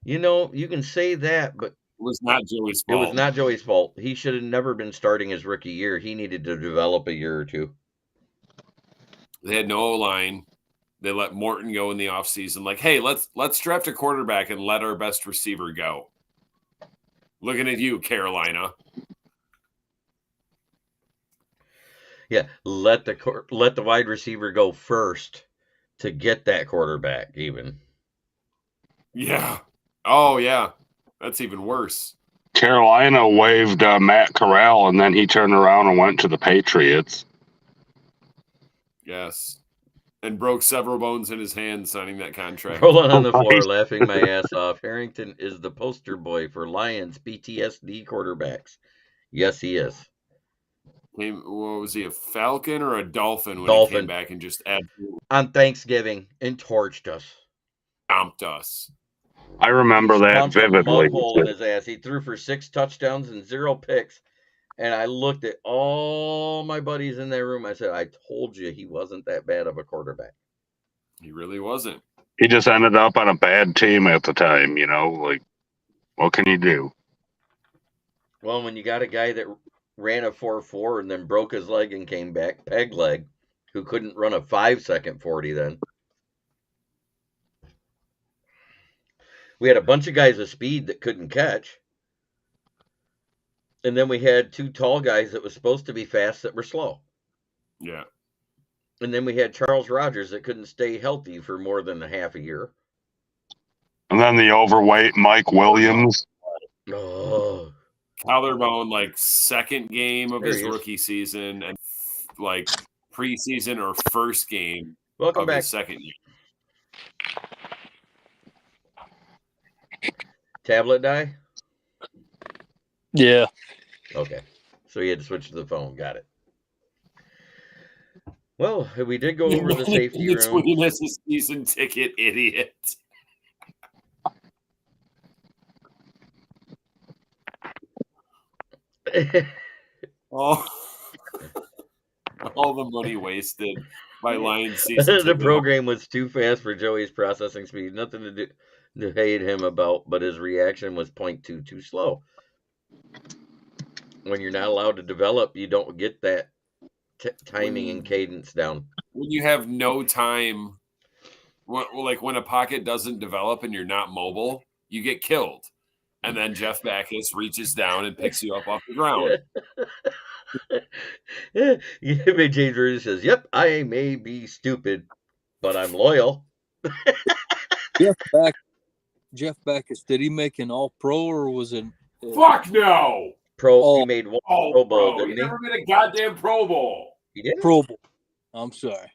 S1: You know, you can say that, but
S2: it was not Joey's fault.
S1: It was not Joey's fault. He should have never been starting his rookie year. He needed to develop a year or two.
S2: They had no O-line. They let Morton go in the offseason. Like, hey, let's draft a quarterback and let our best receiver go. Looking at you, Carolina.
S1: Yeah, let the wide receiver go first to get that quarterback even.
S2: Yeah. Oh, yeah. That's even worse.
S4: Carolina waived Matt Corral, and then he turned around and went to the Patriots.
S2: Yes. And broke several bones in his hand signing that contract.
S1: Rolling on the floor, laughing my ass off. Harrington is the poster boy for Lions PTSD quarterbacks. Yes, he is.
S2: What was he, a Falcon or a Dolphin when he came back and just absolutely
S1: on Thanksgiving and torched us?
S2: Stomped us.
S4: I remember that vividly.
S1: Hole in his ass. He threw for 6 touchdowns and 0 picks. And I looked at all my buddies in that room. I said, I told you he wasn't that bad of a quarterback.
S2: He really wasn't.
S4: He just ended up on a bad team at the time, you know? Like, what can you do?
S1: Well, when you got a guy that ran a 4.4 and then broke his leg and came back, peg leg, who couldn't run a 5-second 40 then. We had a bunch of guys with speed that couldn't catch. And then we had 2 tall guys that was supposed to be fast that were slow.
S2: Yeah.
S1: And then we had Charles Rogers that couldn't stay healthy for more than a half a year.
S4: And then the overweight Mike Williams.
S1: Oh.
S2: Collarbone, like, second game of his rookie season and, like, preseason or first game
S1: Welcome
S2: of
S1: back.
S2: his second year.
S1: Tablet die?
S3: Yeah.
S1: Okay. So he had to switch to the phone. Got it. Well, we did go over the safety room.
S2: Between us a season ticket, idiot. All the money wasted by Lions season.
S1: The program was too fast for Joey's processing speed. Nothing to do to hate him about, but his reaction was 0.2 too slow. When you're not allowed to develop, you don't get that timing and cadence down.
S2: When you have no time, like when a pocket doesn't develop and you're not mobile, you get killed. And then Jeff Backus reaches down and picks you up off the ground.
S1: James Virgin says, "Yep, I may be stupid, but I'm loyal."
S3: Jeff Backus, did he make an All-Pro or was it?
S2: Fuck no!
S1: He made one
S2: Oh,
S1: Pro Bowl,
S2: bro,
S1: didn't
S2: he
S1: he?
S2: never made a goddamn Pro Bowl.
S1: He did.
S3: Pro Bowl. I'm sorry.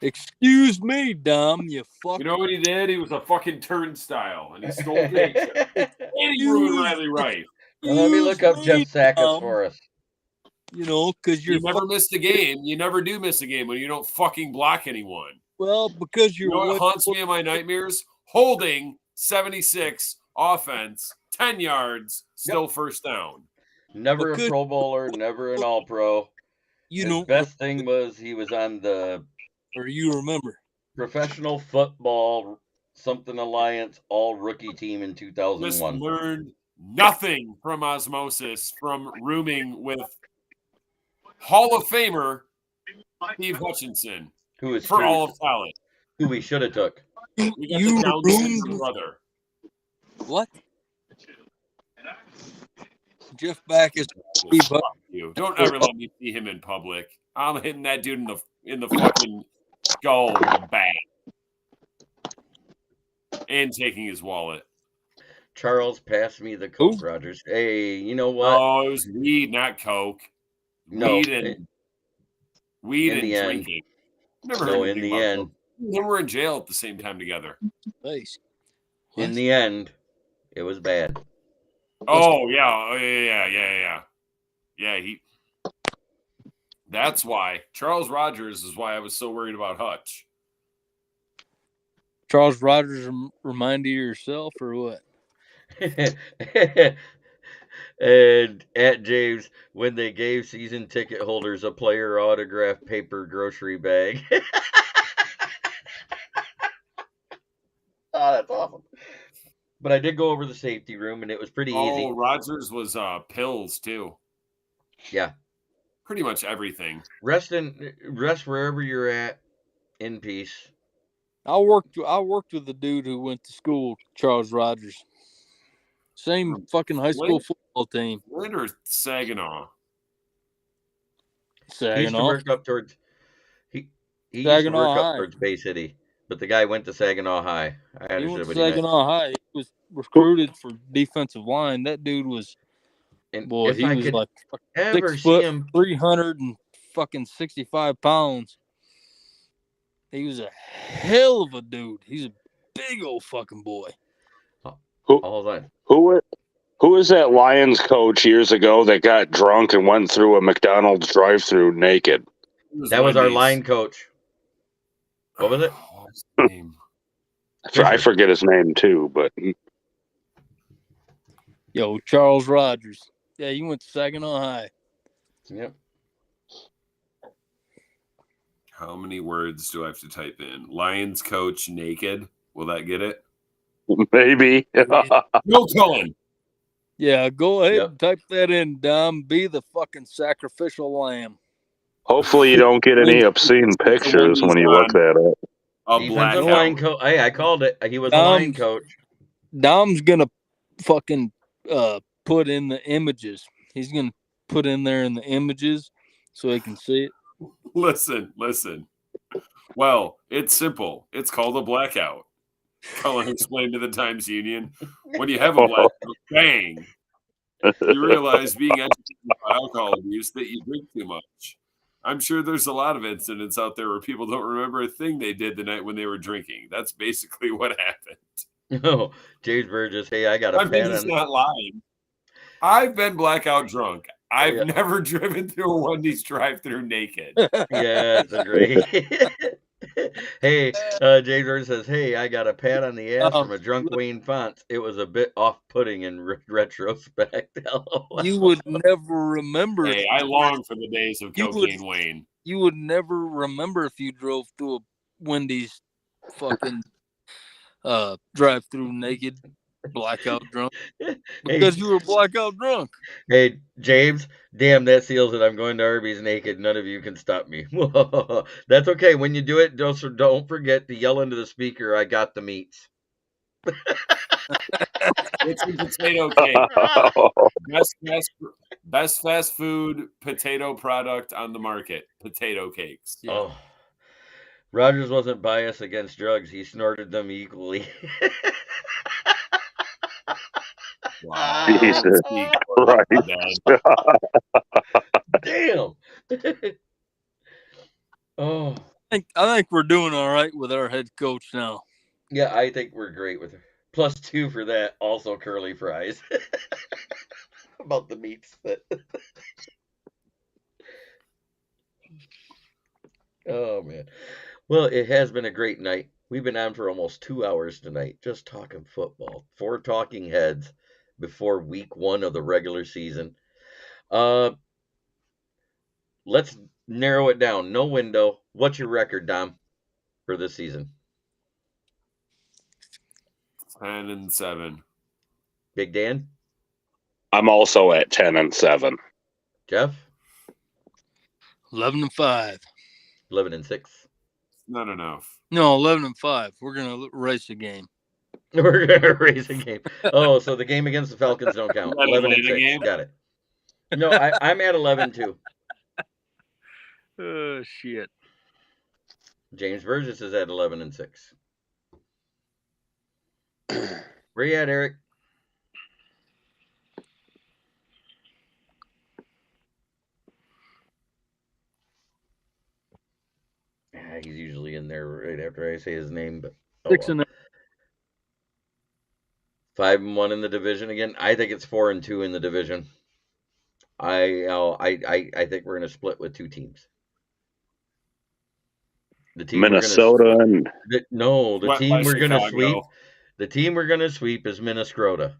S3: Excuse me, Dom. You fuck.
S2: You know what he did? He was a fucking turnstile, and he stole paycheck. And he ruined Riley Rife.
S1: Let me look up Jeff Sackett for us.
S3: You know, because
S2: You never missed a game. You never do miss a game when you don't fucking block anyone.
S3: Well, because you're
S2: You know what haunts me in my nightmares? Holding 76 offense, 10 yards, still first down.
S1: Never a Pro Bowler, never an All-Pro. His best thing was he was on the
S3: you remember
S1: Professional Football something Alliance All-Rookie team in 2001.
S2: Just learned nothing from osmosis from rooming with Hall of Famer Steve Hutchinson,
S1: who is
S2: for all of talent,
S1: who we should have took.
S2: We got the Down syndrome brother.
S3: What? Jeff Backus.
S2: You don't ever let me see him in public. I'm hitting that dude in the fucking skull with a bat and taking his wallet.
S1: Charles passed me the Coke, Rogers. Hey, you know what?
S2: Oh, it was weed, not Coke. Weed and drinking. Never heard
S1: in the end.
S2: They were in jail at the same time together.
S3: Nice.
S1: In the end, it was bad.
S2: Oh yeah. Yeah, that's why. Charles Rogers is why I was so worried about Hutch.
S3: Charles Rogers remind you of yourself or what?
S1: And at James, when they gave season ticket holders a player autograph paper grocery bag. Oh, that's awesome. But I did go over the safety room, and it was pretty easy.
S2: Oh, Rogers was pills too.
S1: Yeah.
S2: Pretty much everything.
S1: Rest wherever you're at in peace.
S3: I worked with the dude who went to school, Charles Rogers. Same fucking high school football team.
S2: Flint or Saginaw?
S3: Saginaw.
S1: He used to work up towards Bay City, but the guy went to Saginaw High.
S3: He went to Saginaw High. He was recruited for defensive line. That dude was, he was like 6 foot, 365 pounds. He was a hell of a dude. He's a big old fucking boy.
S4: Who was that Lions coach years ago that got drunk and went through a McDonald's drive-through naked?
S1: That was our line coach. What was it?
S2: What's his name?
S4: I forget his name too, but
S3: Charles Rogers. Yeah, he went to Saginaw High.
S1: Yep.
S2: How many words do I have to type in? Lions coach naked. Will that get it?
S4: Maybe.
S2: No Cullen.
S3: Yeah, go ahead and type that in, Dom. Be the fucking sacrificial lamb.
S4: Hopefully you don't get any obscene pictures when you look that up.
S1: Defensive line coach. Hey, I called it. He was a line coach.
S3: Dom's gonna fucking put in the images. He's gonna put in there in the images so he can see it.
S2: Listen. Well, it's simple. It's called a blackout. Cullen explained to the Times Union. When you have a blackout, bang, you realize being educated about alcohol abuse that you drink too much. I'm sure there's a lot of incidents out there where people don't remember a thing they did the night when they were drinking. That's basically what happened.
S1: Oh, James Burgess. Hey, I got a pen.
S2: He's not lying. I've been blackout drunk. I've never driven through a Wendy's drive-through naked.
S1: Yeah, that's great. Hey, James Burgess says, "Hey, I got a pat on the ass from a drunk Wayne Fonts. It was a bit off-putting in retrospect."
S3: You would never remember.
S2: Hey, I long for the days of Cocaine Wayne.
S3: You would never remember if you drove through a Wendy's fucking drive-through naked. blackout drunk.
S1: Hey,
S3: Because you were blackout drunk.
S1: hey, James, damn, that seals it. I'm going to Arby's naked. None of you can stop me. That's okay. When you do it, don't forget to yell into the speaker, I got the meats.
S2: It's a potato cake. Best fast food potato product on the market. Potato cakes.
S3: Yeah.
S1: Oh, Rogers wasn't biased against drugs. He snorted them equally.
S2: Wow.
S4: Jesus
S2: Speak
S4: Christ.
S2: then.
S1: Damn. Oh,
S3: I think we're doing all right with our head coach now.
S1: yeah, I think we're great with her. +2 for that. Also curly fries. About the meats. Oh, man. Well, it has been a great night. We've been on for almost 2 hours tonight, just talking football. 4 talking heads before week 1 of the regular season. Let's narrow it down. No window. What's your record, Dom, for this season?
S2: 10-7.
S1: Big Dan?
S4: I'm also at 10-7.
S1: Jeff?
S3: 11-5.
S1: 11-6.
S2: Not enough.
S3: No, 11-5. We're gonna race the game.
S1: We're gonna raise a game. Oh, so the game against the Falcons don't count.
S2: You gotta play the
S1: 11-6.
S2: game?
S1: Got it. No, I'm at 11-2.
S3: Oh shit.
S1: James Burgess is at 11-6. Where you at, Eric? He's usually in there right after I say his name, but
S3: 6-0.
S1: 5-1 in the division again. I think it's 4-2 in the division. I think we're gonna split with 2 teams. The team
S4: Minnesota and
S1: the
S2: West
S1: team we're gonna
S2: Chicago.
S1: sweep. The team we're gonna sweep is Minnesota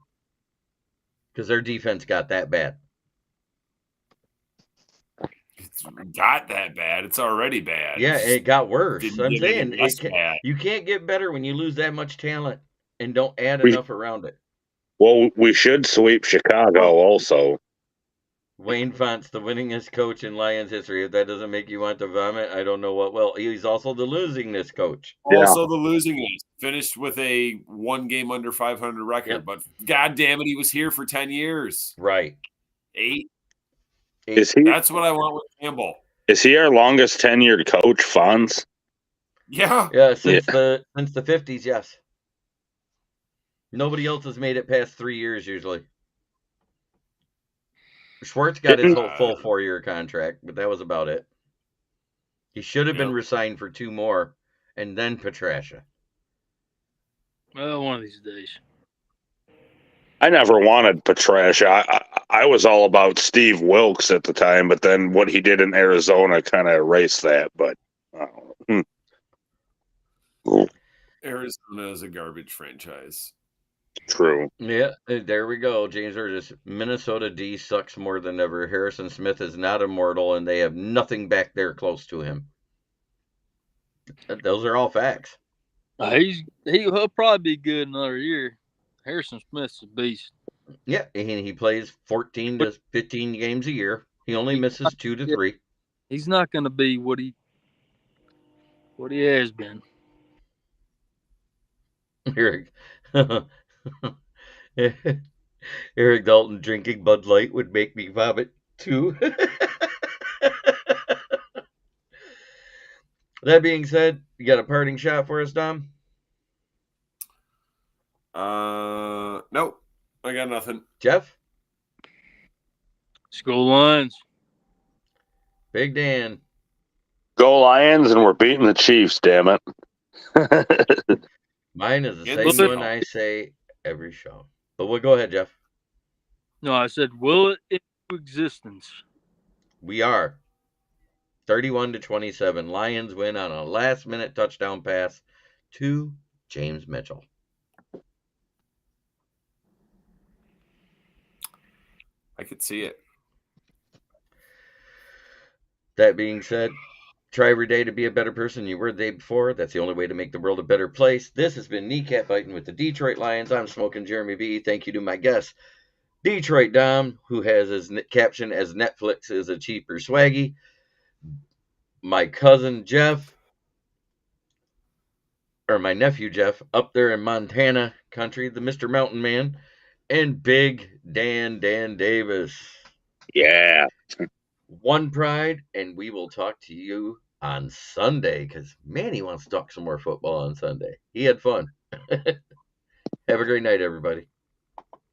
S1: because their defense got that bad.
S2: It's got that bad. It's already bad.
S1: Yeah, it got worse.
S2: Didn't
S1: I'm
S2: get
S1: saying
S2: any less bad.
S1: you can't get better when you lose that much talent and don't add
S4: We-
S1: enough around it.
S4: well, we should sweep Chicago also.
S1: Wayne Fonts, the winningest coach in Lions history. If that doesn't make you want to vomit, I don't know what will. He's also the losingest coach.
S2: Also, the losing list finished with a 1 game under 500 record,
S1: Yep.
S2: but god damn it, he was here for 10 years.
S1: Right.
S2: 8.
S4: Is he
S2: That's what I want with Campbell.
S4: our longest tenured coach, Fonz?
S2: Yeah.
S1: Yeah, since the 50s, yes. Nobody else has made it past 3 years usually. Schwartz got his whole full 4-year contract, but that was about it. He should have been
S2: Yep.
S1: resigned for 2 more, and then Patricia.
S3: Well, one of these days.
S4: I never wanted Patricia. I was all about Steve Wilkes at the time, but then what he did in Arizona kind of erased that. But
S2: Arizona is a garbage franchise.
S4: True.
S1: Yeah, there we go. James Burgess. Minnesota D sucks more than ever. Harrison Smith is not immortal, and they have nothing back there close to him. Those are all facts.
S3: He'll probably be good another year. Harrison Smith's a beast.
S1: Yeah, and he plays 14 to 15 games a year. He only misses 2 to 3.
S3: He's not going to be what he has been.
S1: Eric. Eric Dalton drinking Bud Light would make me vomit too. That being said, you got a parting shot for us, Dom?
S2: Nope. I got nothing.
S1: Jeff?
S3: School Lions.
S1: Big Dan?
S4: Go Lions, and we're beating the Chiefs, damn it.
S1: Mine is the
S2: Get
S1: same
S2: the
S1: one
S2: signal.
S1: I say every show. But we'll go ahead, Jeff.
S3: No, I said, will it into existence?
S1: We are 31-27. Lions win on a last-minute touchdown pass to James Mitchell.
S2: I could see it.
S1: That being said, Try every day to be a better person than you were the day before. That's the only way to make the world a better place. This has been Kneecap Biting with the Detroit Lions. I'm Smoking Jeremy B. Thank you to my guest, Detroit Dom, who has his caption as Netflix is a cheaper swaggy. My cousin Jeff, or my nephew Jeff, up there in Montana country, the Mr. Mountain Man, and Big Dan Davis.
S4: Yeah.
S1: One Pride, and we will talk to you on Sunday, because Manny wants to talk some more football on Sunday. He had fun. Have a great night, everybody.